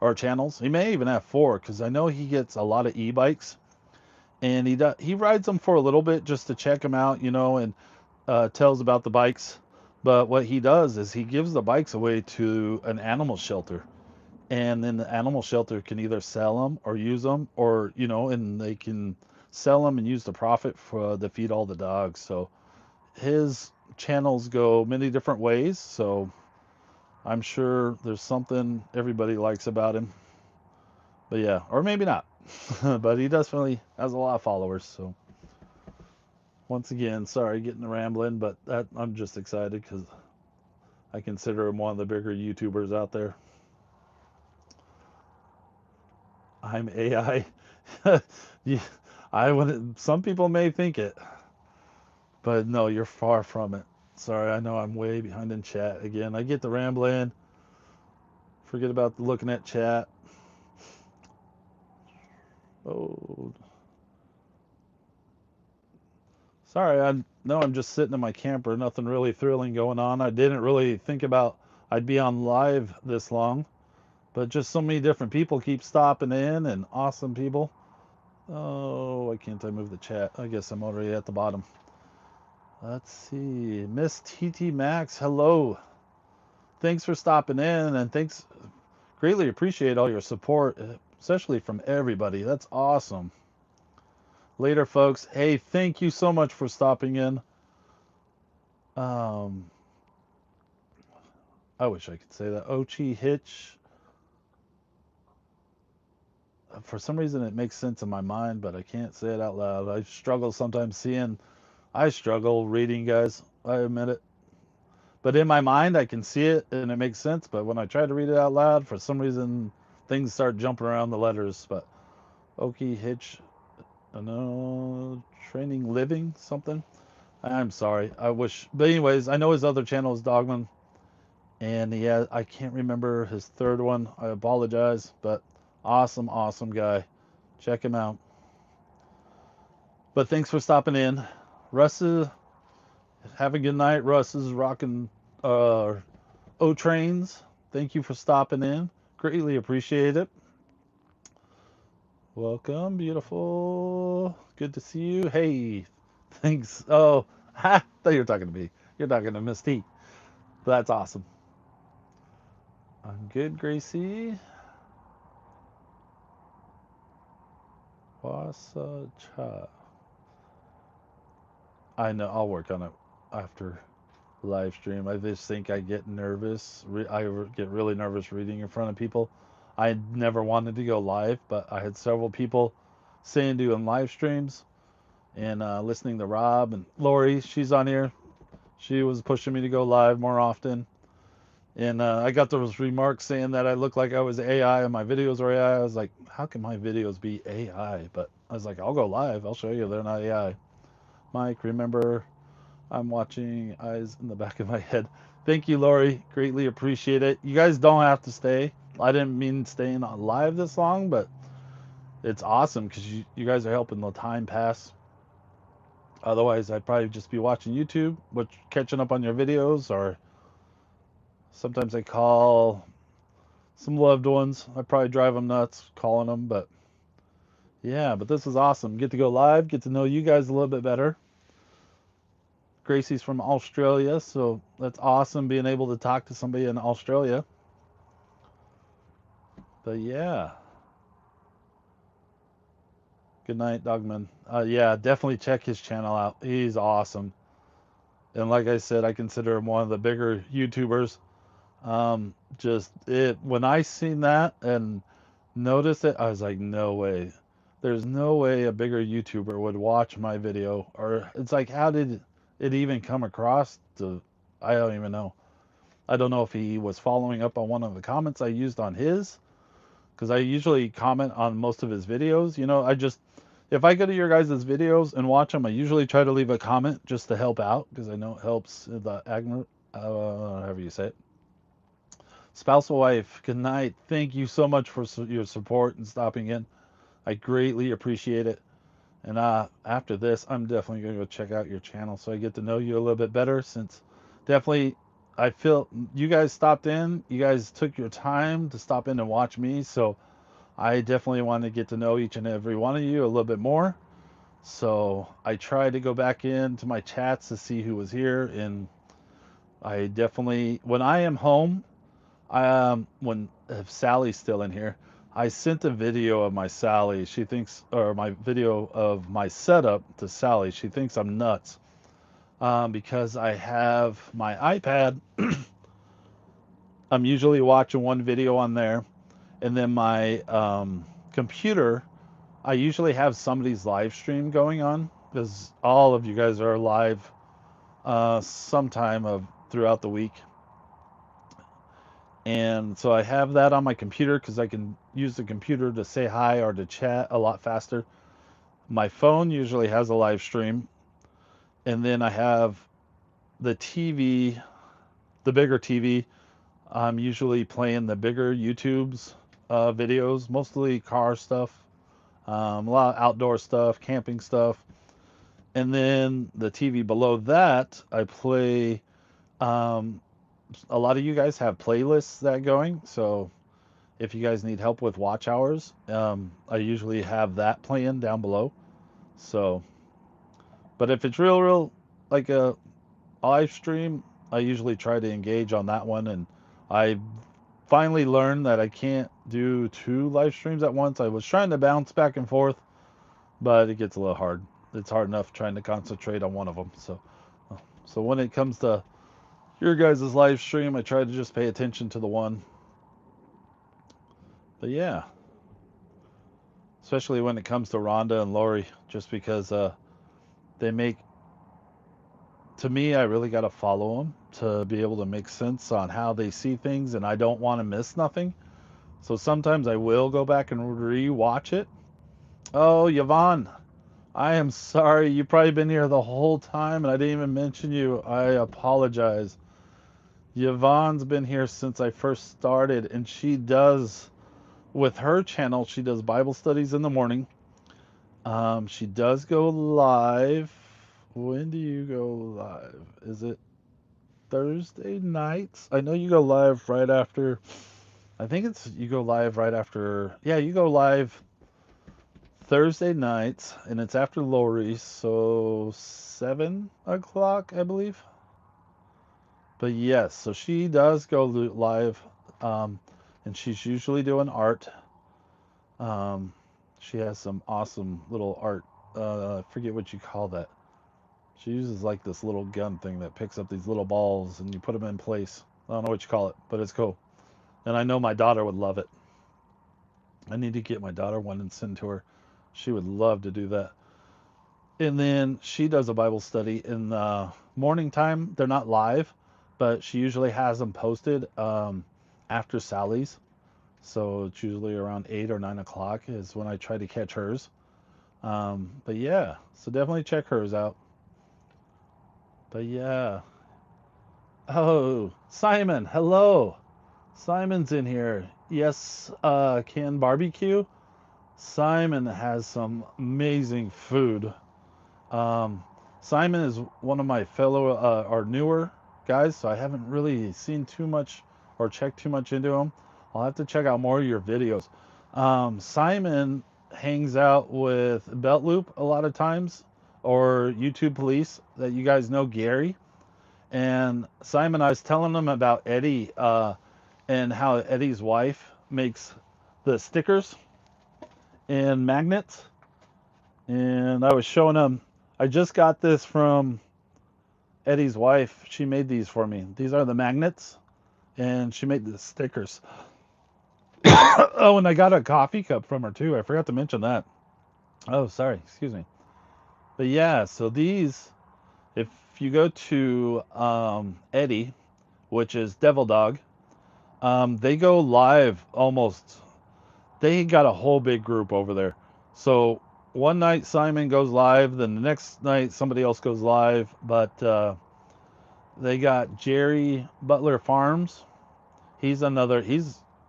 or channels. He may even have 4, because I know he gets a lot of e-bikes. And he rides them for a little bit just to check them out, and tells about the bikes. But what he does is he gives the bikes away to an animal shelter. And then the animal shelter can either sell them or use them, or, and they can sell them and use the profit to feed all the dogs. So his channels go many different ways. So I'm sure there's something everybody likes about him. But yeah, or maybe not. But he definitely has a lot of followers. So once again, sorry getting rambling, but I'm just excited because I consider him one of the bigger YouTubers out there. I'm AI. Yeah, I wouldn't. Some people may think it, but no, you're far from it. Sorry, I know I'm way behind in chat again. I get the rambling. Forget about looking at chat. Oh, sorry. I know I'm just sitting in my camper. Nothing really thrilling going on. I didn't really think about I'd be on live this long, but just so many different people keep stopping in, and awesome people. Oh, why can't I move the chat? I guess I'm already at the bottom. Let's see. Miss TT Max, hello. Thanks for stopping in, and thanks. Greatly appreciate all your support, especially from everybody. That's awesome. Later, folks. Hey, thank you so much for stopping in. Um, I wish I could say that. Ochi Hitch. For some reason, it makes sense in my mind, but I can't say it out loud. I struggle sometimes seeing. I struggle reading, guys. I admit it. But in my mind, I can see it and it makes sense. But when I try to read it out loud, for some reason, things start jumping around the letters. But Oki Hitch, no, Training Living something. I'm sorry. I wish. But anyways, I know his other channel is Dogman, and I can't remember his third one. I apologize, but awesome, awesome guy. Check him out. But thanks for stopping in, Russ. Have a good night. Russ is rocking O Trains. Thank you for stopping in. Greatly appreciate it. Welcome, beautiful. Good to see you. Hey, thanks. Oh, I thought you were talking to me. You're talking to Miss T. That's awesome. I'm good, Gracie. Wasa cha. I know. I'll work on it after live stream. I just think I get nervous. I get really nervous reading in front of people. I never wanted to go live, but I had several people saying doing live streams, and listening to Rob and Lori. She's on here. She was pushing me to go live more often. And I got those remarks saying that I looked like I was AI and my videos were AI. I was like, how can my videos be AI? But I was like, I'll go live. I'll show you they're not AI. Mike, remember, I'm watching eyes in the back of my head. Thank you, Lori. Greatly appreciate it. You guys don't have to stay. I didn't mean staying on live this long, but it's awesome because you guys are helping the time pass. Otherwise, I'd probably just be watching YouTube, which catching up on your videos, or sometimes I call some loved ones. I probably drive them nuts calling them, but yeah, but this is awesome. Get to go live, get to know you guys a little bit better. Gracie's from Australia, so that's awesome being able to talk to somebody in Australia. But yeah, good night, Dogman. Yeah, definitely check his channel out. He's awesome. And like I said, I consider him one of the bigger YouTubers. Just it when I seen that and noticed it, I was like, no way. There's no way a bigger YouTuber would watch my video. Or it's like, how did it even come across to, I don't even know. I don't know if he was following up on one of the comments I used on his, because I usually comment on most of his videos. You know, if I go to your guys' videos and watch them, I usually try to leave a comment just to help out, because I know it helps the however you say it. Spousal wife, good night. Thank you so much for your support and stopping in. I greatly appreciate it. And after this, I'm definitely going to go check out your channel so I get to know you a little bit better. Since definitely, I feel you guys stopped in. You guys took your time to stop in and watch me. So I definitely want to get to know each and every one of you a little bit more. So I tried to go back into my chats to see who was here. And I definitely, when I am home, when if Sally's still in here, I sent a video of my Sally. She thinks, or my video of my setup to Sally. She thinks I'm nuts because I have my iPad. I'm usually watching one video on there, and then my computer. I usually have somebody's live stream going on because all of you guys are live sometime of throughout the week. And so I have that on my computer because I can use the computer to say hi or to chat a lot faster. My phone usually has a live stream. And then I have the TV, the bigger TV. I'm usually playing the bigger YouTube's videos, mostly car stuff, a lot of outdoor stuff, camping stuff. And then the TV below that, I play. Um, a lot of you guys have playlists that going, so if you guys need help with watch hours, I usually have that playing down below. So, but if it's real, like a live stream, I usually try to engage on that one. And I finally learned that I can't do two live streams at once. I was trying to bounce back and forth, but it gets a little hard. It's hard enough trying to concentrate on one of them. So when it comes to your guys' live stream, I try to just pay attention to the one. But yeah, especially when it comes to Rhonda and Lori, just because they make, to me, I really got to follow them to be able to make sense on how they see things, and I don't want to miss nothing. So sometimes I will go back and re-watch it. Oh, Yvonne, I am sorry. You've probably been here the whole time, and I didn't even mention you. I apologize. Yvonne's been here since I first started, and she does, with her channel, she does Bible studies in the morning. She does go live. When do you go live? Is it Thursday nights? I know you go live right after. I think you go live right after. Yeah, you go live Thursday nights, and it's after Lori, so 7 o'clock, I believe. But yes, so she does go live, um, and she's usually doing art. Um, she has some awesome little art. I forget what you call that. She uses like this little gun thing that picks up these little balls and you put them in place. I don't know what you call it, but it's cool. And I know my daughter would love it. I need to get my daughter one and send to her. She would love to do that. And then she does a Bible study in the morning time. They're not live, but she usually has them posted after Sally's. So it's usually around 8 or 9 o'clock is when I try to catch hers. But yeah, so definitely check hers out. But yeah. Oh, Simon, hello. Simon's in here. Yes, Can Barbecue. Simon has some amazing food. Um, Simon is one of my fellow or newer guys, so I haven't really seen too much or checked too much into him. I'll have to check out more of your videos. Simon hangs out with Belt Loop a lot of times, or YouTube Police that you guys know, Gary. And Simon, I was telling him about Eddie and how Eddie's wife makes the stickers and magnets. And I was showing him, I just got this from Eddie's wife. She made these for me. These are the magnets, and she made the stickers. Oh, and I got a coffee cup from her too. I forgot to mention that. Oh, sorry. Excuse me. But yeah, so these, if you go to Eddie, which is Devil Dog, they go live almost. They got a whole big group over there. So one night Simon goes live, then the next night somebody else goes live. But they got Jerry Butler Farms. He's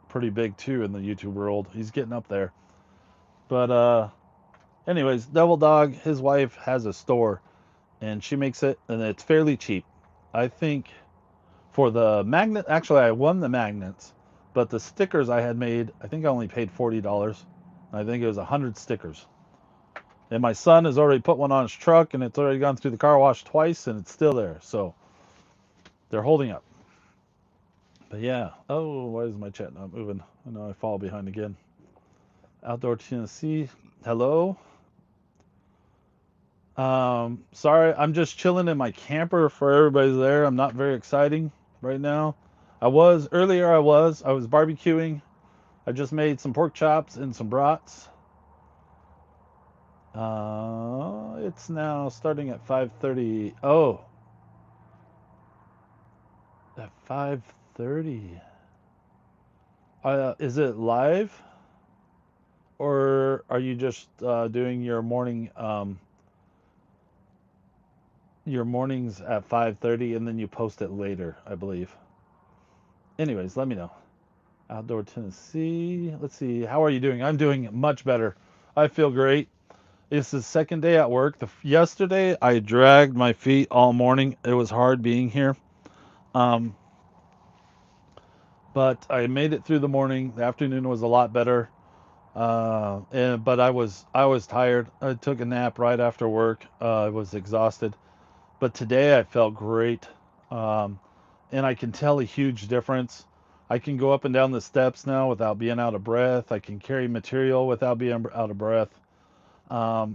pretty big too in the YouTube world. He's getting up there. But anyways, Devil Dog, his wife has a store and she makes it, and it's fairly cheap. I think for the magnet, actually, I won the magnets, but the stickers I had made, I think I only paid $40. I think it was 100 stickers. And my son has already put one on his truck, and it's already gone through the car wash twice, and it's still there. So they're holding up. But yeah. Oh, why is my chat not moving? I know I fall behind again. Outdoor Tennessee. Hello. Sorry, I'm just chilling in my camper for everybody's there. I'm not very exciting right now. I was barbecuing. I just made some pork chops and some brats. It's now starting at 5:30. Oh, at 5:30. Is it live, or are you just doing your mornings at 5:30 and then you post it later, I believe. Anyways, let me know. Outdoor Tennessee. Let's see. How are you doing? I'm doing much better. I feel great. It's the second day at work. Yesterday, I dragged my feet all morning. It was hard being here. Um, but I made it through the morning. The afternoon was a lot better. But I was tired. I took a nap right after work. I was exhausted. But today I felt great. Um, and I can tell a huge difference. I can go up and down the steps now without being out of breath. I can carry material without being out of breath.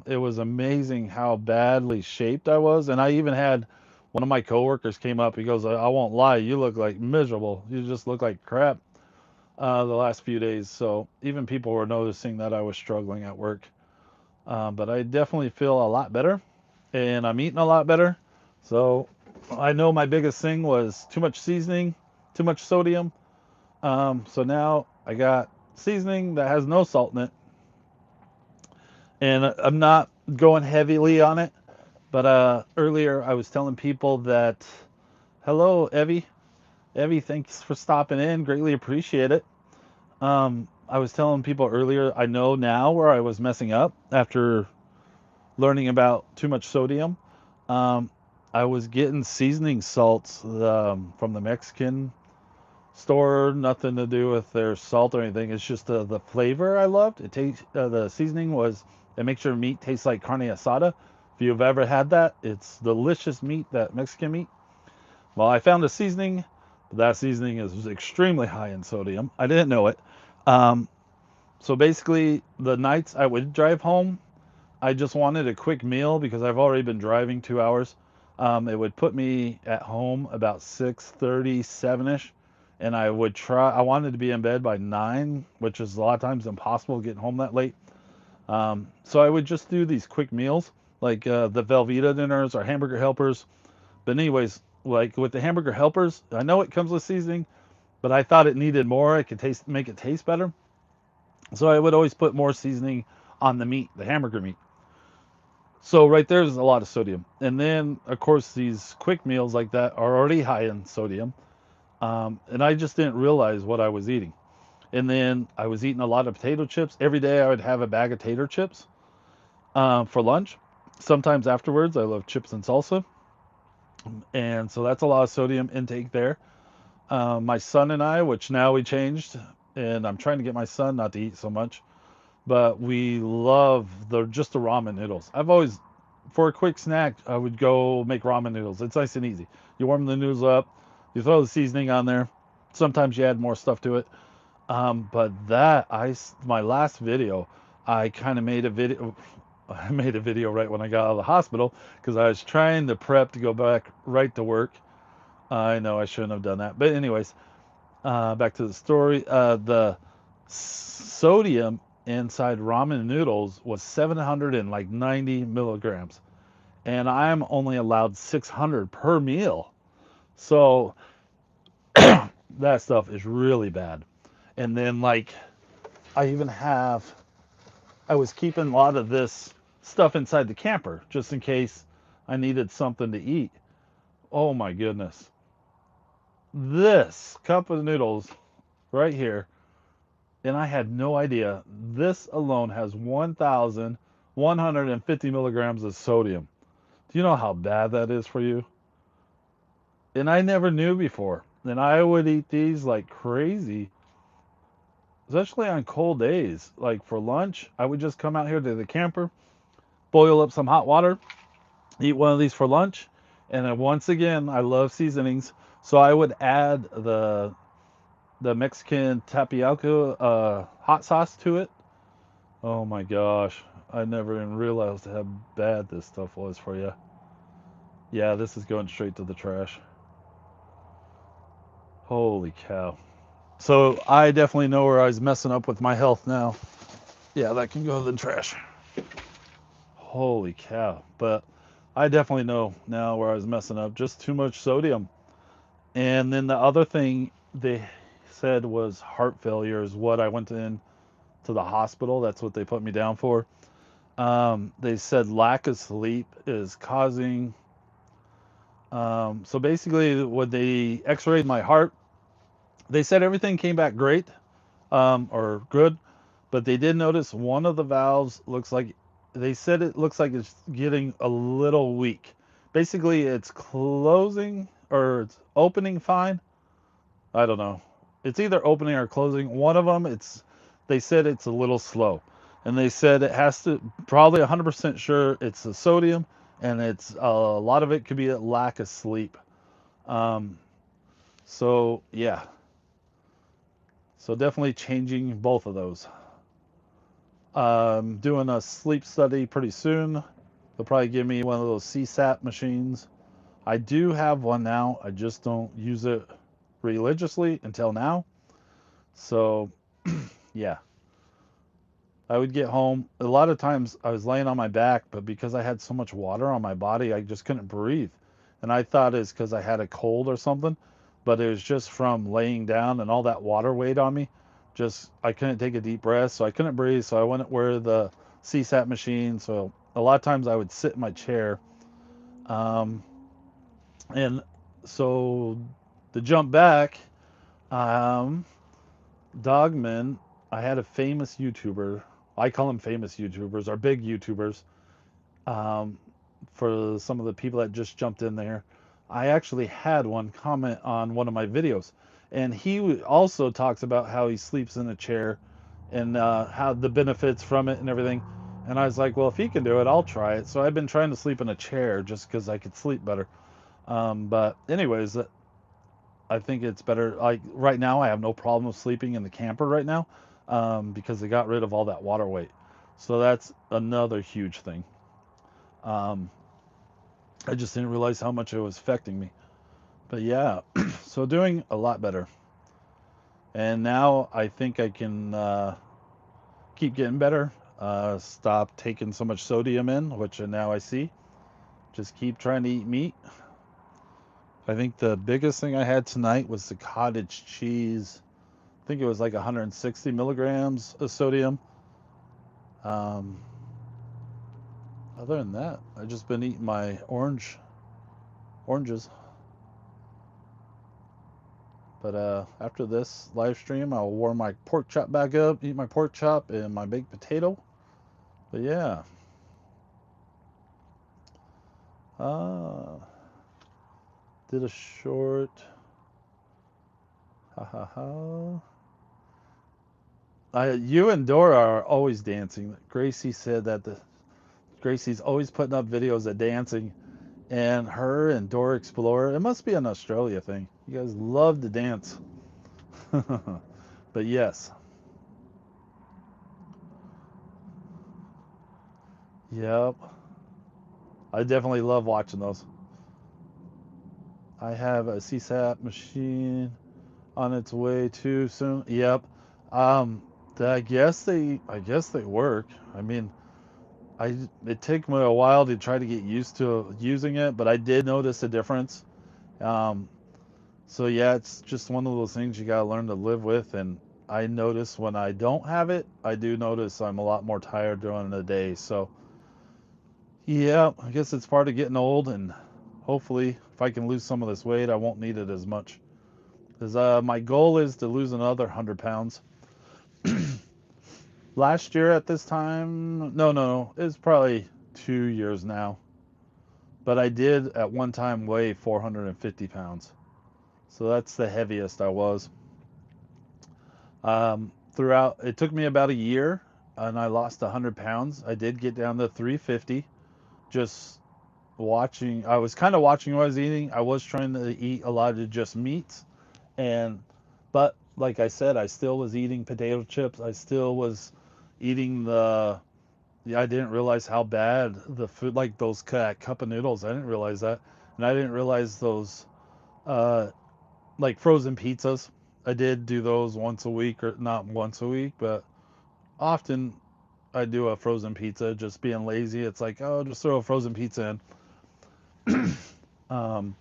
It was amazing how badly shaped I was, and I even had one of my coworkers came up. He goes, "I won't lie, you look like miserable. You just look like crap the last few days." So even people were noticing that I was struggling at work. But I definitely feel a lot better, and I'm eating a lot better. So I know my biggest thing was too much seasoning, too much sodium. So now I got seasoning that has no salt in it, and I'm not going heavily on it. But earlier I was telling people that, hello, Evie. Evie, thanks for stopping in. Greatly appreciate it. I was telling people earlier, I know now where I was messing up after learning about too much sodium. Um, I was getting seasoning salts from the Mexican store. Nothing to do with their salt or anything. It's just the flavor I loved. It tastes the seasoning was it makes your meat taste like carne asada. If you've ever had that, it's delicious meat, that Mexican meat. Well, I found a seasoning. That seasoning is extremely high in sodium. I didn't know it. Um, so basically, the nights I would drive home, I just wanted a quick meal because I've already been driving 2 hours. It would put me at home about 6:30, 7ish, and I would try. I wanted to be in bed by 9, which is a lot of times impossible getting home that late. So I would just do these quick meals, like the Velveeta dinners or hamburger helpers. But anyways, like with the hamburger helpers, I know it comes with seasoning, but I thought it needed more. I could make it taste better. So I would always put more seasoning on the meat, the hamburger meat. So right there's a lot of sodium. And then of course these quick meals like that are already high in sodium. And I just didn't realize what I was eating. And then I was eating a lot of potato chips. Every day I would have a bag of tater chips for lunch. Sometimes afterwards, I love chips and salsa. And so that's a lot of sodium intake there. My son and I, which now we changed, and I'm trying to get my son not to eat so much, but we love the ramen noodles. I've always, for a quick snack, I would go make ramen noodles. It's nice and easy. You warm the noodles up, you throw the seasoning on there. Sometimes you add more stuff to it. But my last video, I kind of made a video. I made a video right when I got out of the hospital because I was trying to prep to go back right to work. I know I shouldn't have done that, but anyways, back to the story. The sodium inside ramen noodles was 790 milligrams, and I'm only allowed 600 per meal. So that stuff is really bad. And then I was keeping a lot of this stuff inside the camper just in case I needed something to eat. Oh my goodness. This cup of noodles right here, and I had no idea. This alone has 1,150 milligrams of sodium. Do you know how bad that is for you? And I never knew before. And I would eat these like crazy, especially on cold days. Like for lunch, I would just come out here to the camper, boil up some hot water, eat one of these for lunch. And then once again, I love seasonings. So I would add the Mexican tapioca hot sauce to it. Oh my gosh. I never even realized how bad this stuff was for you. Yeah, this is going straight to the trash. Holy cow. So I definitely know where I was messing up with my health now. Yeah, that can go in the trash. Holy cow. But I definitely know now where I was messing up. Just too much sodium. And then the other thing they said was heart failure is what I went in to the hospital. That's what they put me down for. They said lack of sleep is causing. So basically, when they x-rayed my heart, they said everything came back great or good, but they did notice one of the valves looks like, they said it looks like it's getting a little weak. Basically, it's closing or it's opening fine. I don't know. It's either opening or closing. One of them, they said it's a little slow. And they said it has to, probably 100% sure it's the sodium, and it's a lot of it could be a lack of sleep. Um, so, yeah. So definitely changing both of those. Doing a sleep study pretty soon. They'll probably give me one of those CSAP machines. I do have one now. I just don't use it religiously until now. So, yeah. I would get home. A lot of times I was laying on my back, but because I had so much water on my body, I just couldn't breathe. And I thought it's because I had a cold or something, but it was just from laying down and all that water weight on me. Just, I couldn't take a deep breath, so I couldn't breathe. So I went where the CSAT machine. So a lot of times I would sit in my chair. Um, and so to jump back, um, Dogman, I had a famous YouTuber. I call them famous YouTubers, or big YouTubers. Um, for some of the people that just jumped in there, I actually had one comment on one of my videos, and he also talks about how he sleeps in a chair and how the benefits from it and everything. And I was like, well, if he can do it, I'll try it. So I've been trying to sleep in a chair just because I could sleep better. But anyways, I think it's better. Like right now, I have no problem sleeping in the camper right now because they got rid of all that water weight. So that's another huge thing. Um, I just didn't realize how much it was affecting me. But yeah, so doing a lot better. And now I think I can keep getting better. Stop taking so much sodium in, which now I see. Just keep trying to eat meat. I think the biggest thing I had tonight was the cottage cheese. I think it was like 160 milligrams of sodium. Um, Other than that, I've just been eating my oranges. But after this live stream, I'll warm my pork chop back up, eat my pork chop and my baked potato. But yeah. Did a short. Ha ha ha. You and Dora are always dancing. Gracie said that Gracie's always putting up videos of dancing, and her and Dora Explorer. It must be an Australia thing. You guys love to dance. But yes. Yep. I definitely love watching those. I have a CSAP machine on its way too soon. Yep. I guess they work. I mean, it took me a while to try to get used to using it, but I did notice a difference. Um, so yeah, it's just one of those things you gotta learn to live with. And I notice when I don't have it, I do notice I'm a lot more tired during the day. So yeah, I guess it's part of getting old, and hopefully, if I can lose some of this weight, I won't need it as much. Because my goal is to lose another 100 pounds. Last year at this time, no, it's probably 2 years now. But I did at one time weigh 450 pounds. So that's the heaviest I was. Throughout, it took me about a year, and I lost 100 pounds. I did get down to 350. Just watching, I was kind of watching what I was eating. I was trying to eat a lot of just meats, but like I said, I still was eating potato chips. I still was eating yeah, I didn't realize how bad the food, like those cup of noodles. I didn't realize that, and I didn't realize those uh, like frozen pizzas. I did do those once a week, or not once a week, but often I do a frozen pizza. Just being lazy, it's like, oh, just throw a frozen pizza in. um,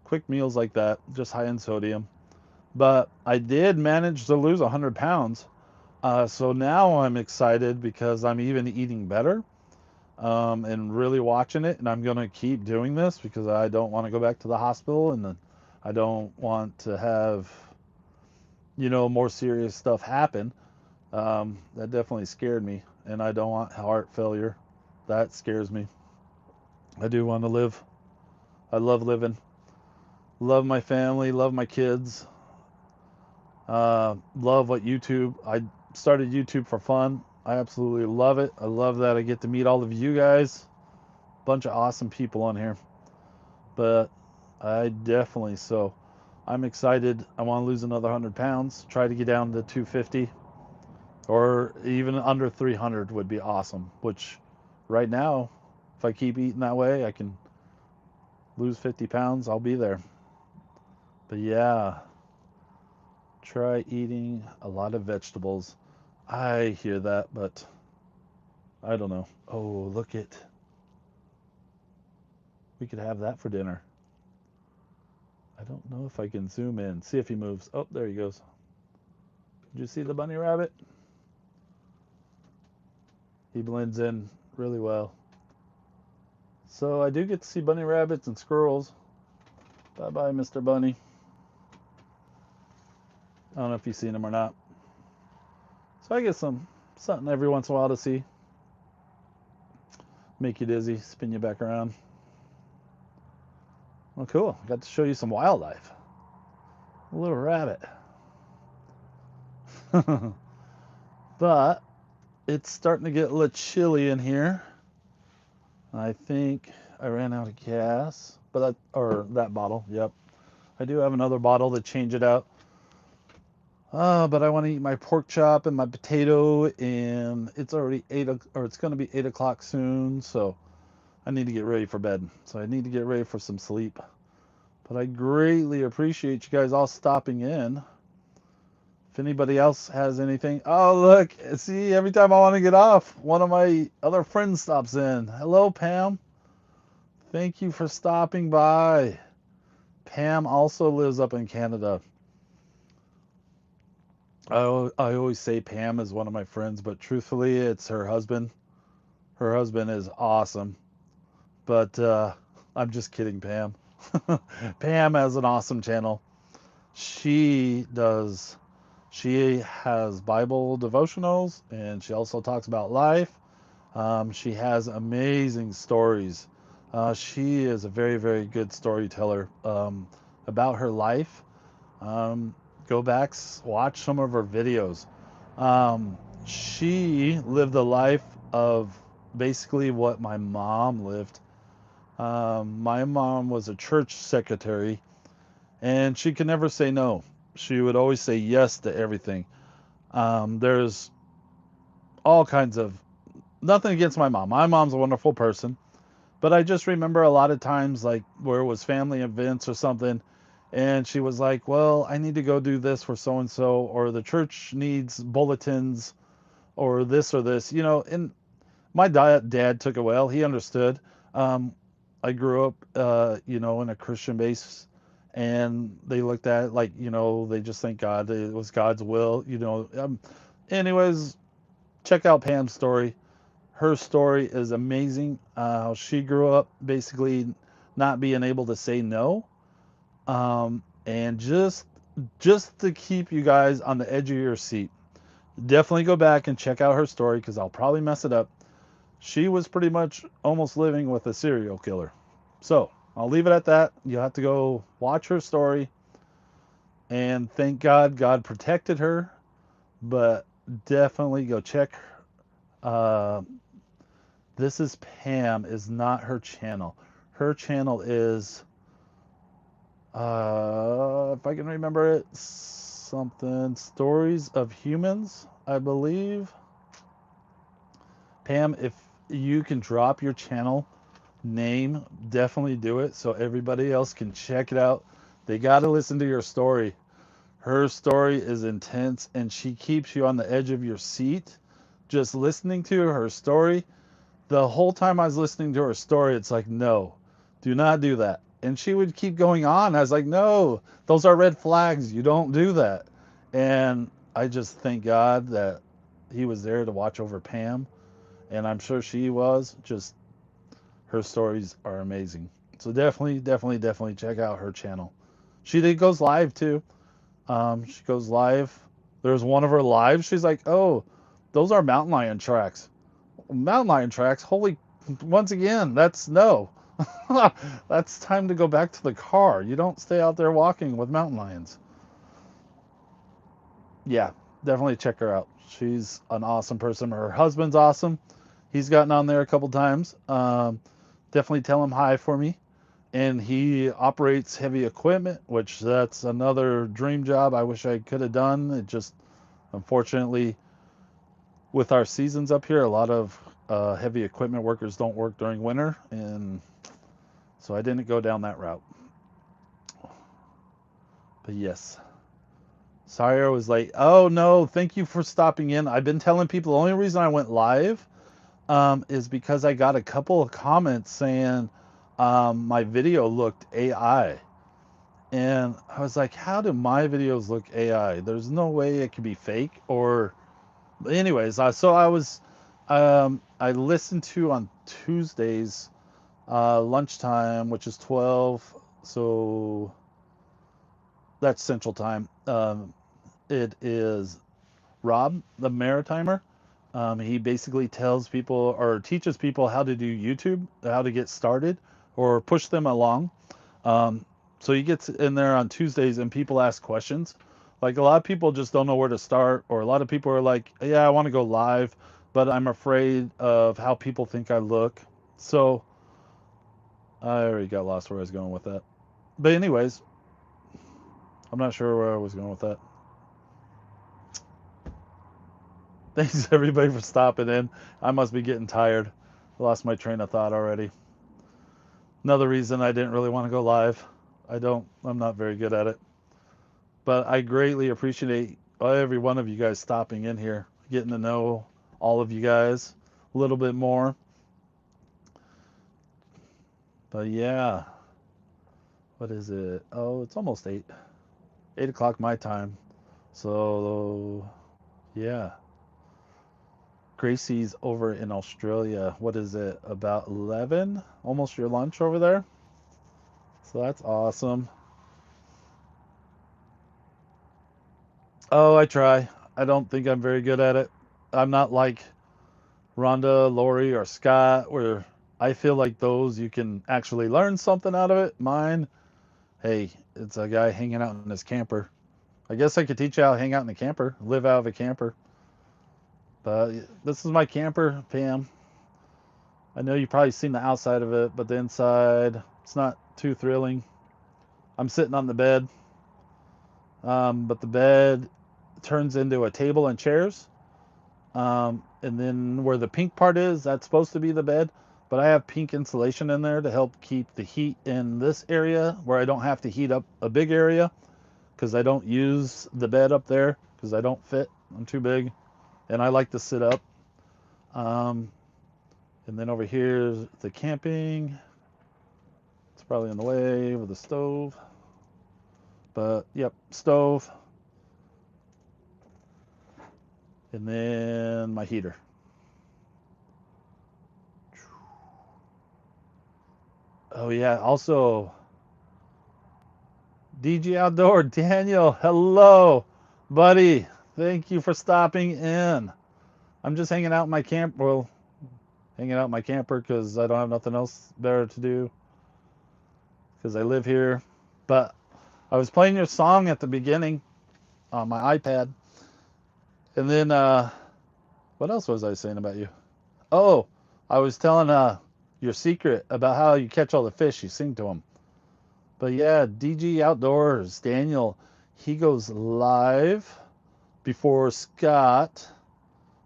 quick meals like that, just high in sodium. But I did manage to lose 100 pounds. So now I'm excited because I'm even eating better, and really watching it. And I'm going to keep doing this because I don't want to go back to the hospital, and then I don't want to have, more serious stuff happen. That definitely scared me. And I don't want heart failure. That scares me. I do want to live. I love living. Love my family. Love my kids. Love what YouTube. I started YouTube for fun. I absolutely love it. I love that I get to meet all of you guys. Bunch of awesome people on here. But I definitely, so I'm excited. I want to lose another 100 pounds. Try to get down to 250, or even under 300 would be awesome. Which right now, if I keep eating that way, I can lose 50 pounds. I'll be there. But yeah, try eating a lot of vegetables. I hear that, but I don't know. Oh, look it. We could have that for dinner. I don't know if I can zoom in. See if he moves. Oh, there he goes. Did you see the bunny rabbit? He blends in really well. So I do get to see bunny rabbits and squirrels. Bye-bye, Mr. Bunny. I don't know if you've seen him or not. So I get something every once in a while to see. Make you dizzy, spin you back around. Well, cool. Got to show you some wildlife. A little rabbit. But it's starting to get a little chilly in here. I think I ran out of gas, but that bottle. Yep, I do have another bottle to change it out. But I want to eat my pork chop and my potato, and it's already it's going to be 8 o'clock soon, so I need to get ready for bed. So I need to get ready for some sleep. But I greatly appreciate you guys all stopping in. If anybody else has anything. Oh, look. See, every time I want to get off, one of my other friends stops in. Hello, Pam. Thank you for stopping by. Pam also lives up in Canada. I always say Pam is one of my friends, but truthfully, it's her husband. Her husband is awesome. But I'm just kidding, Pam. Pam has an awesome channel. She does, she has Bible devotionals, and she also talks about life. She has amazing stories. She is a very, very good storyteller about her life. Um, Go back, watch some of her videos. She lived a life of basically what my mom lived. My mom was a church secretary, and she could never say no. She would always say yes to everything. There's all kinds of, nothing against my mom. My mom's a wonderful person, but I just remember a lot of times, like where it was family events or something, and she was like, "Well, I need to go do this for so and so, or the church needs bulletins, or this or this." And my dad took it well. He understood. Um, I grew up, in a Christian base, and they looked at it like, they just thank God that it was God's will. Anyways, check out Pam's story. Her story is amazing. How she grew up basically not being able to say no, and just to keep you guys on the edge of your seat. Definitely go back and check out her story because I'll probably mess it up. She was pretty much almost living with a serial killer. So I'll leave it at that. You'll have to go watch her story, and thank God God protected her. But definitely go check. Uh, this is Pam, is not her channel. Her channel is, if I can remember it, something Stories of Humans, I believe. Pam, if you can drop your channel name, definitely do it so everybody else can check it out. They got to listen to your story. Her story is intense, and she keeps you on the edge of your seat just listening to her story. The whole time I was listening to her story, it's like, no, do not do that. And she would keep going on. I was like, no, those are red flags. You don't do that. And I just thank God that he was there to watch over Pam. And I'm sure she was. Just her stories are amazing. So definitely, definitely, definitely check out her channel. Goes live too. She goes live. There's one of her lives. She's like, "Oh, those are mountain lion tracks. Mountain lion tracks. Holy, once again, that's no. That's time to go back to the car. You don't stay out there walking with mountain lions." Yeah, definitely check her out. She's an awesome person. Her husband's awesome. He's gotten on there a couple times. Definitely tell him hi for me. And he operates heavy equipment, which that's another dream job I wish I could have done. It just, unfortunately, with our seasons up here, a lot of heavy equipment workers don't work during winter, and so I didn't go down that route. But yes, sorry I was late. Oh no, thank you for stopping in. I've been telling people the only reason I went live is because I got a couple of comments saying my video looked AI. And I was like, how do my videos look AI? There's no way it could be fake. Or, anyways, I listened to on Tuesdays, lunchtime, which is 12. So that's Central Time. It is Rob, the Maritimer. He basically tells people or teaches people how to do YouTube, how to get started or push them along. Um, so he gets in there on Tuesdays and people ask questions. Like a lot of people just don't know where to start, or a lot of people are like, yeah, I want to go live, but I'm afraid of how people think I look. So I already got lost where I was going with that. But anyways, I'm not sure where I was going with that. Thanks everybody for stopping in. I must be getting tired. I lost my train of thought already. Another reason I didn't really want to go live. I'm not very good at it. But I greatly appreciate every one of you guys stopping in here, getting to know all of you guys a little bit more. But yeah, what is it? Oh, it's almost 8. 8 o'clock my time. So yeah. Gracie's over in Australia. What is it? About 11? Almost your lunch over there? So that's awesome. Oh, I try. I don't think I'm very good at it. I'm not like Rhonda, Lori, or Scott, where I feel like those you can actually learn something out of it. Mine, hey, it's a guy hanging out in his camper. I guess I could teach you how to hang out in a camper, live out of a camper. But this is my camper, Pam. I know you've probably seen the outside of it, but the inside, it's not too thrilling. I'm sitting on the bed, but the bed turns into a table and chairs. And then where the pink part is, that's supposed to be the bed. But I have pink insulation in there to help keep the heat in this area where I don't have to heat up a big area because I don't use the bed up there because I don't fit. I'm too big and I like to sit up. Um, and then over here is the camping. It's probably in the way with the stove. But yep, stove. And then my heater. Oh yeah, also DG Outdoor, Daniel, hello, buddy. Thank you for stopping in. I'm just hanging out in my camp. Well, hanging out in my camper because I don't have nothing else better to do because I live here. But I was playing your song at the beginning on my iPad, and then what else was I saying about you? Oh, I was telling your secret about how you catch all the fish. You sing to them. But yeah, DG Outdoors, Daniel, he goes live before Scott,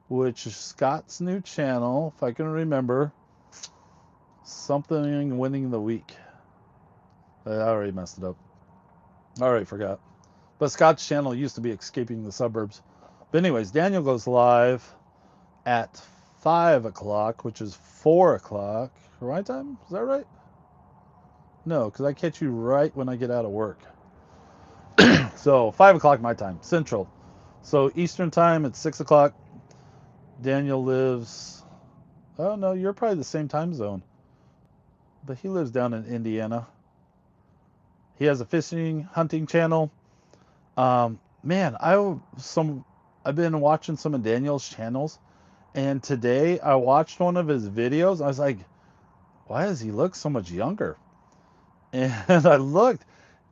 which is Scott's new channel, if I can remember. Something winning the week. I already messed it up. I already forgot. But Scott's channel used to be Escaping the Suburbs. But anyways, Daniel goes live at 5 o'clock, which is 4 o'clock. My time? Is that right? No, because I catch you right when I get out of work. So 5 o'clock my time, Central. So Eastern time, it's 6 o'clock. Daniel lives, oh no, you're probably the same time zone. But he lives down in Indiana. He has a fishing, hunting channel. Man, I've been watching some of Daniel's channels, and today I watched one of his videos. I was like, why does he look so much younger? And I looked,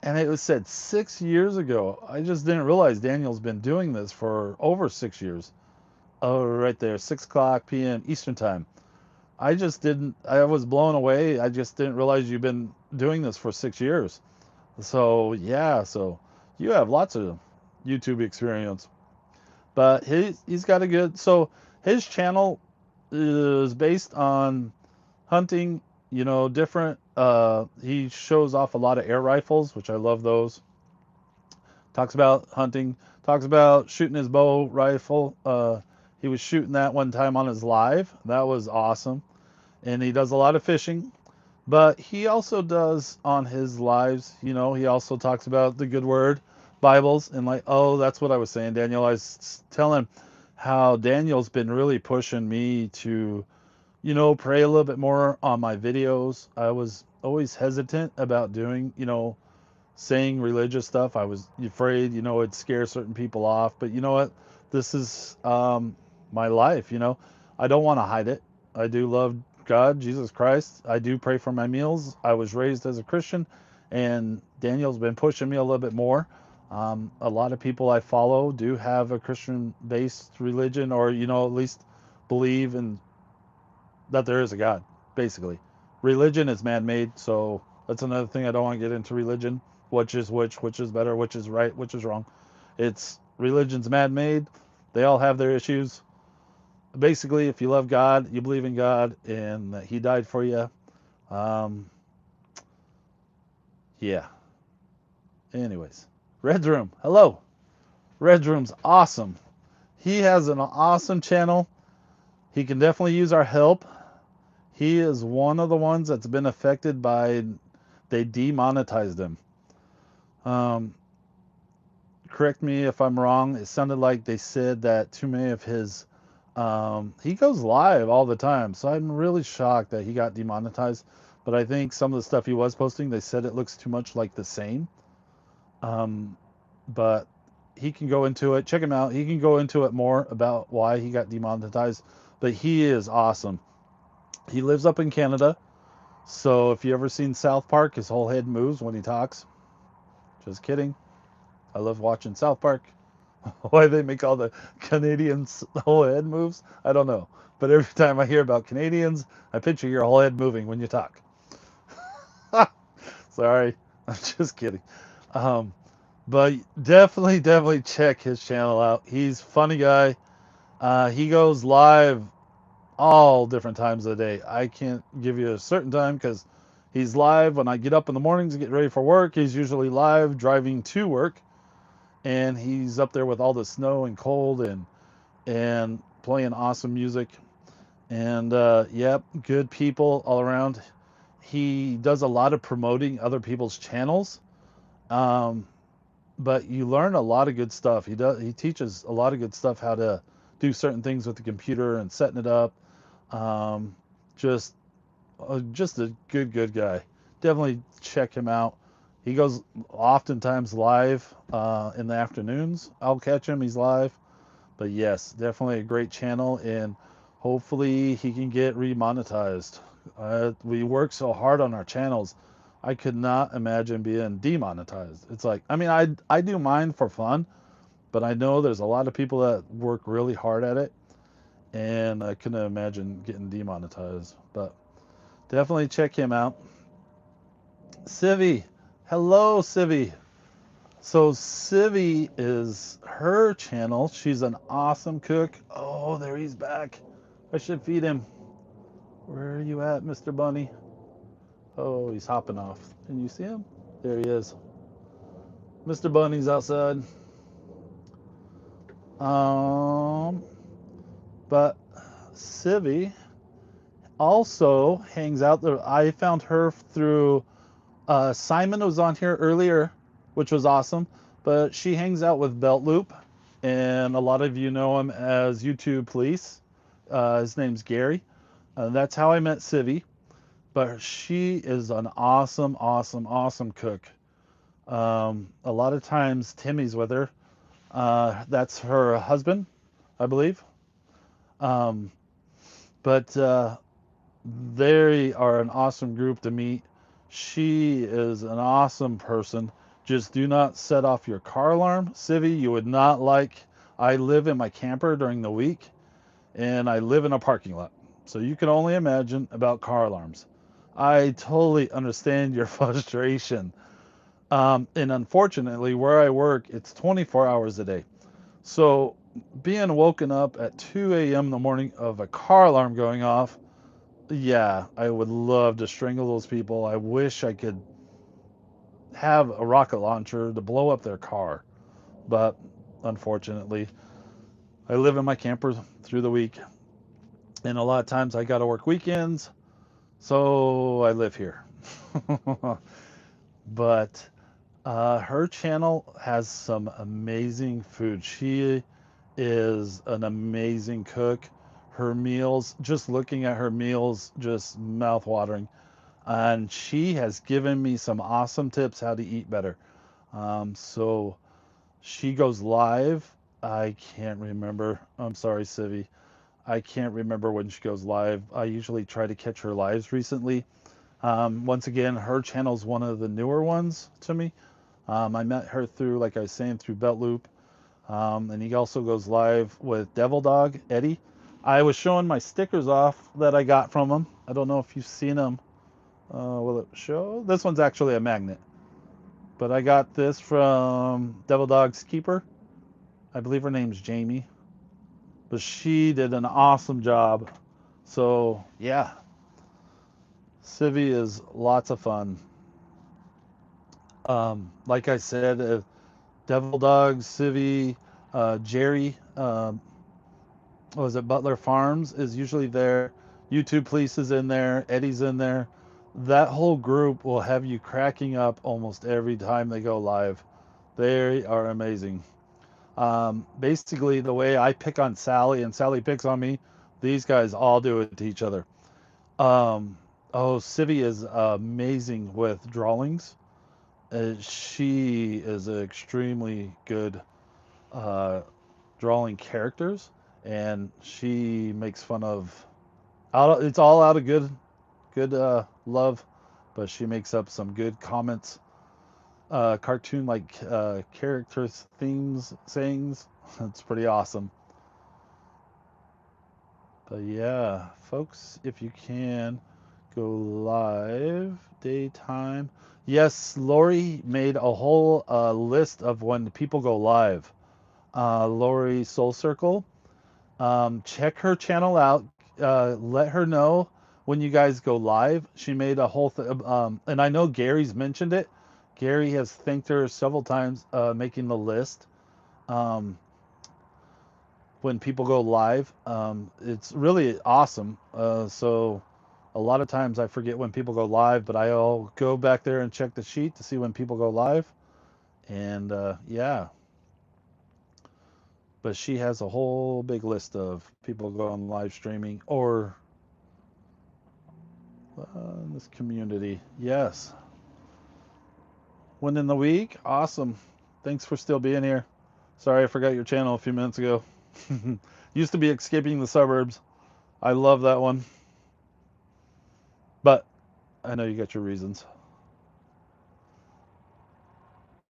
and it was said 6 years ago. I just didn't realize Daniel's been doing this for over 6 years. Oh, right there, 6 o'clock p.m. Eastern time. I just didn't, I was blown away. I just didn't realize you've been doing this for 6 years. So, yeah, so you have lots of YouTube experience. But he's got a good, so his channel is based on hunting, different, he shows off a lot of air rifles, which I love those. Talks about hunting, talks about shooting his bow rifle. He was shooting that one time on his live. That was awesome. And he does a lot of fishing. But he also does on his lives, he also talks about the good word, Bibles, and like, oh, that's what I was saying, Daniel. I was telling how Daniel's been really pushing me to, pray a little bit more on my videos. I was always hesitant about doing, saying religious stuff. I was afraid, it'd scare certain people off. But you know what? This is my life, I don't want to hide it. I do love God, Jesus Christ. I do pray for my meals. I was raised as a Christian, and Daniel's been pushing me a little bit more. A lot of people I follow do have a Christian-based religion, or at least believe in that there is a God. Basically, religion is man-made, so that's another thing. I don't want to get into religion, which is which is better, which is right, which is wrong. It's religion's man-made. They all have their issues. Basically, if you love God, you believe in God, and that He died for you. Um, yeah. Anyways, Red Room. Hello. Red Room's awesome. He has an awesome channel. He can definitely use our help. He is one of the ones that's been affected by, they demonetized him. Correct me if I'm wrong. It sounded like they said that too many of his, he goes live all the time. So I'm really shocked that he got demonetized. but I think some of the stuff he was posting, they said it looks too much like the same. Um, but he can go into it. Check him out. He can go into it more about why he got demonetized. But he is awesome. He lives up in Canada. So if you ever seen South Park, his whole head moves when he talks. Just kidding. I love watching South Park. Why they make all the Canadians whole head moves, I don't know. But every time I hear about Canadians, I picture your whole head moving when you talk. Sorry, I'm just kidding. Um, but definitely check his channel out. He's a funny guy. He goes live all different times of the day. I can't give you a certain time because he's live when I get up in the mornings to get ready for work. He's usually live driving to work, and he's up there with all the snow and cold and playing awesome music. And yep, good people all around. He does a lot of promoting other people's channels. Um, but you learn a lot of good stuff. He teaches a lot of good stuff, how to do certain things with the computer and setting it up. Um, just just a good guy. Definitely check him out. He goes oftentimes live in the afternoons. I'll catch him. He's live. But yes, definitely a great channel, and hopefully he can get remonetized. We work so hard on our channels. I could not imagine being demonetized. It's like, I mean, I do mine for fun, but I know there's a lot of people that work really hard at it, and I couldn't imagine getting demonetized. But definitely check him out. Civi, hello Civi. So Civi is her channel. She's an awesome cook. Oh, there he's back. I should feed him. Where are you at, Mr. Bunny? Oh, he's hopping off. Can you see him? There he is. Mr. Bunny's outside. Um, but Civi also hangs out there. I found her through Simon was on here earlier, which was awesome. But she hangs out with Belt Loop, and a lot of you know him as YouTube Police. His name's Gary. That's how I met Civi. But she is an awesome cook. A lot of times Timmy's with her. That's her husband, I believe. Um, but they are an awesome group to meet. She is an awesome person. Just do not set off your car alarm. Civi, you would not like. I live in my camper during the week, and I live in a parking lot. So you can only imagine about car alarms. I totally understand your frustration. And unfortunately, where I work, it's 24 hours a day. So being woken up at 2 a.m. in the morning of a car alarm going off, yeah, I would love to strangle those people. I wish I could have a rocket launcher to blow up their car. But unfortunately, I live in my camper through the week. And a lot of times I got to work weekends. So I live here. But her channel has some amazing food. She is an amazing cook. Her meals, just looking at her meals, just mouth watering. And she has given me some awesome tips how to eat better. So she goes live. I can't remember. I'm sorry, Civi. I can't remember when she goes live. I usually try to catch her lives recently. Once again, her channel is one of the newer ones to me. I met her through, like I was saying, through Belt Loop. And he also goes live with Devil Dog, Eddie. I was showing my stickers off that I got from him. I don't know if you've seen them. Will it show? This one's actually a magnet. But I got this from Devil Dog's keeper. I believe her name's Jamie. But she did an awesome job. So, yeah. Civi is lots of fun. Like I said, Devil Dog, Civi, Jerry, was it Butler Farms is usually there. YouTube Police is in there. Eddie's in there. That whole group will have you cracking up almost every time they go live. They are amazing. Basically, the way I pick on Sally and Sally picks on me, these guys all do it to each other. Um, Oh, Civi is amazing with drawings. She is extremely good uh, drawing characters, and she makes fun of. It's all out of good love, but she makes up some good comments, cartoon like characters, themes, sayings. It's pretty awesome. But yeah, folks, if you can go live daytime. Yes, Lori made a whole list of when people go live. Lori Soul Circle. Check her channel out. Let her know when you guys go live. She made a whole thing, and I know Gary's mentioned it. Gary has thanked her several times, making the list. Um, when people go live, it's really awesome. So a lot of times I forget when people go live, but I'll go back there and check the sheet to see when people go live. And yeah, but she has a whole big list of people going live streaming or in this community. Yes. One in the week. Awesome. Thanks for still being here. Sorry I forgot your channel a few minutes ago. Used to be Escaping the Suburbs. I love that one. But I know you got your reasons.